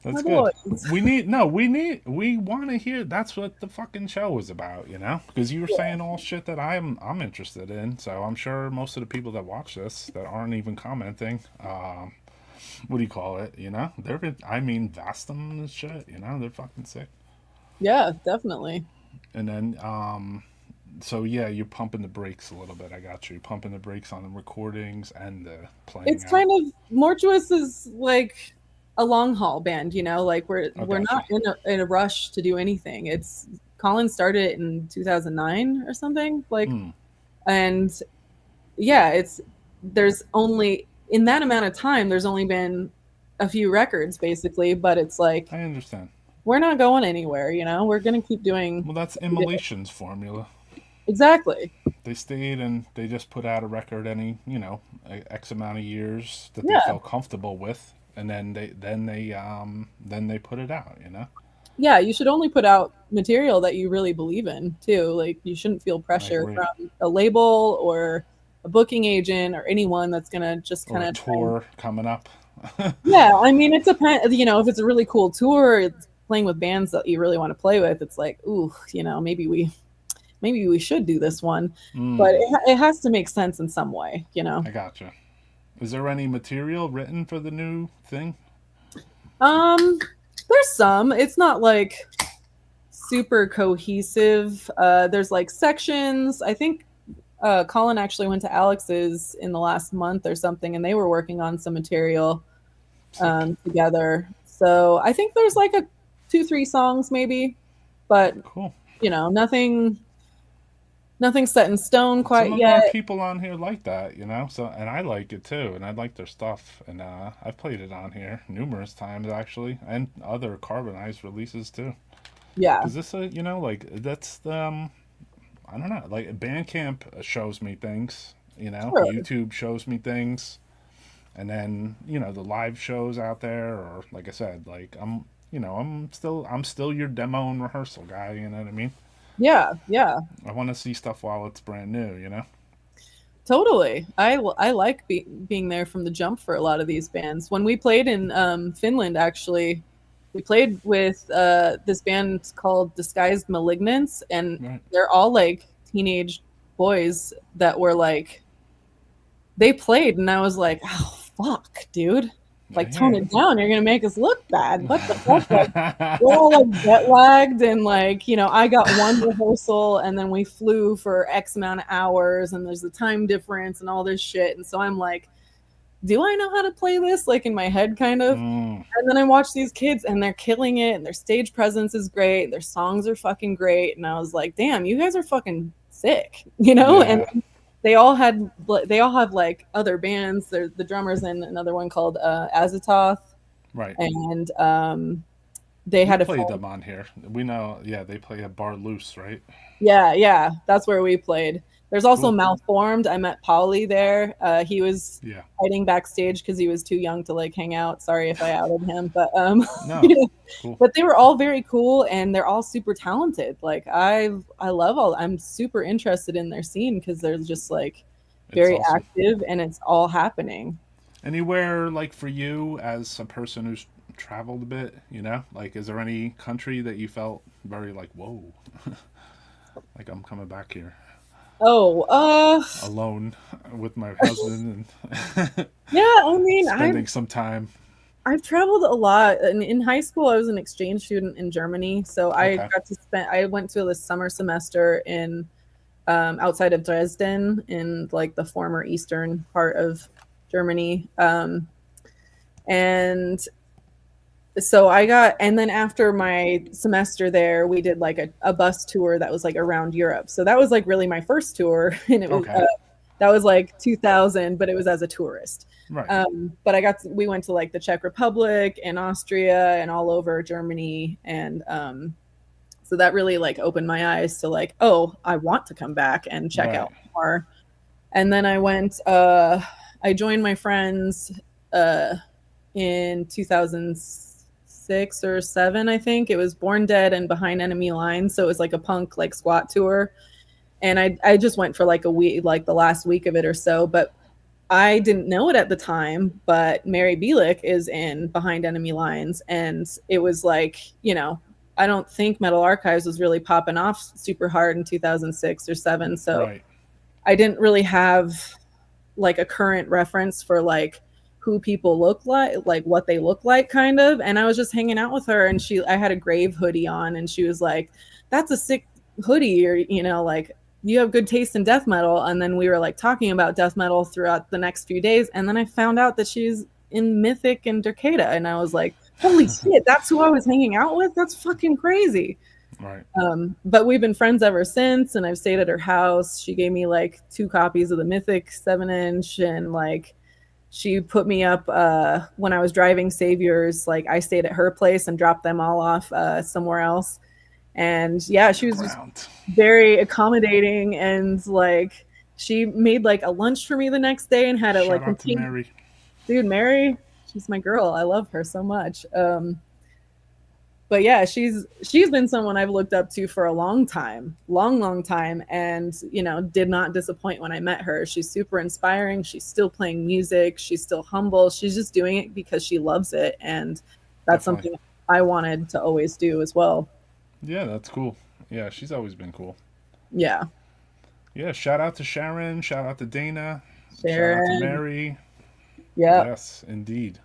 That's My good. boys. We want to hear. That's what the fucking show was about, you know? Because you were saying all shit that I'm interested in. So I'm sure most of the people that watch this that aren't even commenting, what do you call it? You know, Vastum and shit. You know, they're fucking sick. Yeah, definitely. And then, so yeah, you're pumping the brakes a little bit. I got you. You're pumping the brakes on the recordings and the playing. It's kind of Mortuous is like a long haul band, you know, like we're not in a rush to do anything. It's Colin started it in 2009 or something, like and yeah, there's only in that amount of time there's only been a few records basically, but it's like I understand. We're not going anywhere, you know. We're gonna keep doing. Well, that's Immolation's formula. Exactly. They stayed and they just put out a record any, X amount of years that they Yeah. felt comfortable with, and then they put it out, Yeah, you should only put out material that you really believe in too. Like you shouldn't feel I pressure agree. from a label or a booking agent or anyone that's gonna just Or kind a of try and tour coming up. yeah, I mean it depends, if it's a really cool tour, it's playing with bands that you really want to play with, it's like, ooh, maybe we should do this one. But Mm, it has to make sense in some way. I gotcha. Is there any material written for the new thing? Um there's some. It's not like super cohesive. There's like sections. I think Colin actually went to Alex's in the last month or something, and they were working on some material Sick. together. So I think there's like a 2, 3 songs maybe, but Cool. nothing set in stone Some quite of our yet. people on here like that, So, and I like it too, and I like their stuff, and I've played it on here numerous times actually, and other carbonized releases too. Yeah, Because this, like that's I don't know, like Bandcamp shows me things, sure. YouTube shows me things, and then the live shows out there, or like I said, like I'm still your demo and rehearsal guy. You know what I mean? Yeah, yeah. I want to see stuff while it's brand new. Totally. I like being there from the jump for a lot of these bands. When we played in Finland, actually, we played with this band called Disguised Malignants, and Right. they're all like teenage boys that were like, they played, and I was like, oh, fuck, dude. I Like, tone hear it down. You're going to make us look bad. What the fuck? Like, we're all like jet lagged, and like, I got one rehearsal and then we flew for X amount of hours, and there's the time difference and all this shit. And so I'm like, do I know how to play this? Like in my head, kind of. mm, And then I watch these kids and they're killing it, and their stage presence is great. Their songs are fucking great. And I was like, damn, you guys are fucking sick, And yeah. they all have like other bands. They're the drummers in another one called Azatoth, Right. and they We had a played phone. them on here. We know. Yeah, they play at Bar Loose, right? Yeah, that's where we played. There's also Cool. Malformed. I met Pauli there. He was Yeah. hiding backstage because he was too young to like hang out. Sorry if I outed him, but No. Cool. but they were all very cool, and they're all super talented. Like I love all. I'm super interested in their scene because they're just like It's very awesome. active, and it's all happening. Anywhere like for you as a person who's traveled a bit, like is there any country that you felt very like whoa, like I'm coming back here Oh, alone with my husband and yeah. I mean, spending some time. I've traveled a lot. In high school, I was an exchange student in Germany, so I Okay. got to spend. I went to the summer semester in outside of Dresden, in like the former eastern part of Germany, and so and then after my semester there, we did like a bus tour that was like around Europe. So that was like really my first tour, and it was Okay. that was like 2000, but it was as a tourist. Right. But we went to like the Czech Republic and Austria and all over Germany, and so that really like opened my eyes to like, oh, I want to come back and check Right. out more. And then I joined my friends uh, in 2006 or 7, I think. It was Born Dead and Behind Enemy Lines, so it was like a punk like squat tour. And I just went for like a week, like the last week of it or so, but I didn't know it at the time, but Mary Bielik is in Behind Enemy Lines, and it was like, I don't think Metal Archives was really popping off super hard in 2006 or 7, so Right. I didn't really have like a current reference for like who people look like what they look like, kind of. And I was just hanging out with her, and I had a Grave hoodie on, and she was like, "That's a sick hoodie," or like, "You have good taste in death metal." And then we were like talking about death metal throughout the next few days, and then I found out that she's in Mythic and Dercata, and I was like, "Holy shit, that's who I was hanging out with? That's fucking crazy." Right. But we've been friends ever since, and I've stayed at her house. She gave me like 2 copies of the Mythic 7-inch, and like she put me up when I was driving Saviors. Like I stayed at her place and dropped them all off somewhere else. And yeah, she was just Ground. very accommodating, and like she made like a lunch for me the next day and had it like Shout out to Mary. dude, Mary, she's my girl. I love her so much. But yeah, she's been someone I've looked up to for a long time, long time, and you know, did not disappoint when I met her. She's super inspiring. She's still playing music. She's still humble. She's just doing it because she loves it, and that's Definitely. something I wanted to always do as well. Yeah, that's cool. Yeah, she's always been cool. Yeah, Yeah, shout out to Sharon. Shout out to Dana. Shout out to Sharon. Mary. Yeah, Yes, indeed.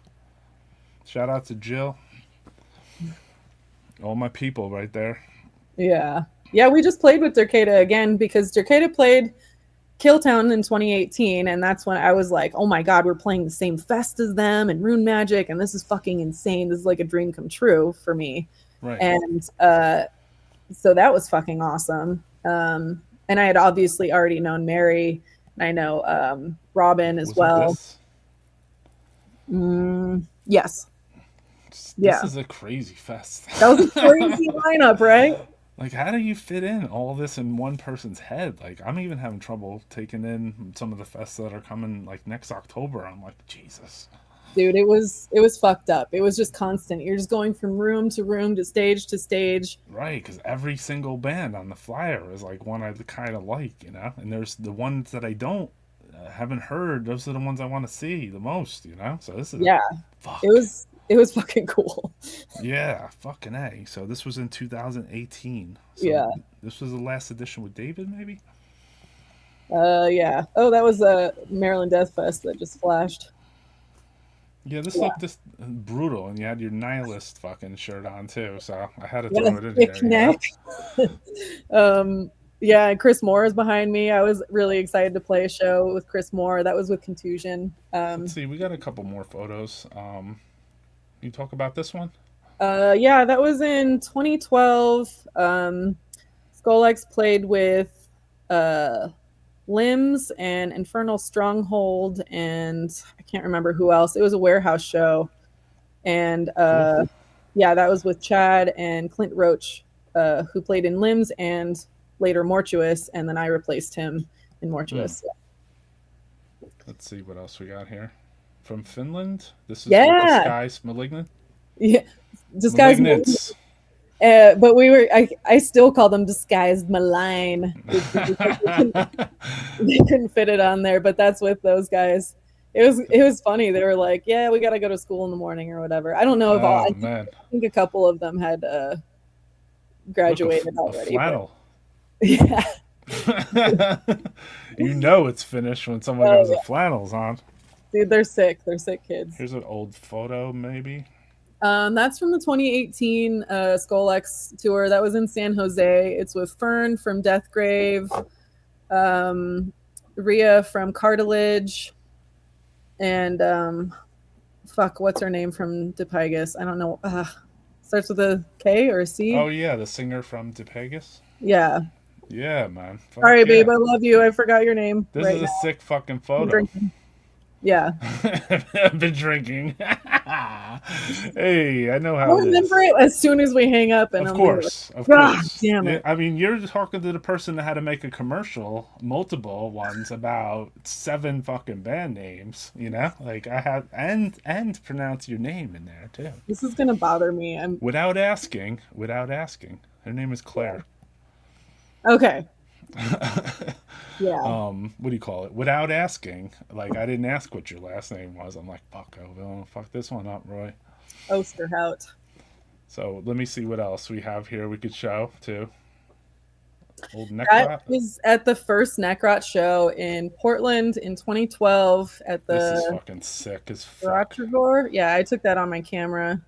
Shout out to Jill. All my people right there. yeah. We just played with Derkata again because Derkata played Killtown in 2018, and that's when I was like, oh my god, we're playing the same fest as them and Rune Magic, and this is fucking insane. This is like a dream come true for me. Right. And so that was fucking awesome. And I had obviously already known Mary, and I know Robin as well. Yes. This is a crazy fest. That was a crazy lineup, right? Like, how do you fit in all this in one person's head? Like, I'm even having trouble taking in some of the fests that are coming, like, next October. I'm like, Jesus. Dude, it was fucked up. It was just constant. You're just going from room to room to stage to stage. Right, because every single band on the flyer is, like, one I kind of like, you know? And there's the ones that I haven't heard. Those are the ones I want to see the most, you know? So this is... Yeah. Fuck. It was fucking cool. Yeah, fucking A. So this was in 2018. So yeah. This was the last edition with David, maybe? Yeah. Oh, that was a Maryland Death Fest that just flashed. Yeah, this looked just brutal, and you had your nihilist fucking shirt on too, so I had to throw it in here. Neck. Yeah, Chris Moore is behind me. I was really excited to play a show with Chris Moore. That was with Contusion. Let's see, we got a couple more photos. You talk about this one? Yeah, that was in 2012. Scloex played with Limbs and Infernal Stronghold, and I can't remember who else. It was a warehouse show. And yeah, that was with Chad and Clint Roach, who played in Limbs and later Mortuous, and then I replaced him in Mortuous. Let's see what else we got here. From Finland? This is Disguised Malignant? Yeah, Disguised Malignants. But I still call them Disguised Malign. They couldn't fit it on there, but that's with those guys. It was funny. They were like, yeah, we got to go to school in the morning or whatever. I don't know if I think a couple of them had graduated already. A flannel. Yeah. You know it's finished when someone has a flannels on. Dude, they're sick. They're sick kids. Here's an old photo, maybe. That's from the 2018 Scloex tour. That was in San Jose. It's with Fern from Deathgrave, Rhea from Cartilage, and what's her name from Depegus? I don't know. Starts with a K or a C? Oh, yeah, the singer from Depegus? Yeah. Yeah, man. Fuck all right, babe, I love you. I forgot your name. This is a sick fucking photo. Yeah. I've been drinking. Hey, I know how I'll remember it as soon as we hang up. And of course. Damn it. I mean, you're talking to the person that had to make a commercial, multiple ones, about 7 fucking band names, you know? Like, I had, and pronounce your name in there, too. This is going to bother me. Without asking. Her name is Claire. Okay. Yeah. What do you call it? Without asking, like, I didn't ask what your last name was. I'm like, fuck this one up, Roy. Osterhout. So let me see what else we have here we could show too. Old Necrot. That was at the first Necrot show in Portland in 2012 at the. This is fucking sick as fuck. Yeah, I took that on my camera.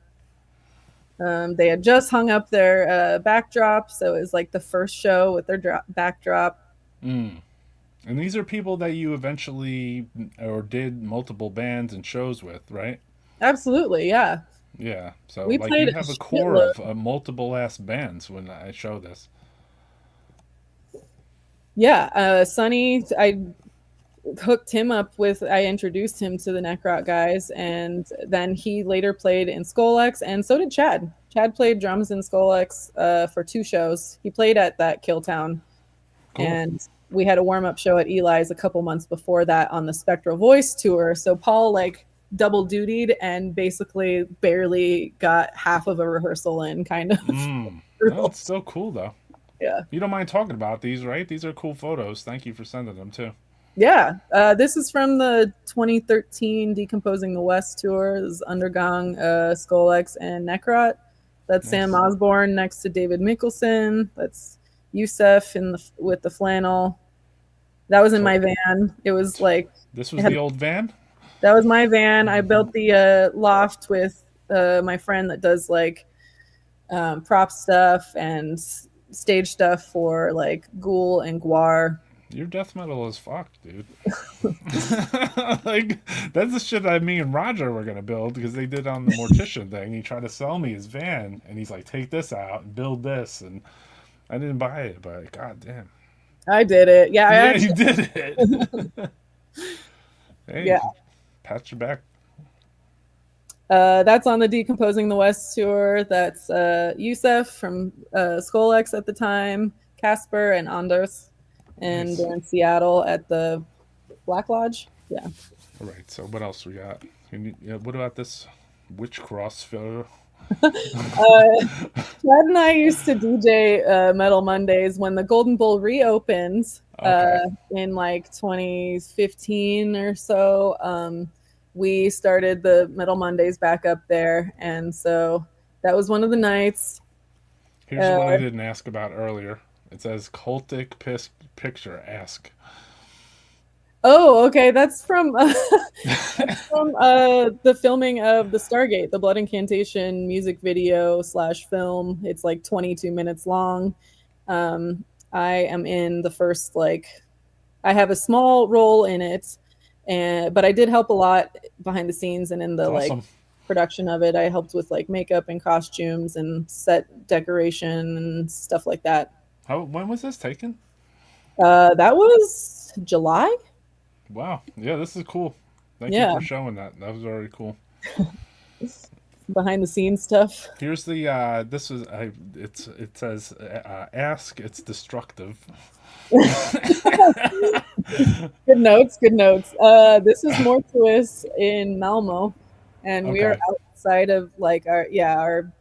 They had just hung up their backdrop, so it was like the first show with their backdrop. And these are people that you eventually or did multiple bands and shows with, right? Absolutely, yeah. Yeah, so we like you have a core of multiple ass bands when I show this. Yeah, Sonny, I hooked him up with. I introduced him to the Necrot guys, and then he later played in Scloex, and so did Chad. Chad played drums in Scloex for 2 shows. He played at that Killtown, Cool. and we had a warm-up show at Eli's a couple months before that on the Spectral Voice tour. So Paul like double dutied and basically barely got half of a rehearsal in, kind of. No, it's still cool though. Yeah. You don't mind talking about these, right? These are cool photos. Thank you for sending them too. Yeah. This is from the 2013 Decomposing the West tour. This is Undergang, Scloex, and Necrot. That's Nice. Sam Osborne next to David Mikkelsen. That's Youssef with the flannel. That was in my van. It was like... This was the old van? That was my van. I built the loft with my friend that does like prop stuff and stage stuff for like Ghoul and Guar. Your death metal is fucked, dude. Like, that's the shit that me and Roger were gonna build because they did on the Mortician thing. He tried to sell me his van, and he's like, "Take this out and build this," and I didn't buy it, but god damn. I did it. Yeah, you did it. Hey, yeah. pat your back. That's on the Decomposing the West tour. That's Youssef from Scloex at the time, Casper and Anders, and Nice. they're in Seattle at the Black Lodge. Yeah. All right. So what else we got? What about this witch cross photo? Chad and I used to DJ Metal Mondays when the Golden Bull reopened in like 2015 or so. We started the Metal Mondays back up there, and so that was one of the nights. Here's what I didn't ask about earlier. It says cultic picture. Ask. Oh, okay. That's from the filming of the Stargate, the Blood Incantation music video / film. It's like 22 minutes long. I am in the first I have a small role in it, but I did help a lot behind the scenes and in the Awesome. production of it. I helped with makeup and costumes and set decoration and stuff like that. When was this taken? That was July. Wow. Yeah, this is cool. Thank you for showing that. That was very cool. Behind the scenes stuff. Here's the it says ask, it's destructive. Good notes. This is Mortuous in Malmo, and we are outside of our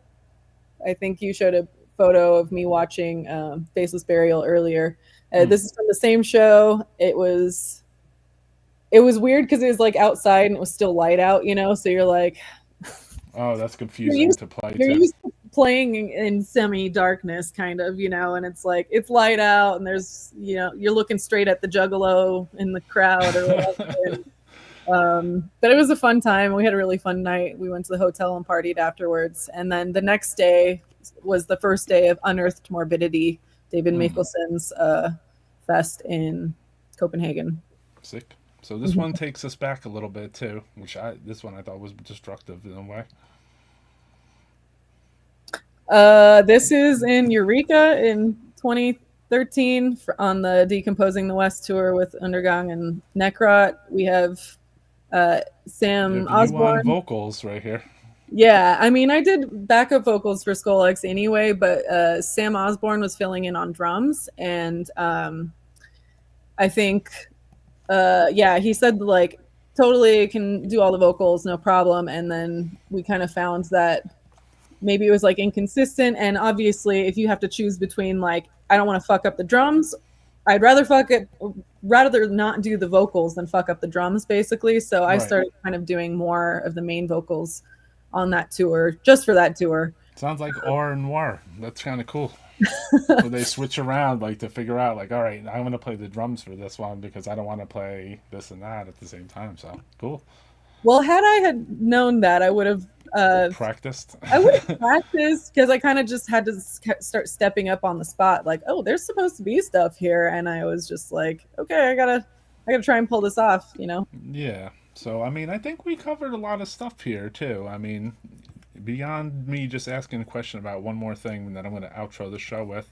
I think you showed a photo of me watching Faceless Burial earlier. This is from the same show. It was weird because it was outside and it was still light out, so you're like, oh, that's confusing to play. You're used to playing in semi-darkness, kind of, and it's it's light out and there's, you're looking straight at the juggalo in the crowd or whatever. But it was a fun time. We had a really fun night. We went to the hotel and partied afterwards. And then the next day was the first day of Unearthed Morbidity, David Mikkelsen's fest in Copenhagen. Sick. So this one takes us back a little bit too, this one I thought was destructive in a way. This is in Eureka in 2013 on the Decomposing the West tour with Undergang and Necrot. We have Sam Osborne on vocals right here. Yeah, I mean, I did backup vocals for Scloex anyway, but Sam Osborne was filling in on drums, and I think, he said totally can do all the vocals, no problem. And then we kind of found that maybe it was inconsistent, and obviously, if you have to choose between I don't want to fuck up the drums, I'd rather not do the vocals than fuck up the drums, basically. So I started kind of doing more of the main vocals on that tour, just for that tour. Sounds like Or and War. That's kind of cool. So they switch around to figure out all right, I'm going to play the drums for this one because I don't want to play this and that at the same time. So cool. Well, had I had known that, I would have practiced. I would have practiced because I kind of just had to start stepping up on the spot. Oh, there's supposed to be stuff here, and I was just okay, I gotta try and pull this off. Yeah. So, I mean, I think we covered a lot of stuff here, too. I mean, beyond me just asking a question about one more thing that I'm going to outro the show with.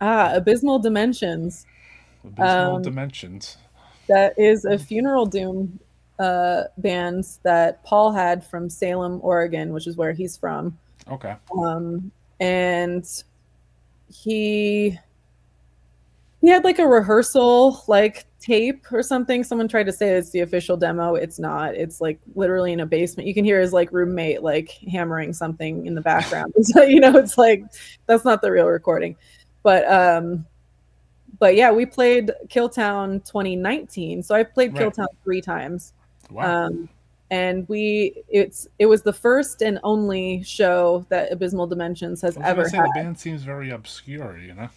Abysmal Dimensions. Abysmal Dimensions. That is a funeral doom band that Paul had from Salem, Oregon, which is where he's from. Okay. And he had like a rehearsal like tape or something. Someone tried to say it's the official demo. It's not. It's like literally in a basement. You can hear his like roommate like hammering something in the background. So, it's like that's not the real recording. But yeah, we played Killtown 2019. So I played Right. Killtown 3 times. Wow. And it was the first and only show that Abysmal Dimensions has I was gonna ever say had. the band seems very obscure, you know.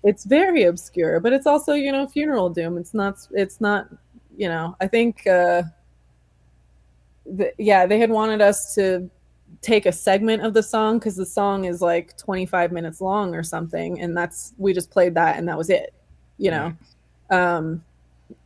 It's very obscure, but it's also, funeral doom. It's not, I think yeah, they had wanted us to take a segment of the song because the song is like 25 minutes long or something, and we just played that and that was it, you know. Right. Um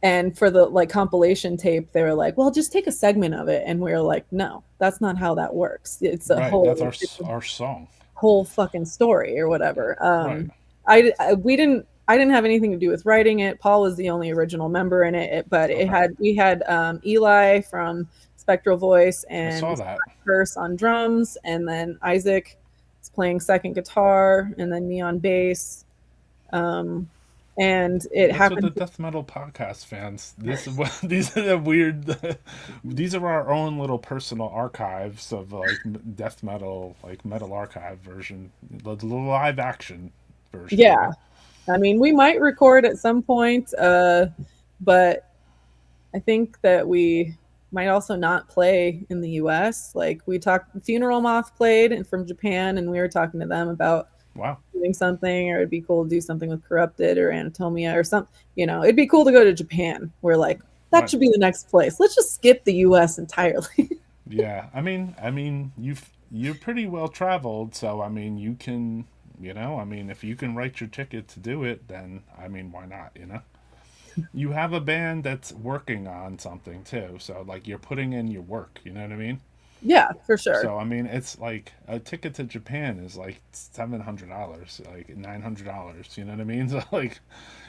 and for the like compilation tape, they were like, well, just take a segment of it, and we were like, no, that's not how that works. It's a Right. That's it's a our song. whole fucking story or whatever. Right. I didn't have anything to do with writing it. Paul was the only original member in it, but Okay. we had Eli from Spectral Voice I saw and that. Curse on drums, and then Isaac was playing second guitar, and then me on bass. Um, and it That's what the happened. death metal podcast fans. This is what these are the weird. These are our own little personal archives of like death metal, like metal archive version, the live action version. You Yeah, know? I mean, we might record at some point, but I think that we might also not play in the US. Like we talked, Funeral Moth played and from Japan, and we were talking to them about Wow. doing something, or it'd be cool to do something with Corrupted or Anatomia or something. It'd be cool to go to Japan. We're like, that Right. should be the next place. Let's just skip the US entirely. Yeah. I mean, you're pretty well traveled, so I mean, you can, I mean, if you can write your ticket to do it, then I mean, why not? You know. You have a band that's working on something too, so like you're putting in your work. You know what I mean? Yeah, for sure. So I mean, it's like a ticket to Japan is like $700, like $900. You know what I mean? So like,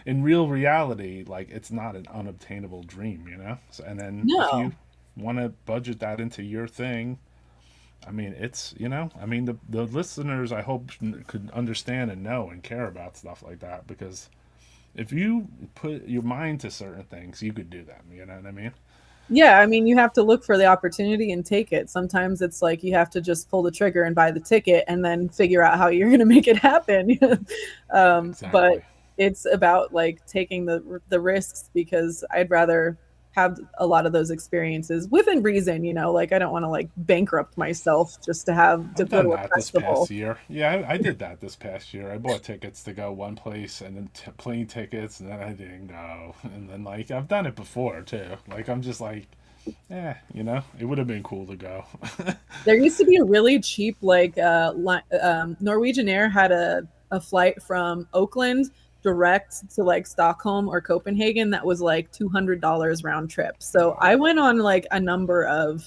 in real reality, like it's not an unobtainable dream, you know. So and then if No. you want to budget that into your thing, I mean, it's I mean the listeners I hope could understand and know and care about stuff like that because if you put your mind to certain things, you could do them. You know what I mean? Yeah, I mean, you have to look for the opportunity and take it. Sometimes it's like you have to just pull the trigger and buy the ticket and then figure out how you're going to make it happen. But Exactly. it's about like taking the risks because I'd rather have a lot of those experiences within reason, like I don't want to like bankrupt myself just to I've go done to a that this festival. past year. Yeah, I did that this past year. I bought tickets to go one place and then plane tickets, and then I didn't go. And then, like, I've done it before, too. Like, I'm just like, it would have been cool to go. There used to be a really cheap like Norwegian Air had a flight from Oakland direct to like Stockholm or Copenhagen that was like $200 round trip. So I went on like a number of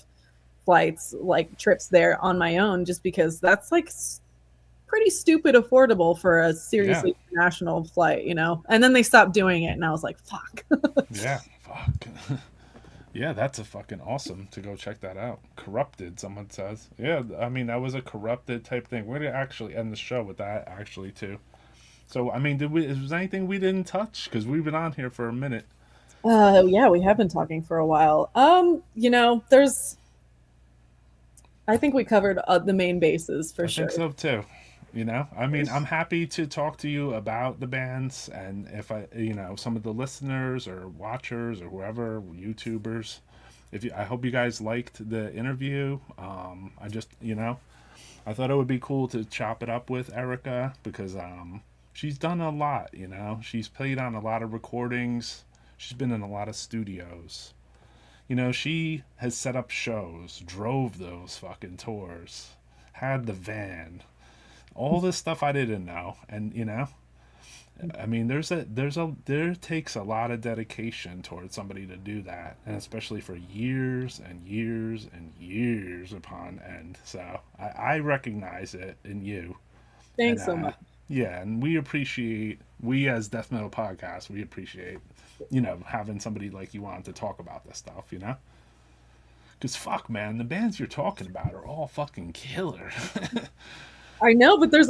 flights, like trips there on my own, just because that's like pretty stupid affordable for a Yeah, seriously international flight, And then they stopped doing it, and I was like, fuck. yeah, fuck. Yeah, that's a fucking awesome to go check that out. Corrupted, someone says. Yeah, I mean, that was a corrupted type thing. We're going to actually end the show with that, actually, too. So, I mean, is there anything we didn't touch? Because we've been on here for a minute. Yeah, we have been talking for a while. There's I think we covered the main bases for I think sure. so too. I mean, I'm happy to talk to you about the bands, and if some of the listeners or watchers or whoever, YouTubers, I hope you guys liked the interview. I just, I thought it would be cool to chop it up with Erika because she's done a lot. She's played on a lot of recordings. She's been in a lot of studios. She has set up shows, drove those fucking tours, had the van, all this stuff I didn't know. And I mean, there takes a lot of dedication towards somebody to do that, and especially for years and years and years upon end. So I recognize it in you, and Thanks so much. yeah, and we as Death Metal Podcast, we appreciate having somebody like you on to talk about this stuff. Because fuck, man, the bands you're talking about are all fucking killer. I know, but there's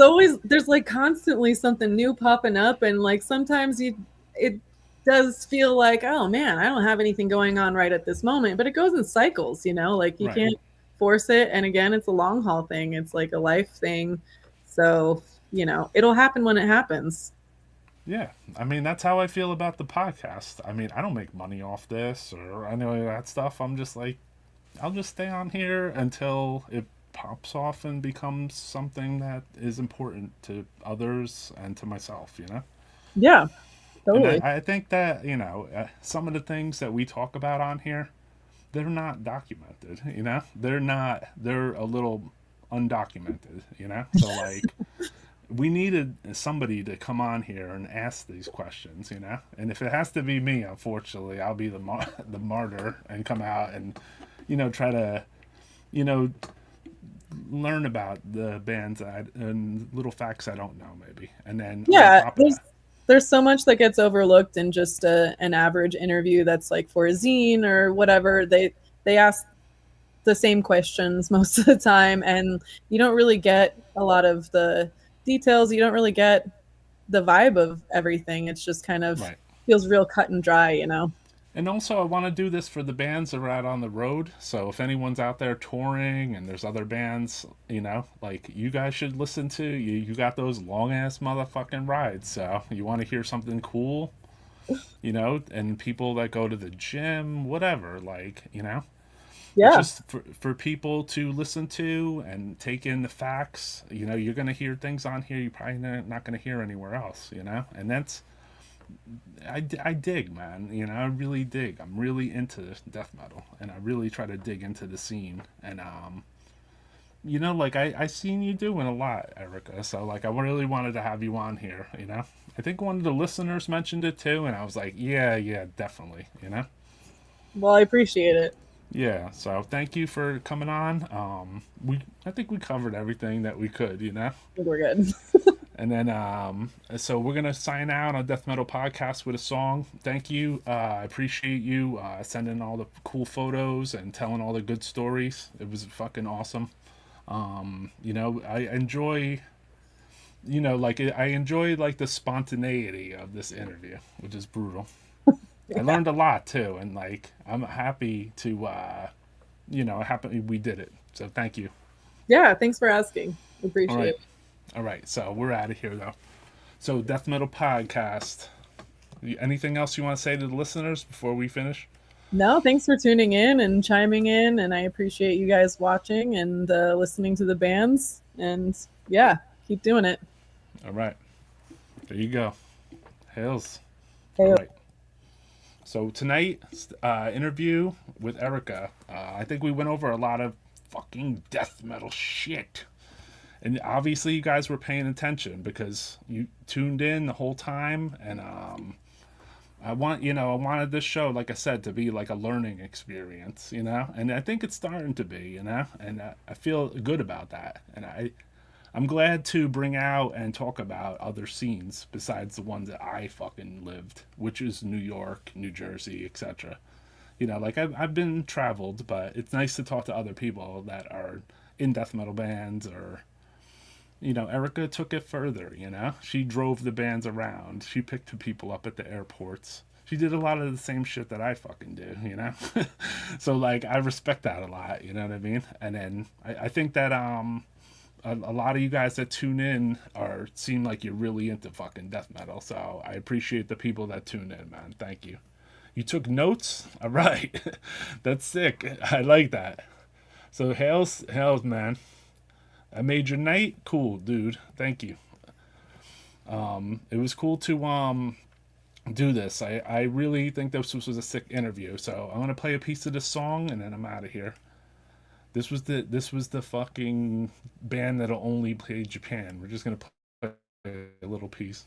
like constantly something new popping up, and like sometimes it does feel like, oh man, I don't have anything going on right at this moment, but it goes in cycles, you know, like you Right. can't force it. And again, it's a long haul thing. It's like a life thing. So, you know, it'll happen when it happens. Yeah, I mean that's how I feel about the podcast. I mean I don't make money off this or any of that stuff. I'm just like I'll just stay on here until it pops off and becomes something that is important to others and to myself, you know? Yeah, And totally. I think that, some of the things that we talk about on here, they're not documented, you know? They're a little undocumented, you know? So, like, we needed somebody to come on here and ask these questions, you know? And if it has to be me, unfortunately, I'll be the martyr and come out and, try to, you know, learn about the bands and little facts I don't know, maybe. And then on Yeah, top of that, there's so much that gets overlooked in just an average interview that's like for a zine or whatever. They ask the same questions most of the time, and you don't really get a lot of the details. You don't really get the vibe of everything. It's just kind of right. feels real cut and dry, you know. And also, I want to do this for the bands that are out on the road. So if anyone's out there touring and there's other bands, like you guys should listen to, you got those long ass motherfucking rides. So you want to hear something cool, and people that go to the gym, whatever, like, it's Yeah. just for people to listen to and take in the facts. You're going to hear things on here you're probably not going to hear anywhere else, and that's I dig, man. I really dig. I'm really into death metal, and I really try to dig into the scene. And like I seen you doing a lot, Erica. So like I really wanted to have you on here. I think one of the listeners mentioned it too, and I was like, yeah, definitely. Well, I appreciate it. Yeah. So thank you for coming on. I think we covered everything that we could. I think we're good. And then, so we're gonna sign out on Death Metal Podcast with a song. Thank you. I appreciate you sending all the cool photos and telling all the good stories. It was fucking awesome. I enjoy, I enjoy like the spontaneity of this interview, which is brutal. I learned a lot too, and like I'm happy to, happy we did it. So thank you. Yeah, thanks for asking. All Appreciate right. it. All right, so we're out of here though. So Death Metal Podcast. Anything else you want to say to the listeners before we finish? No, thanks for tuning in and chiming in, and I appreciate you guys watching and listening to the bands. And yeah, keep doing it. All right, there you go. Hails. All Hey, right. So tonight, interview with Erika. I think we went over a lot of fucking death metal shit. And obviously you guys were paying attention because you tuned in the whole time. And I wanted this show, like I said, to be like a learning experience, and I think it's starting to be, and I feel good about that. And I'm glad to bring out and talk about other scenes besides the ones that I fucking lived, which is New York, New Jersey, etc. Like I've been traveled, but it's nice to talk to other people that are in death metal bands. Or Erika took it further. She drove the bands around. She picked the people up at the airports. She did a lot of the same shit that I fucking do. So like I respect that a lot. You know what I mean? And then I think that a lot of you guys that tune in seem like you're really into fucking death metal. So I appreciate the people that tune in, man. Thank you. You took notes? All right. That's sick. I like that. So hails, man. I made your night. Cool, dude. Thank you. It was cool to do this. I really think this was a sick interview. So I'm gonna play a piece of this song and then I'm out of here. This was the fucking band that'll only play Japan. We're just gonna play a little piece.